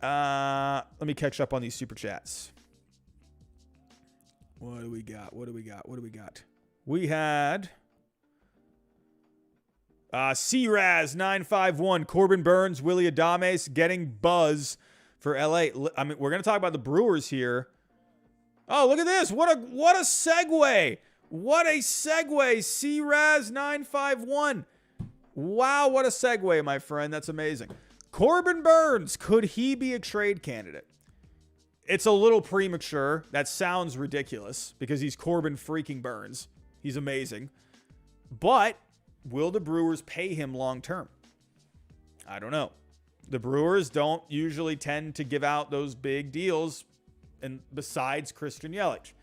Let me catch up on these super chats. What do we got? We had CRAZ951, Corbin Burnes, Willy Adames getting buzz for LA. I mean, we're going to talk about the Brewers here. Oh, look at this. What a segue. What a segue. CRAZ951. Wow, what a segue, my friend. That's amazing. Corbin Burnes, could he be a trade candidate? It's a little premature. That sounds ridiculous because he's Corbin freaking Burnes. He's amazing. But will the Brewers pay him long term? I don't know. The Brewers don't usually tend to give out those big deals, and besides Christian Yelich.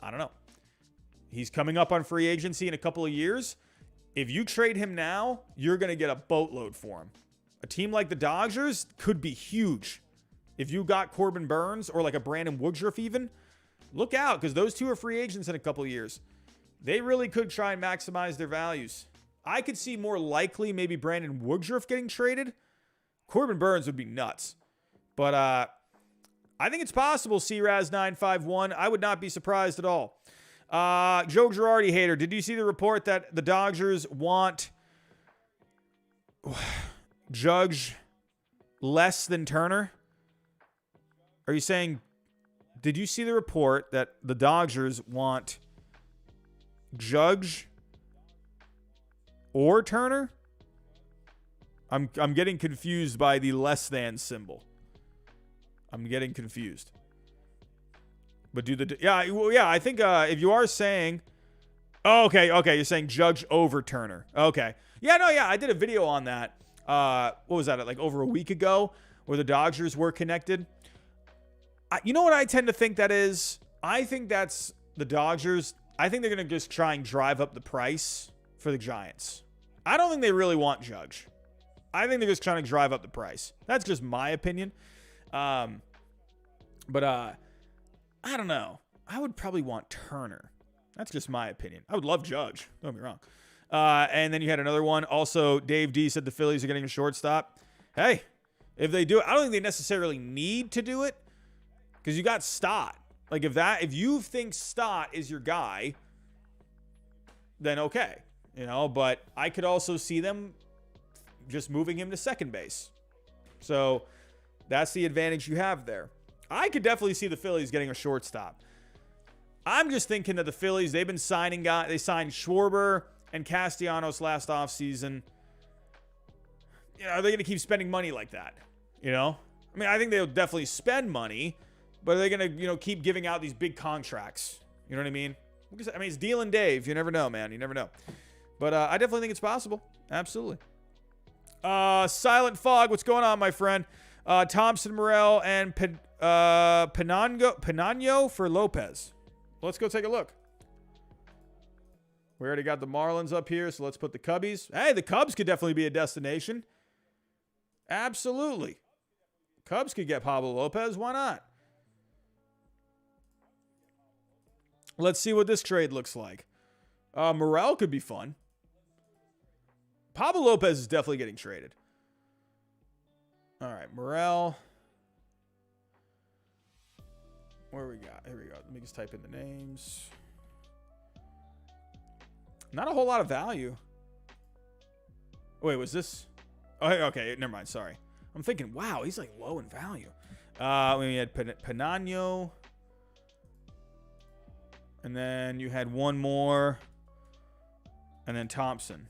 I don't know. He's coming up on free agency in a couple of years. If you trade him now, you're going to get a boatload for him. A team like the Dodgers could be huge. If you got Corbin Burnes or like a Brandon Woodruff even, look out because those two are free agents in a couple of years. They really could try and maximize their values. I could see more likely maybe Brandon Woodruff getting traded. Corbin Burnes would be nuts. But I think it's possible, CRAZ951. I would not be surprised at all. Joe Girardi hater, did you see the report that the Dodgers want Judge less than Turner? Are you saying, did you see the report that the Dodgers want Judge or Turner? I'm getting confused by the less than symbol. I'm getting confused. But I think if you are saying, okay, you're saying Judge over Turner. Okay. I did a video on that. What was that? Like over a week ago where the Dodgers were connected. You know what I tend to think that is? I think that's the Dodgers. I think they're going to just try and drive up the price for the Giants. I don't think they really want Judge. I think they're just trying to drive up the price. That's just my opinion. But I don't know. I would probably want Turner. That's just my opinion. I would love Judge. Don't get me wrong. And then you had another one. Also, Dave D said the Phillies are getting a shortstop. Hey, if they do it, I don't think they necessarily need to do it because you got Stott. Like if you think Stott is your guy, then okay. But I could also see them just moving him to second base. So that's the advantage you have there. I could definitely see the Phillies getting a shortstop. I'm just thinking that the Phillies, they've been signing guys. They signed Schwarber and Castellanos last offseason. Are they going to keep spending money like that? I mean, I think they'll definitely spend money, but are they going to, keep giving out these big contracts? You know what I mean? I mean, it's Deal and Dave. You never know, man. You never know. But I definitely think it's possible. Absolutely. Silent Fog, what's going on, my friend? Thompson, Morel, and Pinano for Lopez. Let's go take a look. We already got the Marlins up here, so let's put the Cubbies. Hey, the Cubs could definitely be a destination. Absolutely. Cubs could get Pablo Lopez. Why not? Let's see what this trade looks like. Morel could be fun. Pablo Lopez is definitely getting traded. All right, Morel. Where we got? Here we go. Let me just type in the names. Not a whole lot of value. Wait, was this? Oh, okay. Never mind. Sorry. I'm thinking, wow, he's like low in value. We had Pinano. And then you had one more. And then Thompson.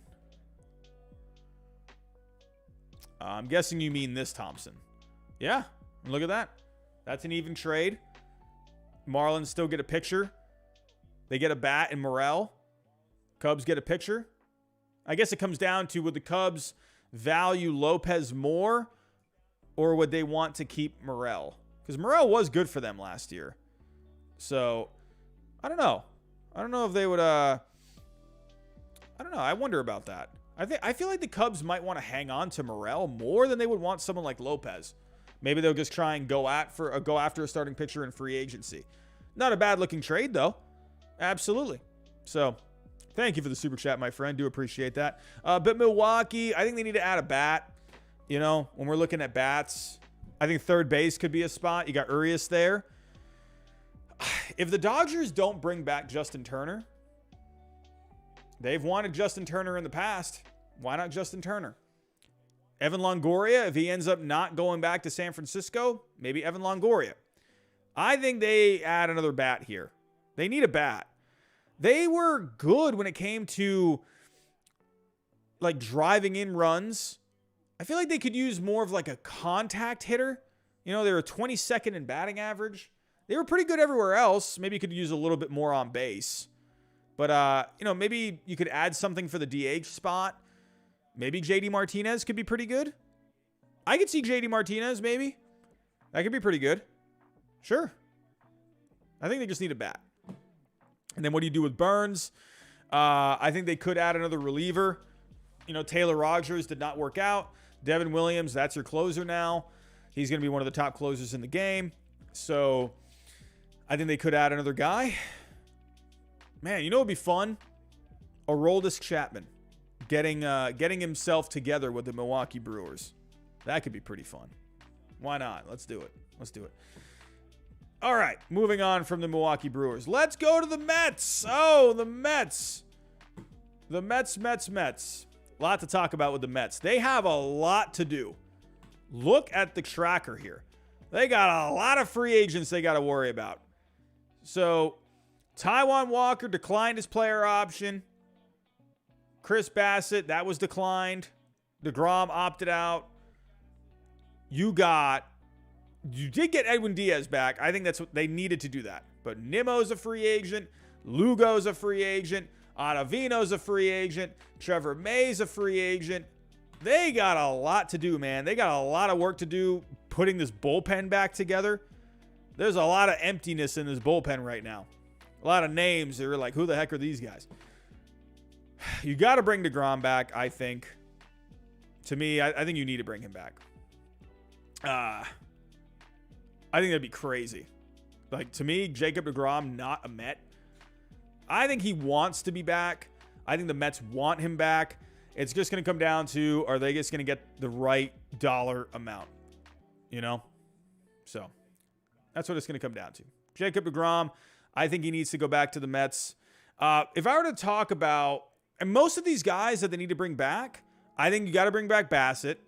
I'm guessing you mean this Thompson. Yeah. Look at that. That's an even trade. Marlins still get a pitcher. They get a bat and Morel. Cubs get a pitcher. I guess it comes down to, would the Cubs value Lopez more or would they want to keep Morel? Because Morel was good for them last year. So, I don't know. I don't know if they would, I don't know. I wonder about that. I feel like the Cubs might want to hang on to Morel more than they would want someone like Lopez. Maybe they'll just try and go after a starting pitcher in free agency. Not a bad looking trade though. Absolutely. So, thank you for the super chat, my friend. Do appreciate that. But Milwaukee, I think they need to add a bat. When we're looking at bats, I think third base could be a spot. You got Urias there. If the Dodgers don't bring back Justin Turner, they've wanted Justin Turner in the past. Why not Justin Turner? Evan Longoria, if he ends up not going back to San Francisco, maybe Evan Longoria. I think they add another bat here. They need a bat. They were good when it came to like driving in runs. I feel like they could use more of like a contact hitter. You know, they were 22nd in batting average. They were pretty good everywhere else. Maybe you could use a little bit more on base. But, you know, maybe you could add something for the DH spot. Maybe JD Martinez could be pretty good. I could see JD Martinez, maybe. That could be pretty good. Sure. I think they just need a bat. And then what do you do with Burns? I think they could add another reliever. You know, Taylor Rogers did not work out. Devin Williams, that's your closer now. He's going to be one of the top closers in the game. So I think they could add another guy. Man, you know what would be fun? Aroldis Chapman getting himself together with the Milwaukee Brewers. That could be pretty fun. Why not? Let's do it. Let's do it. All right, moving on from the Milwaukee Brewers. Let's go to the Mets. Oh, the Mets. The Mets. A lot to talk about with the Mets. They have a lot to do. Look at the tracker here. They got a lot of free agents they got to worry about. So, Taijuan Walker declined his player option. Chris Bassett, that was declined. DeGrom opted out. You did get Edwin Diaz back. I think that's what they needed to do that. But Nimmo's a free agent. Lugo's a free agent. Ottavino's a free agent. Trevor May's a free agent. They got a lot to do, man. They got a lot of work to do putting this bullpen back together. There's a lot of emptiness in this bullpen right now. A lot of names that are like, who the heck are these guys? You got to bring DeGrom back, I think. To me, I think you need to bring him back. I think that'd be crazy. Like, to me, Jacob DeGrom, not a Met. I think he wants to be back. I think the Mets want him back. It's just going to come down to, are they just going to get the right dollar amount? You know? So, that's what it's going to come down to. Jacob DeGrom, I think he needs to go back to the Mets. If I were to talk about, and most of these guys that they need to bring back, I think you got to bring back Bassett.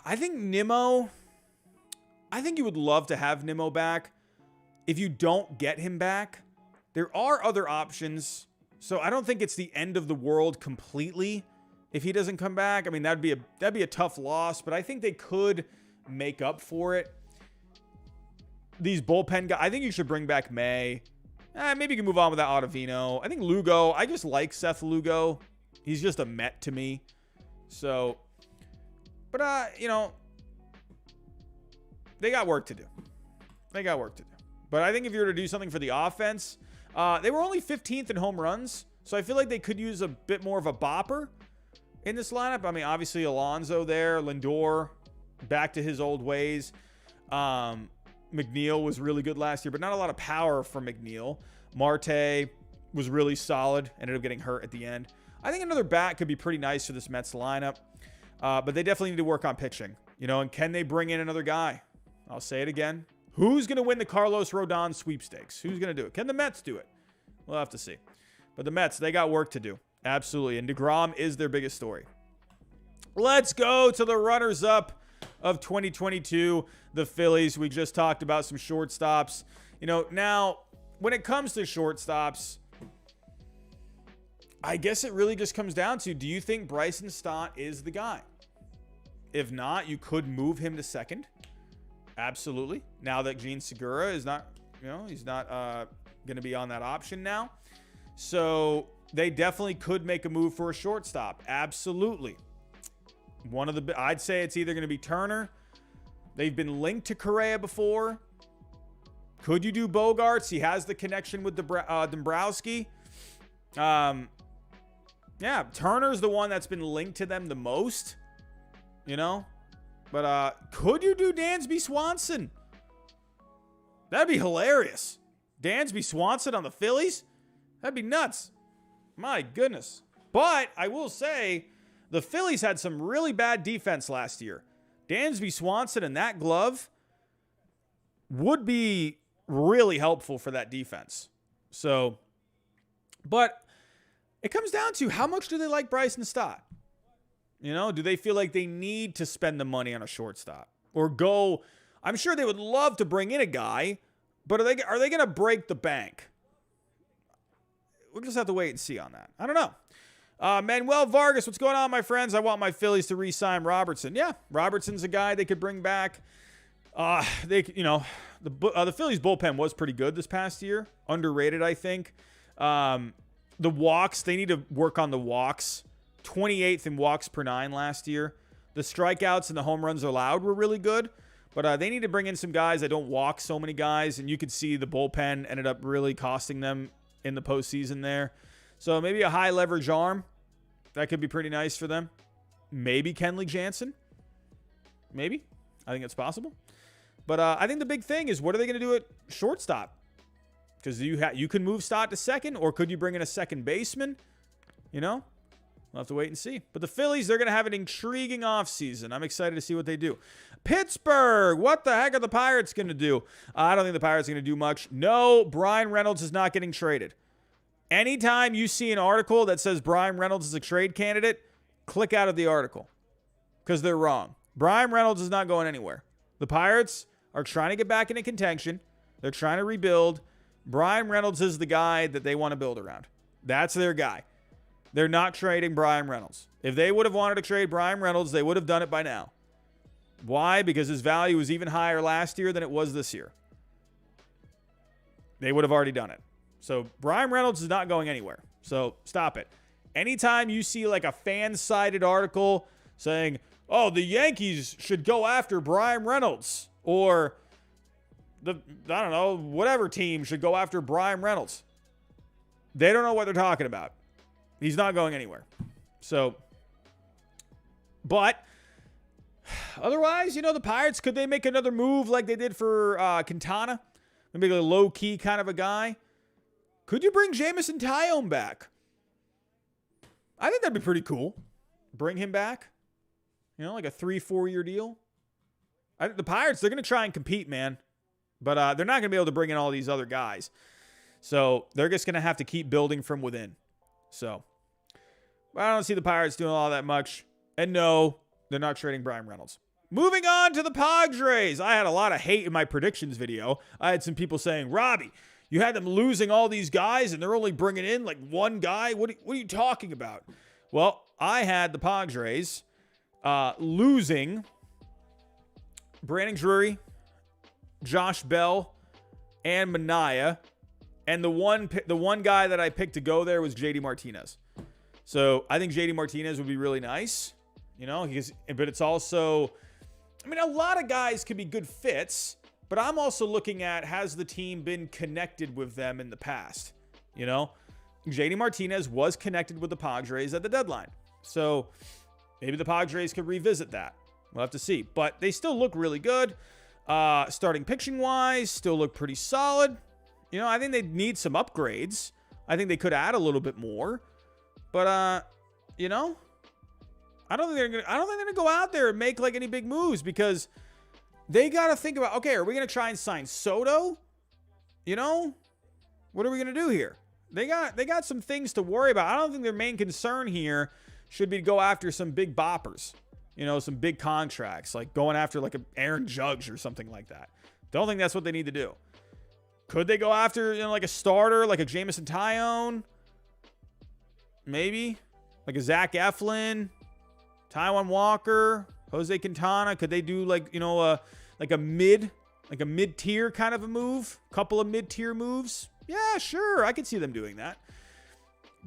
I think Nimmo, I think you would love to have Nimmo back. If you don't get him back, there are other options. So I don't think it's the end of the world completely if he doesn't come back. I mean, that'd be a tough loss, but I think they could make up for it. These bullpen guys, I think you should bring back May. Maybe you can move on without Ottavino. I think Lugo, I just like Seth Lugo. He's just a Met to me. So, but, you know, they got work to do. But I think if you were to do something for the offense, they were only 15th in home runs. So I feel like they could use a bit more of a bopper in this lineup. I mean, obviously Alonso there, Lindor, back to his old ways. McNeil was really good last year, but not a lot of power from McNeil. Marte was really solid, ended up getting hurt at the end. I think another bat could be pretty nice for this Mets lineup, but they definitely need to work on pitching. You know, and can they bring in another guy? I'll say it again. Who's going to win the Carlos Rodon sweepstakes? Who's going to do it? Can the Mets do it? We'll have to see. But the Mets, they got work to do. Absolutely. And DeGrom is their biggest story. Let's go to the runners-up of 2022, the Phillies. We just talked about some shortstops. You know, now, when it comes to shortstops, I guess it really just comes down to, do you think Bryson Stott is the guy? If not, you could move him to second. Absolutely. Now that Gene Segura is not, you know, he's not going to be on that option now. So they definitely could make a move for a shortstop. Absolutely. I'd say it's either going to be Turner. They've been linked to Correa before. Could you do Bogarts? He has the connection with Dombrowski. Yeah, Turner's the one that's been linked to them the most, you know. But could you do Dansby Swanson? That'd be hilarious. Dansby Swanson on the Phillies? That'd be nuts. My goodness. But I will say, the Phillies had some really bad defense last year. Dansby Swanson and that glove would be really helpful for that defense. So, but It comes down to how much do they like Bryson Stott? You know, do they feel like they need to spend the money on a shortstop or go? I'm sure they would love to bring in a guy, but are they going to break the bank? We'll just have to wait and see on that. I don't know. Manuel Vargas, what's going on, my friends? I want my Phillies to re-sign Robertson. Yeah, Robertson's a guy they could bring back. The Phillies bullpen was pretty good this past year. Underrated, I think. The walks, they need to work on the walks. 28th in walks per 9 last year. The strikeouts and the home runs allowed were really good. But they need to bring in some guys that don't walk so many guys. And you could see the bullpen ended up really costing them in the postseason there. So maybe a high leverage arm. That could be pretty nice for them. Maybe Kenley Jansen. Maybe. I think it's possible. But I think the big thing is, what are they going to do at shortstop? Because you can move Stott to second, or could you bring in a second baseman? You know? We'll have to wait and see. But the Phillies, they're going to have an intriguing offseason. I'm excited to see what they do. Pittsburgh, what the heck are the Pirates going to do? I don't think the Pirates are going to do much. No, Brian Reynolds is not getting traded. Anytime you see an article that says Brian Reynolds is a trade candidate, click out of the article because they're wrong. Brian Reynolds is not going anywhere. The Pirates are trying to get back into contention. They're trying to rebuild. Brian Reynolds is the guy that they want to build around. That's their guy. They're not trading Brian Reynolds. If they would have wanted to trade Brian Reynolds, they would have done it by now. Why? Because his value was even higher last year than it was this year. They would have already done it. So Brian Reynolds is not going anywhere. So stop it. Anytime you see like a fan-sided article saying, oh, the Yankees should go after Brian Reynolds, or whatever team should go after Brian Reynolds, they don't know what they're talking about. He's not going anywhere. So, but otherwise, the Pirates, could they make another move like they did for Quintana? Maybe a low-key kind of a guy. Could you bring Jameson Taillon back? I think that'd be pretty cool. Bring him back. Like a 3-4 year deal. I think the Pirates, they're going to try and compete, man. But they're not going to be able to bring in all these other guys. So they're just going to have to keep building from within. So I don't see the Pirates doing all that much. And no, they're not trading Brian Reynolds. Moving on to the Padres. I had a lot of hate in my predictions video. I had some people saying, Robbie, you had them losing all these guys and they're only bringing in like one guy. What are you talking about? Well, I had the Padres losing Brandon Drury, Josh Bell, and Manaea. And the one guy that I picked to go there was JD Martinez. So I think JD Martinez would be really nice, but it's also, a lot of guys could be good fits, but I'm also looking at, has the team been connected with them in the past? JD Martinez was connected with the Padres at the deadline. So maybe the Padres could revisit that. We'll have to see. But they still look really good. Starting pitching-wise, still look pretty solid. I think they need some upgrades. I think they could add a little bit more. But, I don't think they're gonna go out there and make like any big moves, because they got to think about, okay, are we going to try and sign Soto? What are we going to do here? They got some things to worry about. I don't think their main concern here should be to go after some big boppers, some big contracts, like going after like a Aaron Judge or something like that. Don't think that's what they need to do. Could they go after, like a starter, like a Jameson Taillon? Maybe. Like a Zach Eflin, Taijuan Walker, Jose Quintana. Could they do like a mid-tier kind of a move? Couple of mid-tier moves? Yeah, sure. I could see them doing that.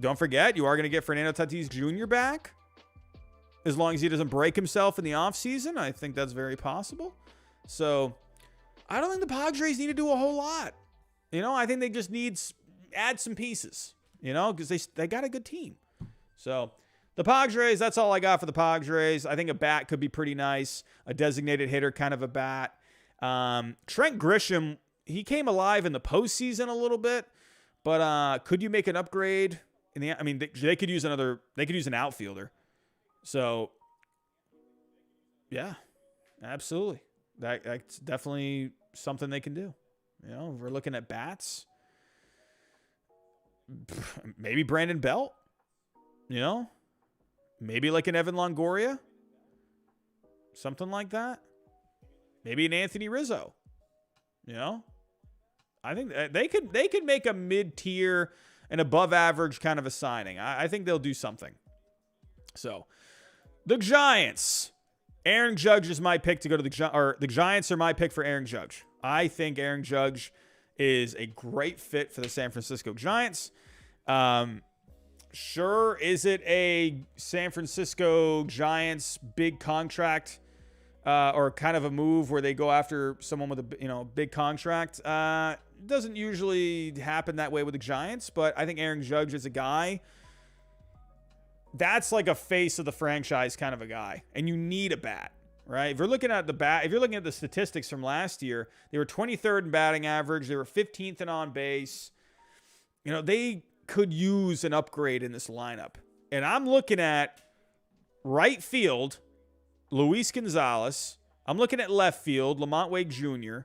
Don't forget, you are going to get Fernando Tatis Jr. back. As long as he doesn't break himself in the offseason, I think that's very possible. So, I don't think the Padres need to do a whole lot. I think they just need add some pieces, because they got a good team. So, the Padres, that's all I got for the Padres. I think a bat could be pretty nice. A designated hitter kind of a bat. Trent Grisham, he came alive in the postseason a little bit, but could you make an upgrade? They could use an outfielder. So, yeah, absolutely. That's definitely something they can do. We're looking at bats. Maybe Brandon Belt. You know? Maybe like an Evan Longoria. Something like that. Maybe an Anthony Rizzo. You know? I think they could make a mid-tier and above average kind of a signing. I think they'll do something. So, the Giants. Aaron Judge is my pick to go to the Giants are my pick for Aaron Judge. I think Aaron Judge is a great fit for the San Francisco Giants. Sure, is it a San Francisco Giants big contract or kind of a move where they go after someone with a big contract? Doesn't usually happen that way with the Giants, but I think Aaron Judge is a guy that's like a face of the franchise kind of a guy, and you need a bat, right? If you're looking at the statistics from last year, they were 23rd in batting average, they were 15th in on base. They could use an upgrade in this lineup, and I'm looking at right field, Luis Gonzalez. I'm looking at left field, Lamont Wade Jr.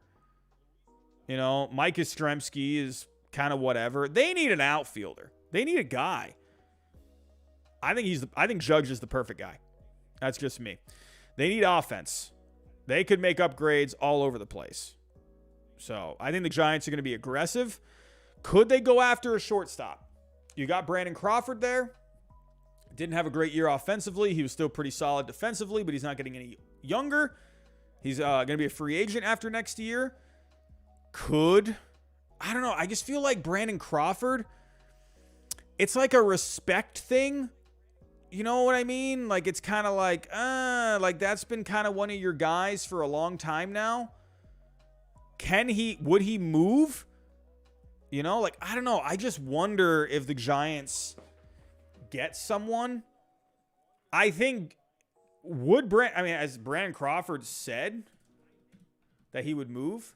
Mike Yastrzemski is kind of whatever. They need an outfielder. They need a guy. I think Judge is the perfect guy. That's just me. They need offense. They could make upgrades all over the place. So I think the Giants are going to be aggressive. Could they go after a shortstop? You got Brandon Crawford there. Didn't have a great year offensively. He was still pretty solid defensively, but he's not getting any younger. He's going to be a free agent after next year. I don't know. I just feel like Brandon Crawford, it's like a respect thing. You know what I mean? Like, it's kind of like that's been kind of one of your guys for a long time now. Would he move? I don't know. I just wonder if the Giants get someone. I think as Brandon Crawford said that he would move.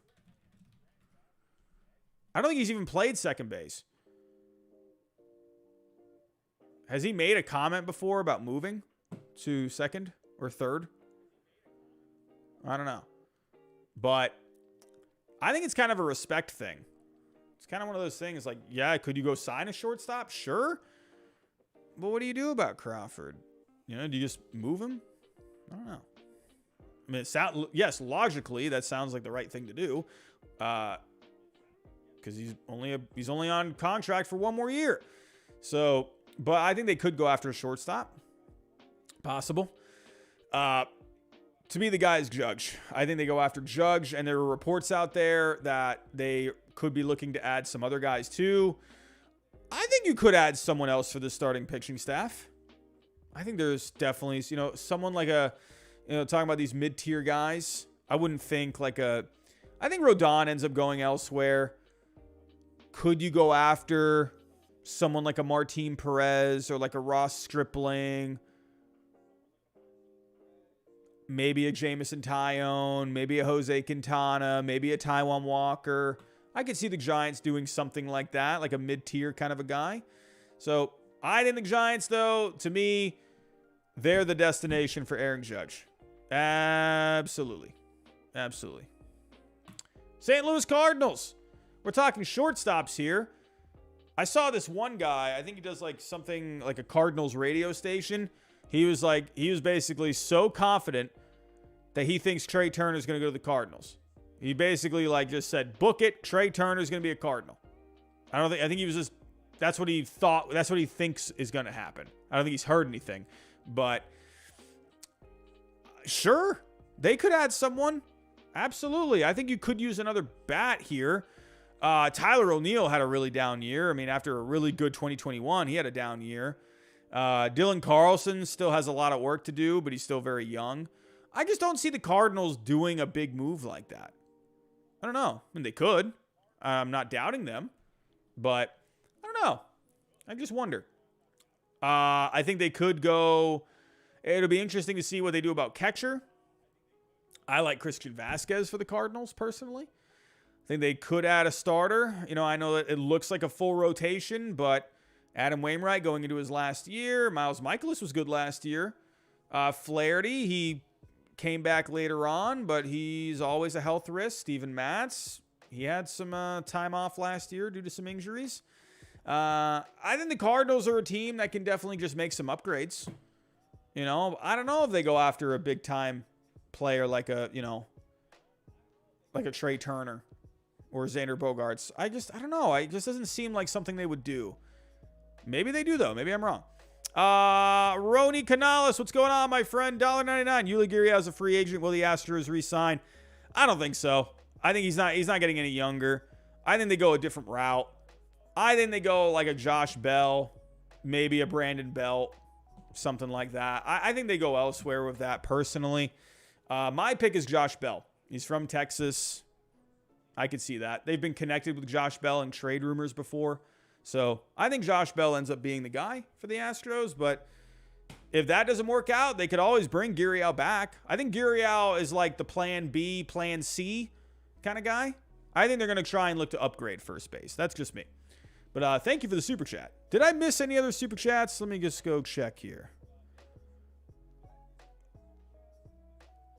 I don't think he's even played second base. Has he made a comment before about moving to second or third? I don't know. But I think it's kind of a respect thing. It's kind of one of those things like, yeah, could you go sign a shortstop? Sure. But what do you do about Crawford? Do you just move him? I don't know. I mean, yes, logically, that sounds like the right thing to do. Because he's only on contract for one more year. So, but I think they could go after a shortstop. Possible. To me, the guy is Judge. I think they go after Judge, and there are reports out there that they could be looking to add some other guys too. I think you could add someone else for the starting pitching staff. I think there's definitely, someone like talking about these mid-tier guys. I wouldn't think I think Rodon ends up going elsewhere. Could you go after someone like a Martin Perez or like a Ross Stripling? Maybe a Jameson Taillon, maybe a Jose Quintana, maybe a Taijuan Walker. I could see the Giants doing something like that, like a mid-tier kind of a guy. So I think the Giants, though, to me, they're the destination for Aaron Judge. Absolutely. Absolutely. St. Louis Cardinals. We're talking shortstops here. I saw this one guy, I think he does like something like a Cardinals radio station. He was basically so confident that he thinks Trey Turner is going to go to the Cardinals. He basically just said, book it. Trey Turner is going to be a Cardinal. I think he was just, that's what he thought. That's what he thinks is going to happen. I don't think he's heard anything, but sure, they could add someone. Absolutely. I think you could use another bat here. Tyler O'Neill had a really down year. I mean, after a really good 2021, he had a down year. Dylan Carlson still has a lot of work to do, but he's still very young. I just don't see the Cardinals doing a big move like that. I don't know. I mean, they could. I'm not doubting them, but I don't know. I just wonder. I think they could go. It'll be interesting to see what they do about catcher. I like Christian Vasquez for the Cardinals personally. I think they could add a starter. I know that it looks like a full rotation, but Adam Wainwright going into his last year. Miles Michaelis was good last year. Flaherty, he came back later on, but he's always a health risk. Steven Matz, he had some time off last year due to some injuries. I think the Cardinals are a team that can definitely just make some upgrades. You know, I don't know if they go after a big time player like a Trey Turner or Xander Bogaerts. I don't know. It just doesn't seem like something they would do. Maybe they do, though. Maybe I'm wrong. Roni Canales, what's going on, my friend? $1.99. Yuli Gurriel a free agent. Will the Astros re-sign? I don't think so. I think he's not getting any younger. I think they go a different route. I think they go like a Josh Bell, maybe a Brandon Belt, something like that. I think they go elsewhere with that personally. My pick is Josh Bell. He's from Texas. I could see that. They've been connected with Josh Bell in trade rumors before. So I think Josh Bell ends up being the guy for the Astros. But if that doesn't work out, they could always bring Gurriel back. I think Gurriel is like the plan B, plan C kind of guy. I think they're going to try and look to upgrade first base. That's just me. But thank you for the super chat. Did I miss any other super chats? Let me just go check here.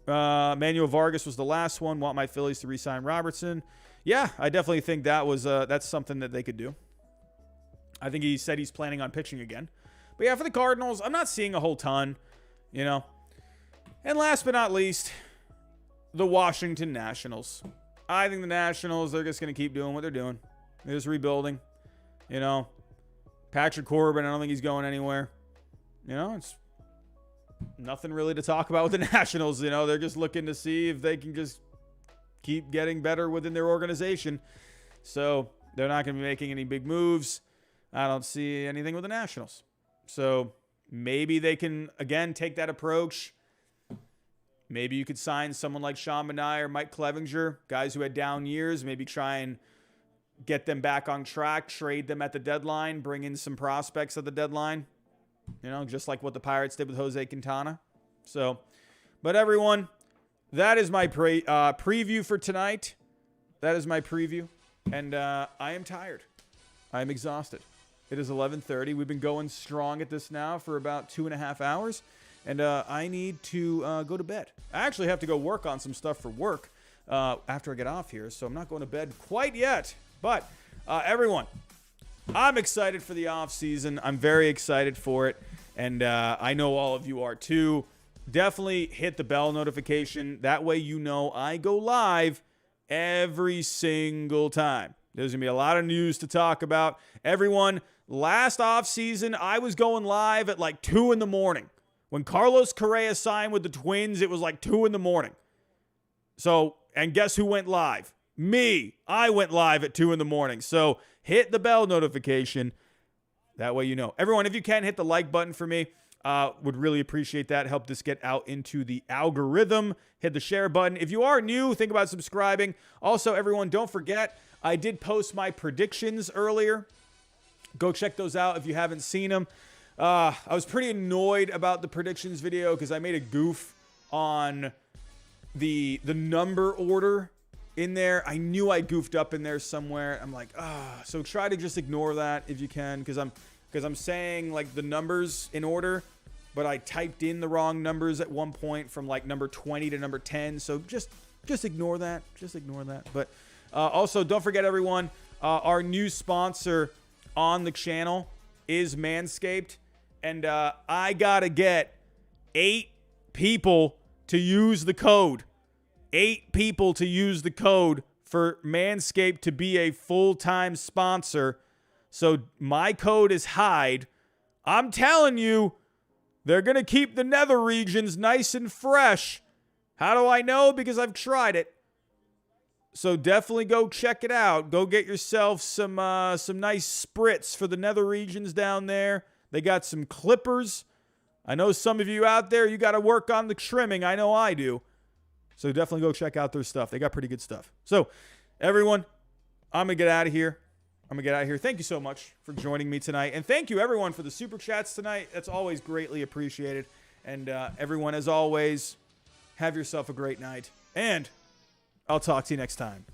Manuel Vargas was the last one. Want my Phillies to re-sign Robertson. Yeah, I definitely think that's something that they could do. I think he said he's planning on pitching again. But yeah, for the Cardinals, I'm not seeing a whole ton, you know. And last but not least, the Washington Nationals. I think the Nationals, they're just going to keep doing what they're doing. They're just rebuilding, you know. Patrick Corbin, I don't think he's going anywhere. You know, it's nothing really to talk about with the Nationals. You know, they're just looking to see if they can just keep getting better within their organization. So they're not going to be making any big moves. I don't see anything with the Nationals. So maybe they can, again, take that approach. Maybe you could sign someone like Sean Manaea or Mike Clevinger, guys who had down years, maybe try and get them back on track, trade them at the deadline, bring in some prospects at the deadline, you know, just like what the Pirates did with Jose Quintana. So, but everyone, that is my preview for tonight. That is my preview. And I am tired. I am exhausted. It is 11:30. We've been going strong at this now for about 2.5 hours. And I need to go to bed. I actually have to go work on some stuff for work after I get off here. So I'm not going to bed quite yet. But everyone, I'm excited for the offseason. I'm very excited for it. And I know all of you are too. Definitely hit the bell notification. That way you know I go live every single time. There's going to be a lot of news to talk about. Everyone, last offseason, I was going live at like 2 in the morning. When Carlos Correa signed with the Twins, it was like 2 in the morning. So, and guess who went live? Me. I went live at 2 in the morning. So hit the bell notification. That way you know. Everyone, if you can, hit the like button for me. Would really appreciate that. Help this get out into the algorithm. Hit the share button. If you are new, think about subscribing. Also, everyone, don't forget, I did post my predictions earlier. Go check those out if you haven't seen them. I was pretty annoyed about the predictions video because I made a goof on the number order in there. I knew I goofed up in there somewhere. I'm like, so try to just ignore that if you can, because I'm saying like the numbers in order, but I typed in the wrong numbers at one point from like number 20 to number 10. So just ignore that. Just ignore that. But also, don't forget, everyone, our new sponsor on the channel is Manscaped. And I got to get 8 people to use the code. 8 people to use the code for Manscaped to be a full-time sponsor. So my code is HIDE. I'm telling you, they're going to keep the nether regions nice and fresh. How do I know? Because I've tried it. So definitely go check it out. Go get yourself some nice spritz for the nether regions down there. They got some clippers. I know some of you out there, you got to work on the trimming. I know I do. So definitely go check out their stuff. They got pretty good stuff. So, everyone, I'm going to get out of here. Thank you so much for joining me tonight. And thank you, everyone, for the super chats tonight. That's always greatly appreciated. And everyone, as always, have yourself a great night. And I'll talk to you next time.